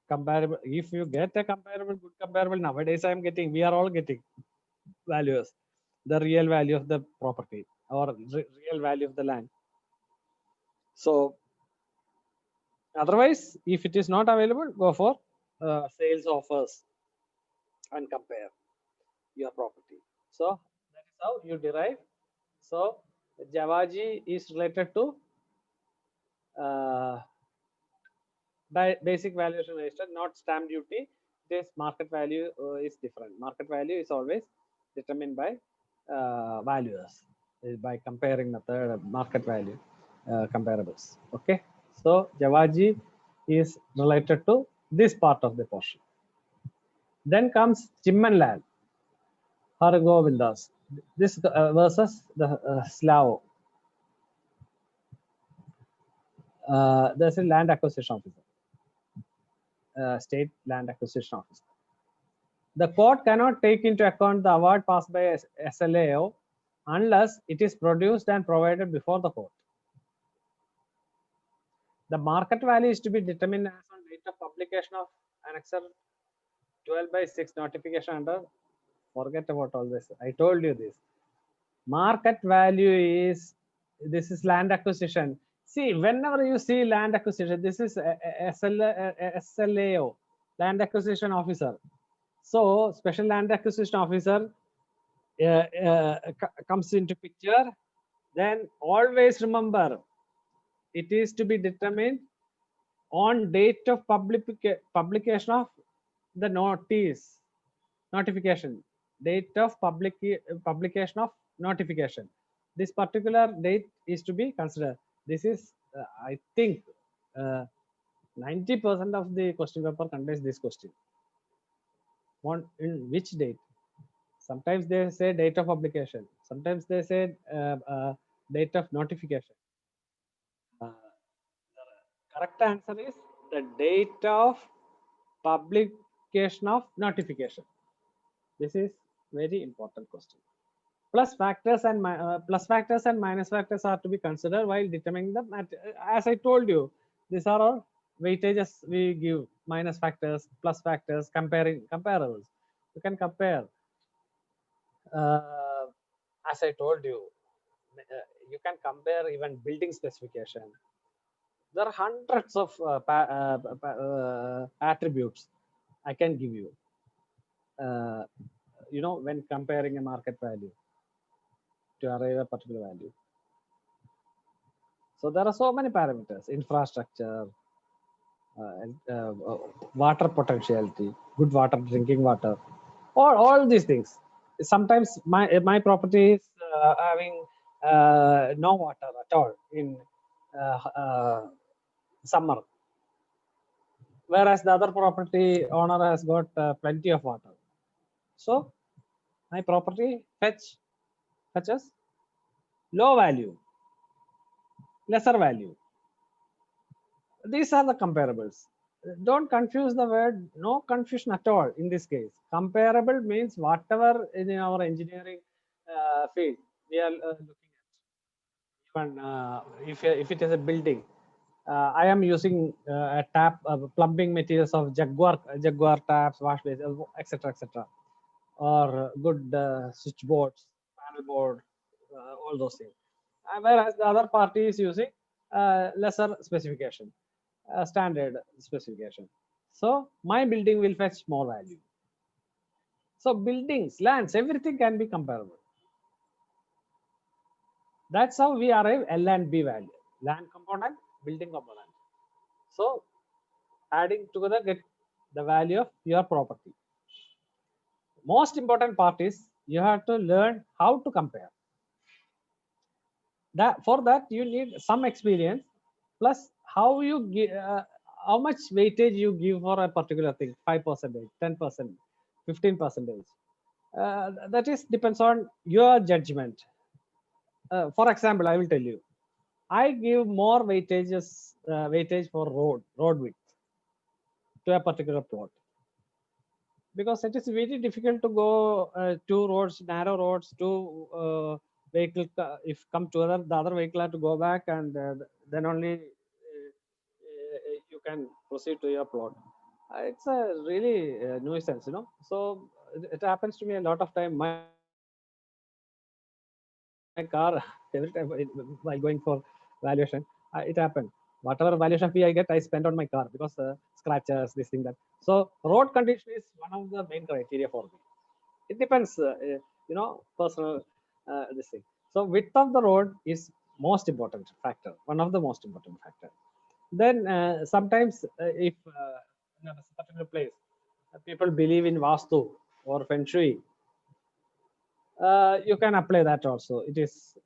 comparable? If you get a comparable, good comparable, nowadays I am getting, we are all getting values, the real value of the property or real value of the land. So otherwise, if it is not available, go for sales offers and compare your property. So that is how you derive. So Javaji is related to basic valuation register, not stamp duty. This market value is different. Market value is always determined by valuers, by comparing method, market value comparables. Okay, so Javaji is related to this part of the portion. Then comes Chimmanlal, Hargovindas. This versus the Slavo. There's a land acquisition officer, state land acquisition officer. The court cannot take into account the award passed by SLAO unless it is produced and provided before the court. The market value is to be determined as on date of publication of Annexure 12/6 notification under. Forget about all this. I told you this. Market value is, this is land acquisition. See, whenever you see land acquisition, this is SLAO, land acquisition officer. So special land acquisition officer comes into picture. Then always remember, it is to be determined on date of publication of the notification, date of publication of notification. This particular date is to be considered. This is, I think, 90% of the question paper contains this question. In which date? Sometimes they say date of publication. Sometimes they say date of notification. The correct answer is the date of publication of notification. This is very important question. Plus factors and minus factors are to be considered while determining the as I told you, these are all weightages we give: minus factors, plus factors, comparables. You can compare. As I told you, you can compare even building specification. There are hundreds of attributes I can give you. When comparing a market value to arrive a particular value. So there are so many parameters: infrastructure, water potentiality, good water, drinking water, all these things. Sometimes my property is having no water at all in summer, whereas the other property owner has got plenty of water. So my property fetches low value, lesser value. These are the comparables. Don't confuse the word, no confusion at all in this case. Comparable means whatever in our engineering field we are looking at. Even if it is a building, I am using a tap plumbing materials of Jaguar taps, wash basin, etc., or good switchboards, panel board, all those things. Whereas the other party is using lesser specification, standard specification. So my building will fetch more value. So buildings, lands, everything can be comparable. That's how we arrive L and B value: land component, building component. So adding together get the value of your property. Most important part is you have to learn how to compare. For that you need some experience, plus how you give, how much weightage you give for a particular thing: 5%, 10%, 15%. That is depends on your judgment. For example, I will tell you, I give more weightage for road width to a particular plot, because it is very difficult to go two roads, narrow roads, two vehicle. If come together, the other vehicle have to go back, and then only you can proceed to your plot. It's a really nuisance, So it happens to me a lot of time. My car, every time while going for valuation, it happened. Whatever valuation fee I get, I spend on my car, because scratches, this thing, that. So road condition is one of the main criteria for me. It depends, personal this thing. So width of the road is most important factor, one of the most important factor. Then sometimes if in a particular place people believe in Vastu or Feng Shui, you can apply that also. It is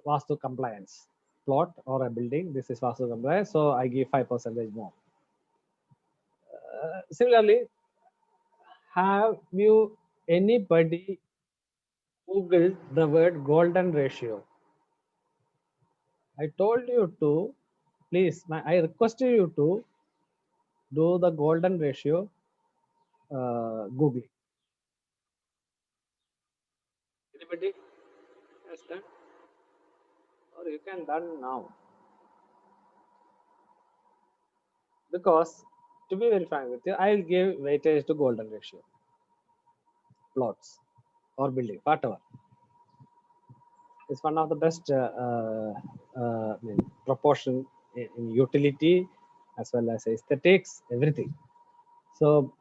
Vastu compliance. Plot or a building, this is Vastu compliance, so I give 5% more. Similarly, have you anybody Googled the word golden ratio? I told you to, please, I requested you to do the golden ratio Google. Anybody has done? Or you can done now. because to be very frank with you, I'll give weightage to golden ratio, plots or building, whatever. It's one of the best I mean, proportion in utility as well as aesthetics, everything. So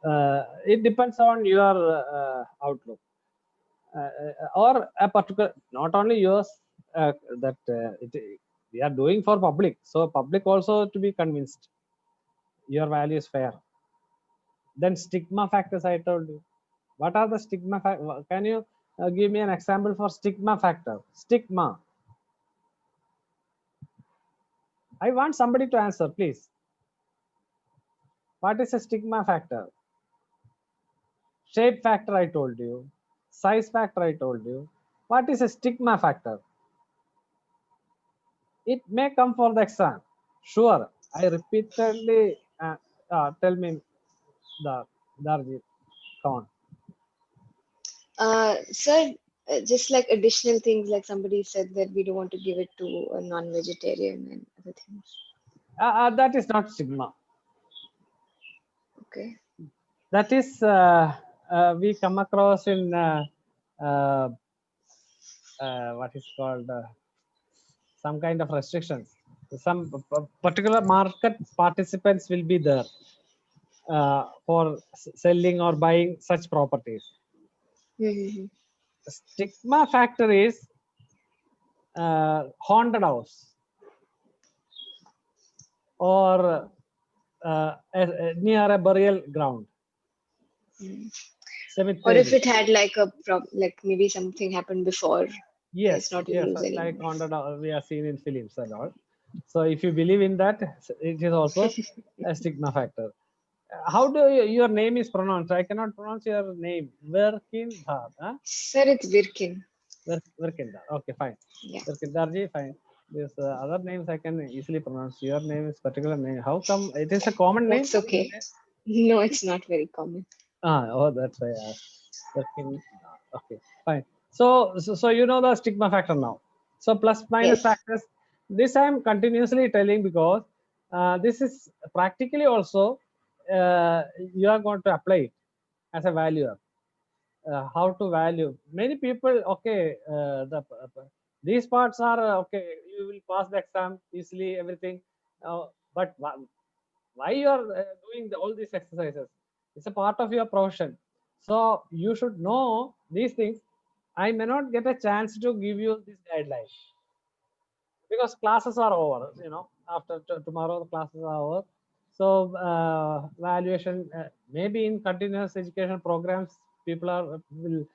it depends on your outlook or a particular, not only yours, that we are doing for public. So public also to be convinced your value is fair. Then stigma factors I told you. What are the stigma? Can you give me an example for stigma factor? Stigma. I want somebody to answer, please. What is a stigma factor? Shape factor I told you. Size factor I told you. What is a stigma factor? It may come for the exam. Sure. I repeatedly tell me the Darjeet. Come on. Sir, just like additional things, like somebody said that we don't want to give it to a non-vegetarian and other things. That is not stigma. Okay. That is we come across in what is called some kind of restrictions. Some particular market participants will be there for selling or buying such properties. Mm-hmm. The stigma factor is haunted house or near a burial ground. Or if Cemetery. it had like a like maybe something happened before. Yes, it's not in yes, use like anymore. haunted we are seen in films and all. So if you believe in that, it is also a stigma factor. How do your name is pronounced? I cannot pronounce your name. Virkindar, huh? Sir, it's Birkin. Virkindar. Okay, fine. Yeah. Virkindarji, fine. These other names I can easily pronounce. Your name is particular name. How come it is a common name? That's okay. No, it's not very common. Oh, that's why I asked. Okay, fine. So you know the stigma factor now. So plus minus Yes. factors. This I am continuously telling because this is practically also you are going to apply it as a valuer. How to value? Many people, okay, these parts are okay. You will pass the exam easily, everything. But why you are doing all these exercises? It's a part of your profession, so you should know these things. I may not get a chance to give you this guideline because classes are over, you know, after tomorrow the classes are over. So valuation, maybe in continuous education programs people are will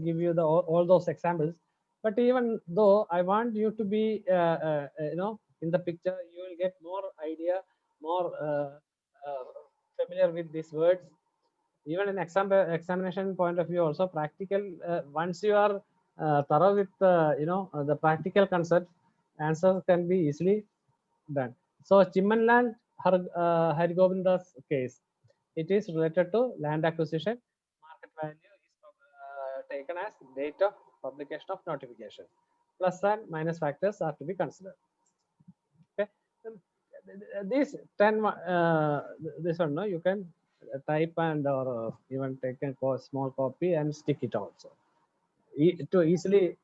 give you the all those examples, but even though I want you to be you know, in the picture, you will get more idea, more familiar with these words. Even in examination point of view also, practical, once you are thorough with you know, the practical concept, answers can be easily done. So Chimmanland Harigovinda's case, it is related to land acquisition. Market value is taken as date of publication of notification. Plus and minus factors are to be considered. Okay, these 10 this one, no, you can type and or even take a small copy and stick it also to easily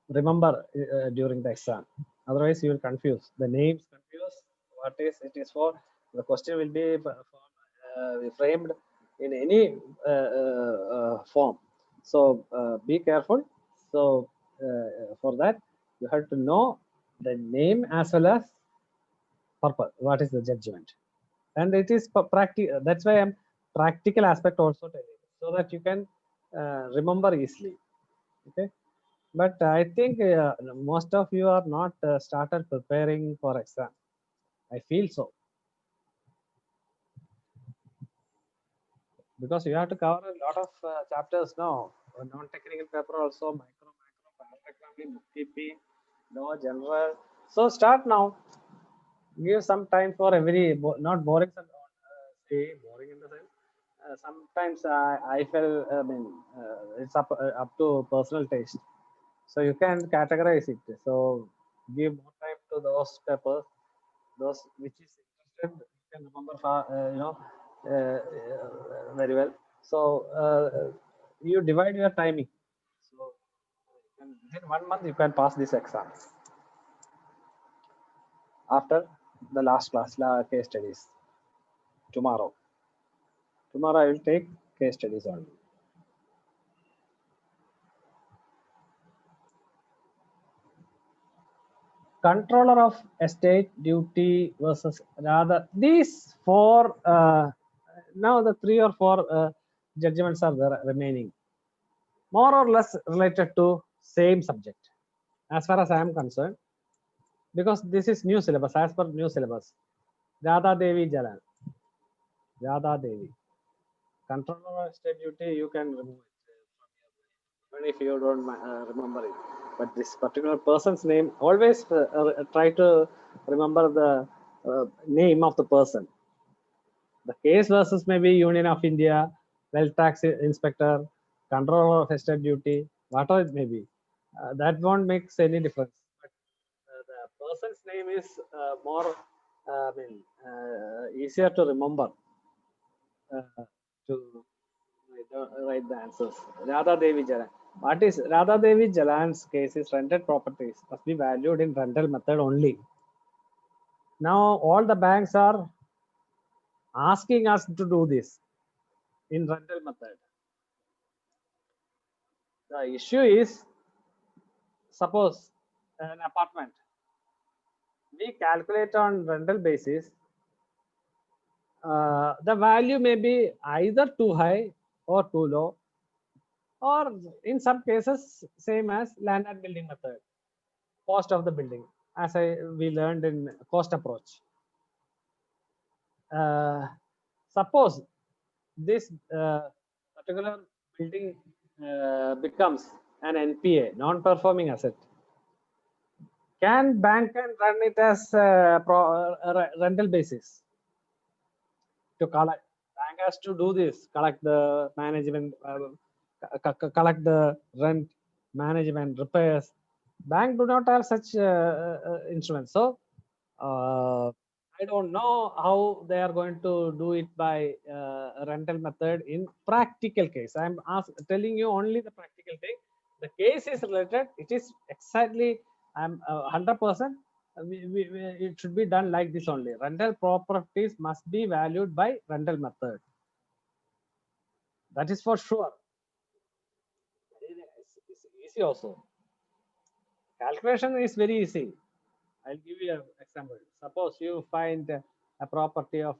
remember during the exam. Otherwise you will confuse the names, confuse what is it is for. The question will be framed in any form, so be careful. So for that you have to know the name as well as purpose, what is the judgment, and it is practical. That's why I'm practical aspect also telling, so that you can remember easily. Okay, but I think most of you are not started preparing for exam. I feel so, because you have to cover a lot of chapters now. Non-technical paper also, micro, macro, bookkeeping, no general. So start now. Give some time for every not boring. Say boring in the sense. Sometimes I feel. I mean, it's up to personal taste. So you can categorize it. So give more time to those papers. those which is interested you can remember very well. So you divide your timing. So within 1 month you can pass this exam. After the last class, case studies. Tomorrow I will take case studies only. Controller of estate duty versus rather these four now the 3 or 4 judgments are there remaining, more or less related to same subject as far as I am concerned, because this is new syllabus. As per new syllabus, Radha Devi Jalan, Radha Devi, controller of estate duty, you can remove it even if you don't remember it. But this particular person's name, always try to remember the name of the person. The case versus maybe Union of India, Wealth Tax Inspector, Controller of Estate Duty, whatever it may be. That won't make any difference. But the person's name is more, easier to remember to write the answers. Radha Devi Jalan. What is Radha Devi Jalan's case is rented properties must be valued in rental method only. Now all the banks are asking us to do this in rental method. The issue is, suppose an apartment, we calculate on rental basis, the value may be either too high or too low, or in some cases same as land and building method, cost of the building, as we learned in cost approach. Suppose this particular building becomes an NPA, non-performing asset. Can bank can run it as rental basis to collect? Bank has to do this, collect the management, collect the rent, management, repairs. Bank do not have such instruments. So I don't know how they are going to do it by rental method in practical case. I'm telling you only the practical thing. The case is related. It is exactly, I'm 100%. It should be done like this only. Rental properties must be valued by rental method. That is for sure. It's easy also. Calculation is very easy. I'll give you an example. Suppose you find a property of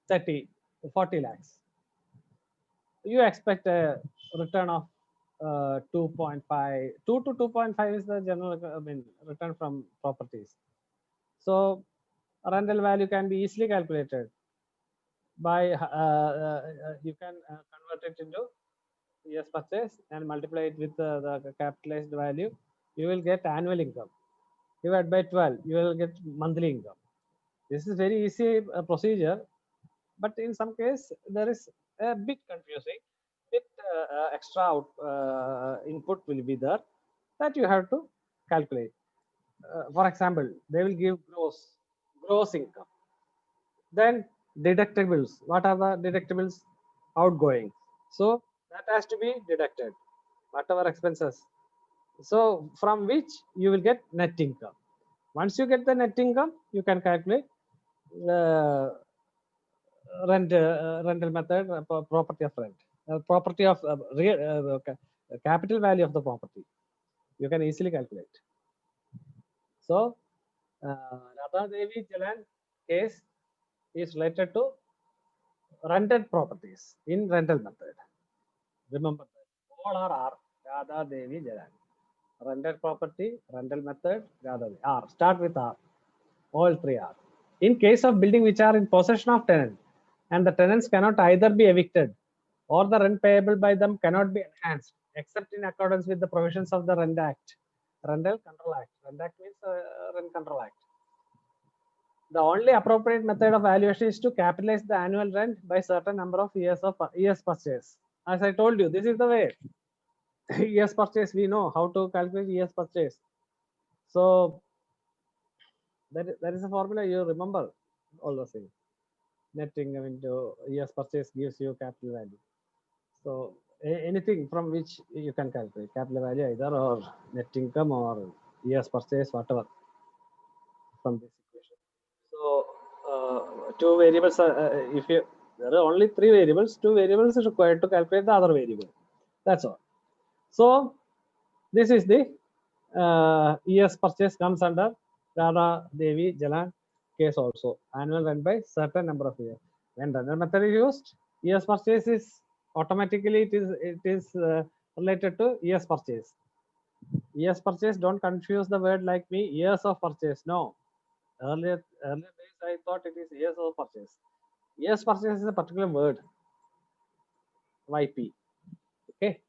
30, 40 lakhs. You expect a return of 2.5, 2 to 2.5 is the general return from properties. So rental value can be easily calculated by you can convert it into years purchase and multiply it with the capitalized value. You will get annual income. Divided by 12, you will get monthly income. This is very easy procedure, but in some case there is a bit confusing. Bit extra input will be there that you have to calculate. For example, they will give gross income. Then deductibles. What are the deductibles? Outgoing. So that has to be deducted. Whatever expenses. So from which you will get net income. Once you get the net income, you can calculate rental method, property of rent, property of capital value of the property. You can easily calculate. So Radha Devi Jalan case is related to rented properties in rental method. Remember that all are R. Radha Devi Jalan. Rented property, rental method, Radha Devi. R. Start with R. All 3 are. In case of building which are in possession of tenant and the tenants cannot either be evicted or the rent payable by them cannot be enhanced except in accordance with the provisions of the Rent Act. Rental Control Act. Rent Act means Rent Control Act. The only appropriate method of valuation is to capitalize the annual rent by certain number of years purchase. As I told you, this is the way. Years purchase, we know how to calculate years purchase. So that is a formula you remember all those things. Net income into years purchase gives you capital value. So anything from which you can calculate capital value either or net income or years purchase, whatever from this equation. So two variables if you there are only three variables, two variables is required to calculate the other variable. That's all. So this is the years purchase comes under Radha Devi Jalan case also. Annual rent by certain number of years. When runner method is used, years purchase is automatically it is related to years purchase. Years purchase, don't confuse the word like me, years of purchase. No. Earlier days I thought it is years of purchase. Years purchase is a particular word. YP. Okay.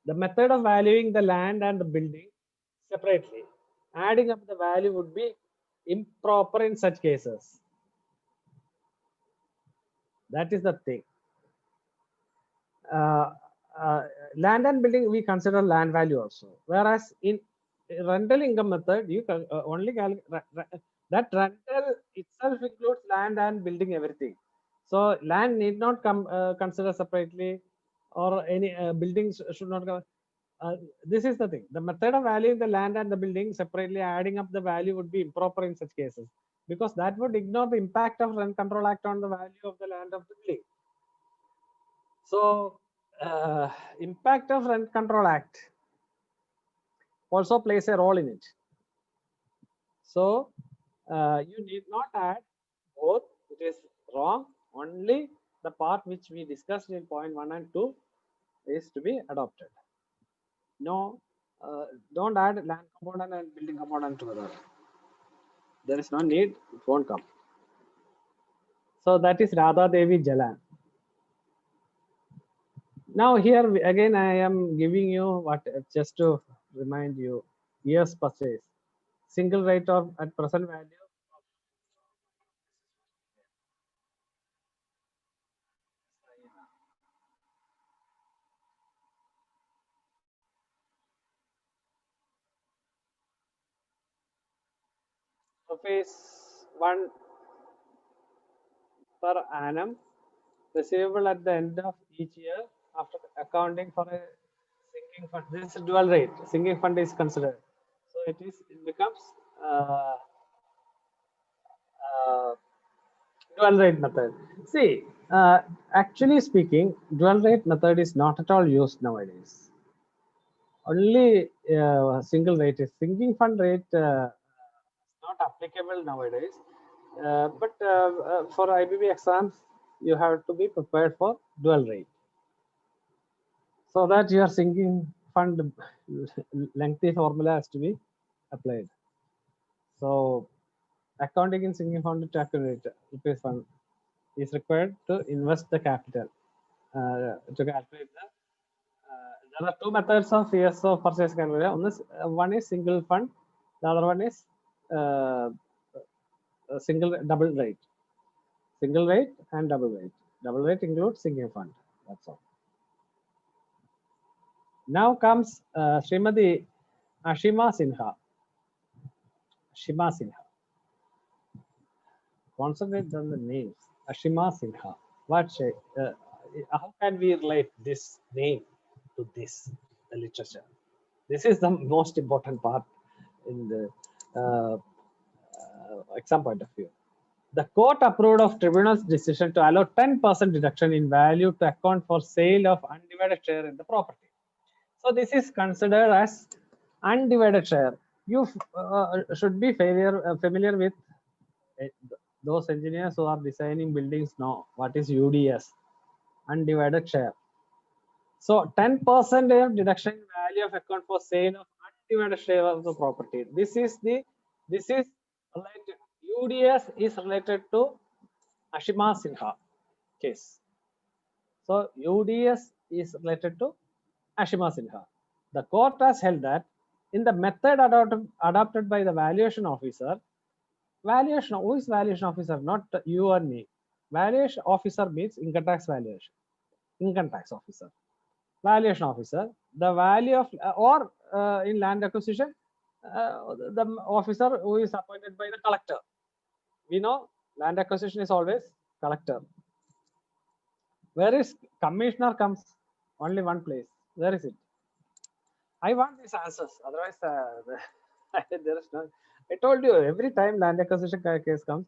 The method of valuing the land and the building separately, adding up the value would be improper in such cases. That is the thing. Land and building, we consider land value also. Whereas in rental income method, you can only that rental itself includes land and building everything. So land need not come consider separately, or any buildings should not come. This is the thing. The method of valuing the land and the building separately, adding up the value would be improper in such cases, because that would ignore the impact of Rent Control Act on the value of the land of the building. So impact of Rent Control Act also plays a role in it. So you need not add both. It is wrong. Only the part which we discussed in point 1 and 2 is to be adopted. No, don't add land component and building component together. There is no need, it won't come. So that is Radha Devi Jalan. Now here again I am giving you what, just to remind you, years purchase. Single rate of at present value. ₹1 per annum receivable at the end of each year after accounting for a sinking fund. This is dual rate. Sinking fund is considered. So it becomes dual rate method. See, actually speaking, dual rate method is not at all used nowadays. Only single rate is sinking fund rate not applicable nowadays. But for IBB exams, you have to be prepared for dual rate, so that your sinking fund lengthy formula has to be applied. So accounting in sinking fund to calculate rupees fund is required to invest the capital to calculate the. There are two methods of years of purchase calculation. One is single fund, the other one is double rate. Single rate and double rate. Double rate includes sinking fund. That's all. Now comes Srimati Ashima Sinha. Ashima Sinha. Concentrate on the names. Ashima Sinha. How can we relate this name to this, the literature? This is the most important part in the exam point of view. The court approved of tribunal's decision to allow 10% deduction in value to account for sale of undivided share in the property. So this is considered as undivided share. You should be familiar with those engineers who are designing buildings know what is UDS, undivided share. So 10% of deduction in value of account for sale of undivided share of the property. This is related. UDS is related to Ashima Sinha case. So UDS is related to Ashima Sinha. The court has held that in the method adopted by the valuation officer, who is valuation officer? Not you or me. Valuation officer means income tax valuation. Income tax officer. Valuation officer. The value of in land acquisition, the officer who is appointed by the collector. We know land acquisition is always collector. Where is commissioner comes? Only one place. Where is it? I want these answers. Otherwise, there is no. I told you every time land acquisition case comes,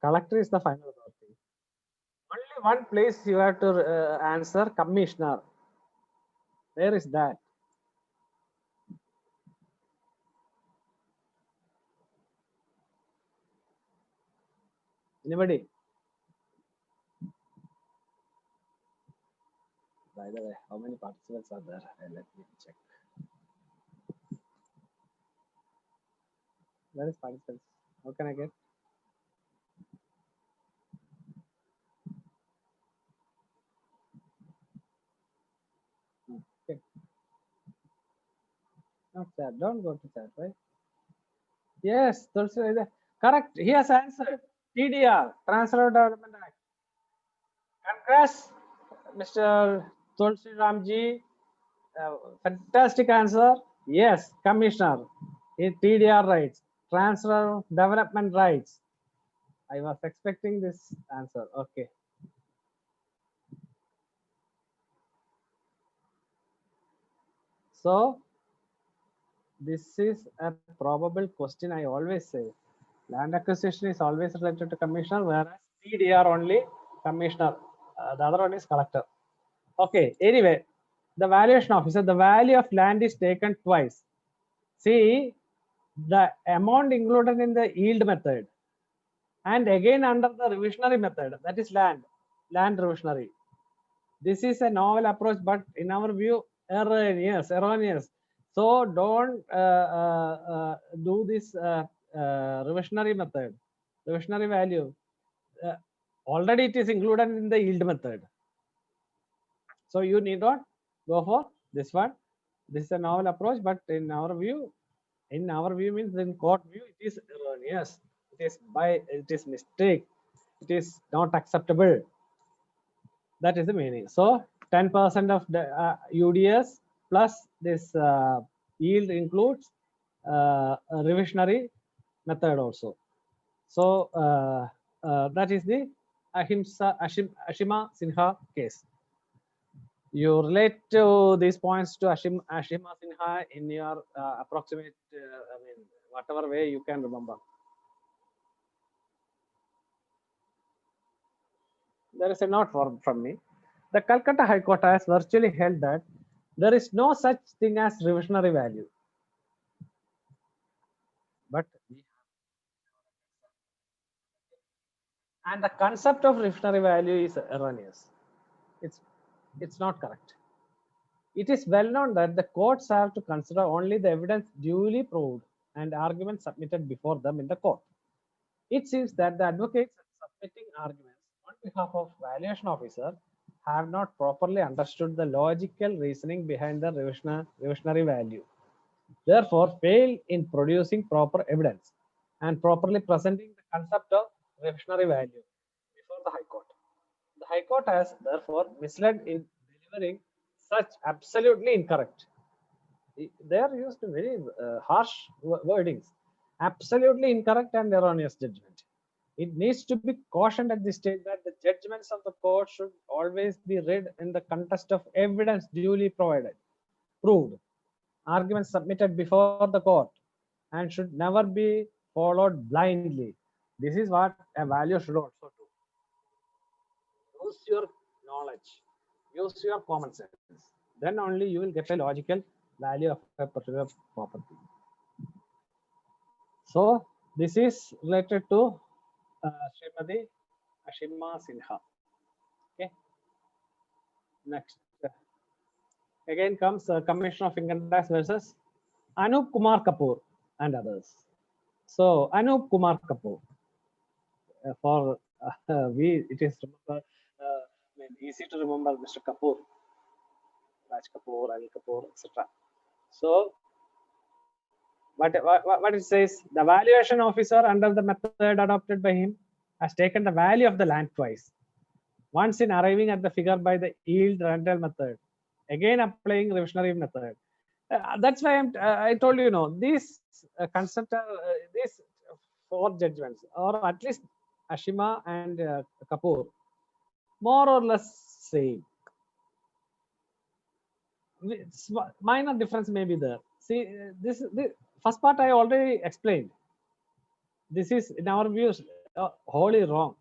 collector is the final authority. Only one place you have to answer commissioner. Where is that? Anybody? By the way, how many participants are there? Let me check. Where is participants? How can I get? Okay. Not chat. Don't go to chat, right? Yes, Tulsi, correct. He has answered. TDR, Transfer Development Act. Congrats, Mr. Tulsi Ramji. Fantastic answer. Yes, Commissioner. TDR rights, Transfer Development rights. I was expecting this answer. Okay. So, this is a probable question. I always say land acquisition is always related to commissioner, whereas TDR only commissioner. The other one is collector. Okay. Anyway, the valuation officer, the value of land is taken twice. See, the amount included in the yield method and again under the revisionary method, that is land revisionary. This is a novel approach, but in our view, erroneous. So don't do this revisionary method, revisionary value. Already it is included in the yield method. So you need not go for this one. This is a novel approach, but in our view means in court view, it is erroneous. It is mistake. It is not acceptable. That is the meaning. So 10% of the UDS plus this yield includes a revisionary method also. So that is the Ashima Sinha case. You relate to these points to Ashima Sinha in your approximate, whatever way you can remember. There is a note from me. The Calcutta High Court has virtually held that there is no such thing as revisionary value. But and the concept of revisionary value is erroneous. It's not correct. It is well known that the courts have to consider only the evidence duly proved and arguments submitted before them in the court. It seems that the advocates submitting arguments on behalf of valuation officer have not properly understood the logical reasoning behind the revisionary value. Therefore, fail in producing proper evidence and properly presenting the concept of revisionary value before the High Court. The High Court has therefore misled in delivering such absolutely incorrect. They are used very harsh wordings. Absolutely incorrect and erroneous judgment. It needs to be cautioned at this stage that the judgments of the court should always be read in the context of evidence duly proved, arguments submitted before the court, and should never be followed blindly. This is what a value should also do. Use your knowledge, use your common sense. Then only you will get a logical value of a particular property. So this is related to Srimati Ashima Sinha. Okay. Next. Again comes Commission of Income Tax versus Anup Kumar Kapoor and others. So Anup Kumar Kapoor. It is easy to remember Mr. Kapoor, Raj Kapoor, Anil Kapoor, etc. So what it says, the valuation officer under the method adopted by him has taken the value of the land twice. Once in arriving at the figure by the yield rental method, again applying revisionary method, That's why I told you, these concept are these four judgments, or at least Ashima and Kapoor, more or less same. Minor difference may be there. See, this first part I already explained. This is, in our views, wholly wrong.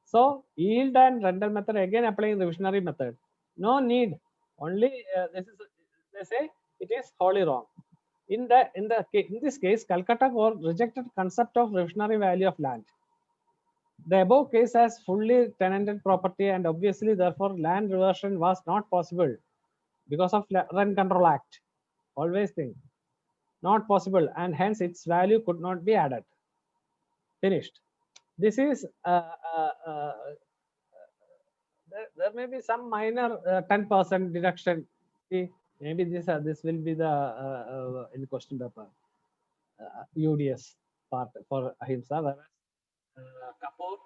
So yield and rental method, again applying revisionary method. No need. Only they say it is wholly wrong. In this case, Calcutta Court rejected concept of revisionary value of land. The above case has fully tenanted property, and obviously therefore land reversion was not possible because of Rent Control Act. Always think, not possible, and hence its value could not be added. Finished. This is there may be some minor 10% deduction. See, maybe this will be the in question paper UDS part for Ahimsa, whereas Kapoor,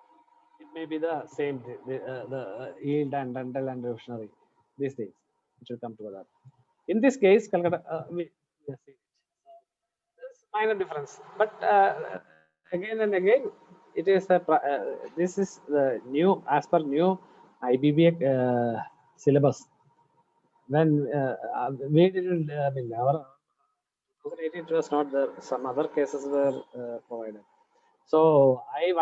it may be the same, the yield and rental and revisionary, these things which will come together. In this case, Calcutta, we have seen it. There's minor difference, but again and again, it is this is the new, as per new IBBA syllabus. When we didn't, I mean, our 2018 it was not there. Some other cases were provided. So I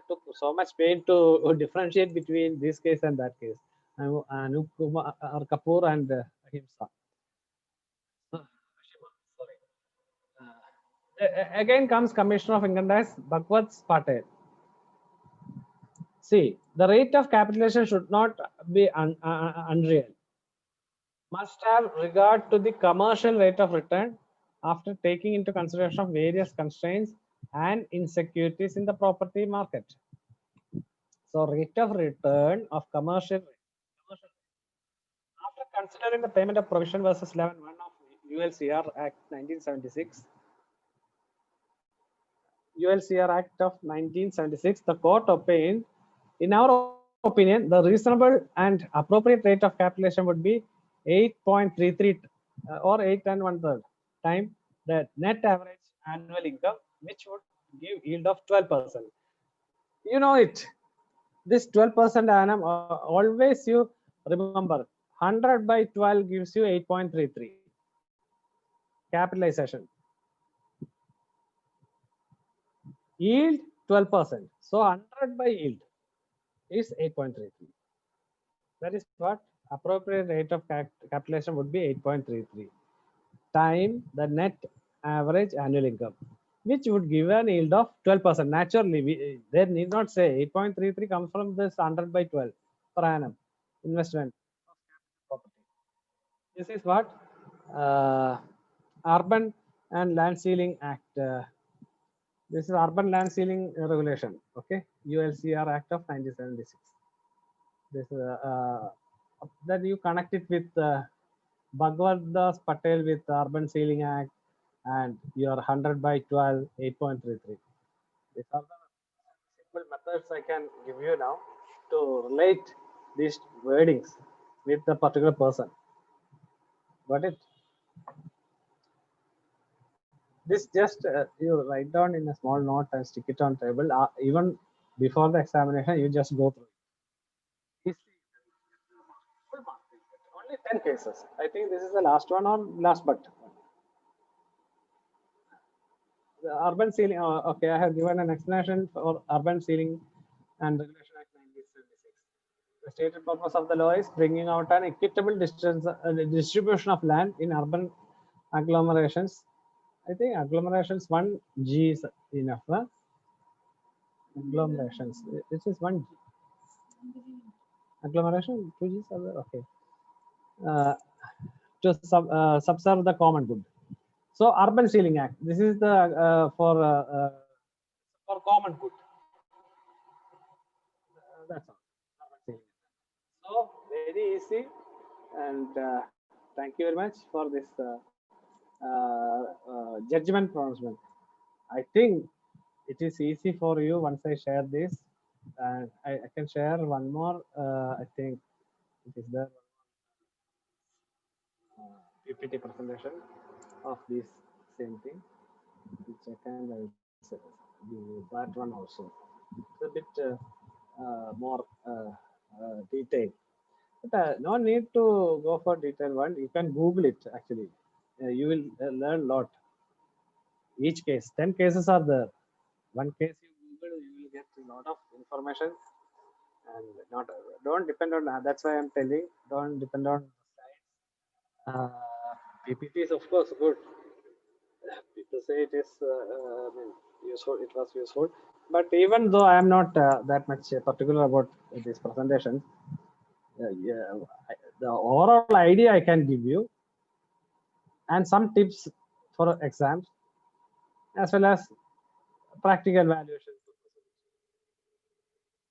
took so much pain to differentiate between this case and that case. Anup Kumar Kapoor and Ahimsa. Again comes Commissioner of Income Tax, Bhagwat Patel. See, the rate of capitalization should not be unreal. Must have regard to the commercial rate of return after taking into consideration of various constraints and insecurities in the property market. So rate of return of commercial after considering the payment of provision versus 11(1) of ULCR Act 1976. ULCR Act of 1976, the court opined, in our opinion, the reasonable and appropriate rate of capitalization would be 8.33 or 8 and 1/3 time the net average annual income, which would give yield of 12%. You know it. This 12% annum, always you remember, 100 by 12 gives you 8.33 capitalization. Yield 12%. So 100 by yield is 8.33. That is what appropriate rate of capitalization would be, 8.33 time the net average annual income, which would give an yield of 12%. Naturally, they need not say 8.33 comes from this 100 by 12 per annum investment property. This is what Urban and Land Ceiling Act. This is Urban Land Ceiling Regulation. Okay, ULCR Act of 1976. This then you connect it with Bhagwat Das Patel with Urban Ceiling Act and your 100 by 12 8.33. These are the simple methods I can give you now to relate these wordings with the particular person. Got it? This just you write down in a small note and stick it on table. Even before the examination, you just go through it. Only 10 cases. I think this is the last one or last but. The urban ceiling. Okay, I have given an explanation for urban ceiling and regulation act 1976. The stated purpose of the law is bringing out an equitable distribution of land in urban agglomerations. I think agglomerations 1G is enough. Huh? Agglomerations. This is 1G. Agglomeration 2G is okay. To subserve the common good. So Urban Ceiling Act. This is the for common good. That's all. So very easy, and thank you very much for this judgment pronouncement. I think it is easy for you once I share this, and I can share one more. I think it is the PPT presentation. of this same thing, which I can give you that one also. It's a bit more detailed. But no need to go for detailed one. You can Google it actually. You will learn a lot. Each case, 10 cases are there. One case you Google, you will get a lot of information, and not don't depend on that. That's why I'm telling. Don't depend on slides. PPT is of course good. People say it is I mean, useful. It was useful, but even though I am not that much particular about this presentation, yeah, the overall idea I can give you, and some tips for exams, as well as practical evaluation.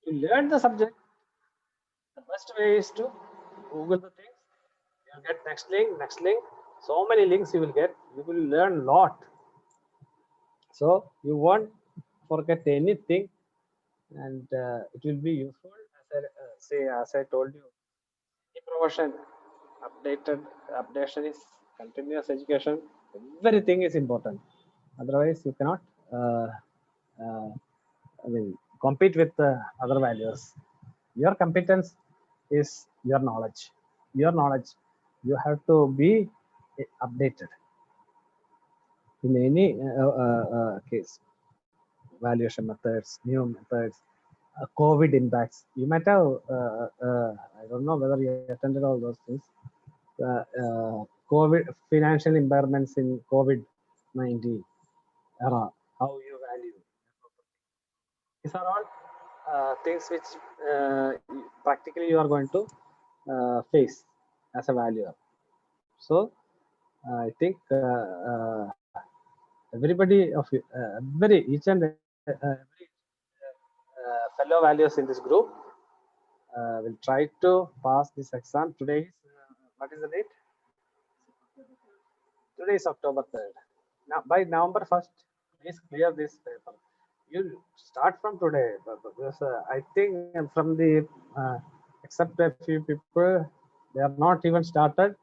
To learn the subject, the best way is to Google the things. You'll get next link, next link. So many links you will get. You will learn a lot. So you won't forget anything, and it will be useful. As I told you, promotion, updation is continuous education. Everything is important. Otherwise, you cannot. I mean, compete with other values. Your competence is your knowledge. Your knowledge, you have to be updated in any case. Valuation methods, new methods, COVID impacts. You might have, I don't know whether you attended all those things. COVID financial impairments in COVID-19 era. How you value. These are all things which practically you are going to face as a valuer. So I think everybody of you, each and every fellow valuers in this group will try to pass this exam. Today is what is the date? Today is October 3rd. Now by November 1st, please clear this paper. You start from today, because I think from the except a few people, they are not even started.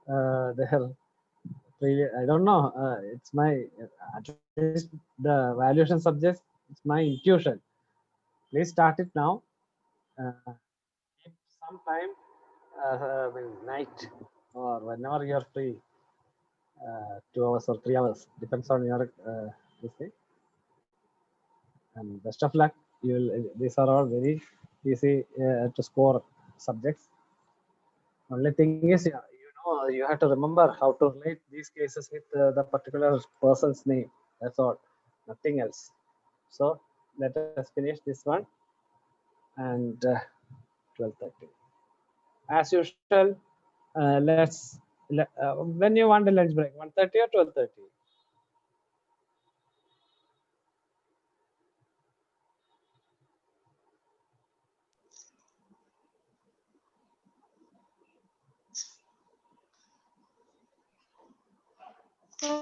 They are I don't know. It's my at least the valuation subjects. It's my intuition. Please start it now. Keep some time, night or whenever you are free. 2 hours or 3 hours depends on your this thing. And best of luck. You will. These are all very easy to score subjects. Only thing is, you have to remember how to relate these cases with the particular person's name. That's all, nothing else. So let us finish this one, and 12:30. As usual, when you want a lunch break, 1:30 or 12:30?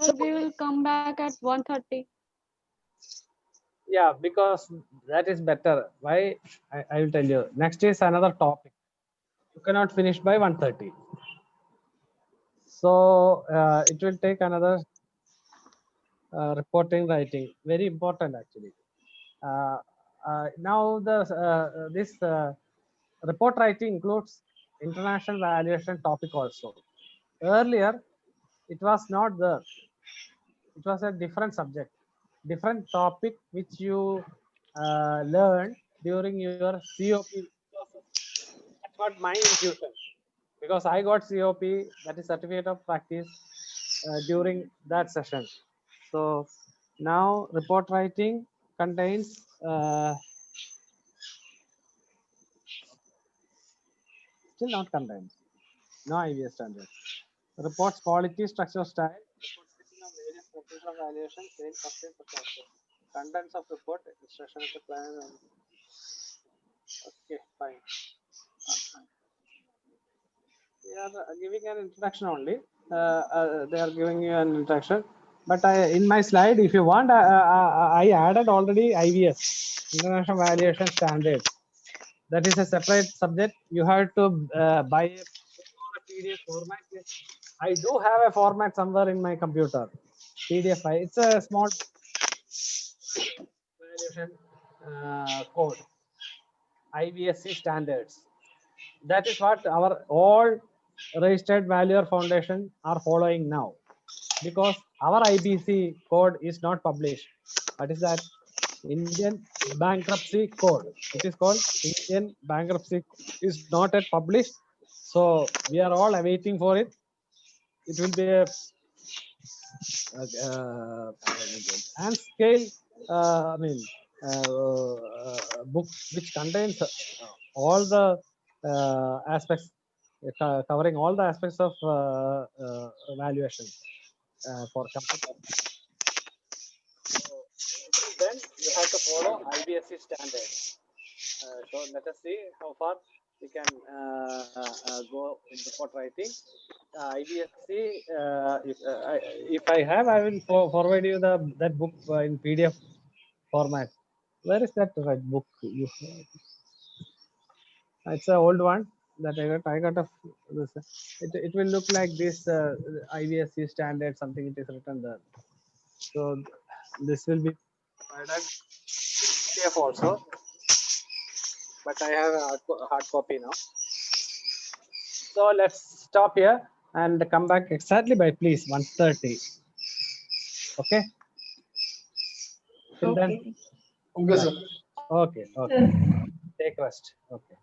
So we will come back at 1:30. Yeah, because that is better. Why? I will tell you. Next is another topic. You cannot finish by 1:30. So it will take another reporting writing. Very important actually. Now this report writing includes international valuation topic also. Earlier, it was not there. It was a different subject, different topic which you learned during your COP. That's what my intuition, because I got COP, that is certificate of practice, during that session. So now report writing contains still not contains, no IVS standard. Reports quality, structure, style, report setting of various methods of evaluation, same subject perspective. Contents of report, instruction of the plan. Okay, fine. They are giving an introduction only. They are giving you an introduction. But in my slide, if you want, I added already IVS, International Valuation Standards. That is a separate subject. You have to buy a PDF format. I do have a format somewhere in my computer. PDF file. It's a small valuation code. IVSC standards. That is what our all registered valuer foundation are following now, because our IBC code is not published. What is that? Indian bankruptcy code. It is called Indian bankruptcy is not yet published. So we are all awaiting for it. It will be a and scale book which contains all the aspects, covering all the aspects of valuation for company. So then you have to follow IBSC standards. So let us see how far we can go in report writing. IBSC, if I have, I will forward you that book in PDF format. Where is that red book you have? It's an old one that I got it will look like this IBSC standard, something it is written there. So this will be provided PDF also, but I have a hard copy now. So let's stop here and come back exactly by please 1:30. Okay. Till then. Okay, sir. Okay. Okay. Take rest. Okay.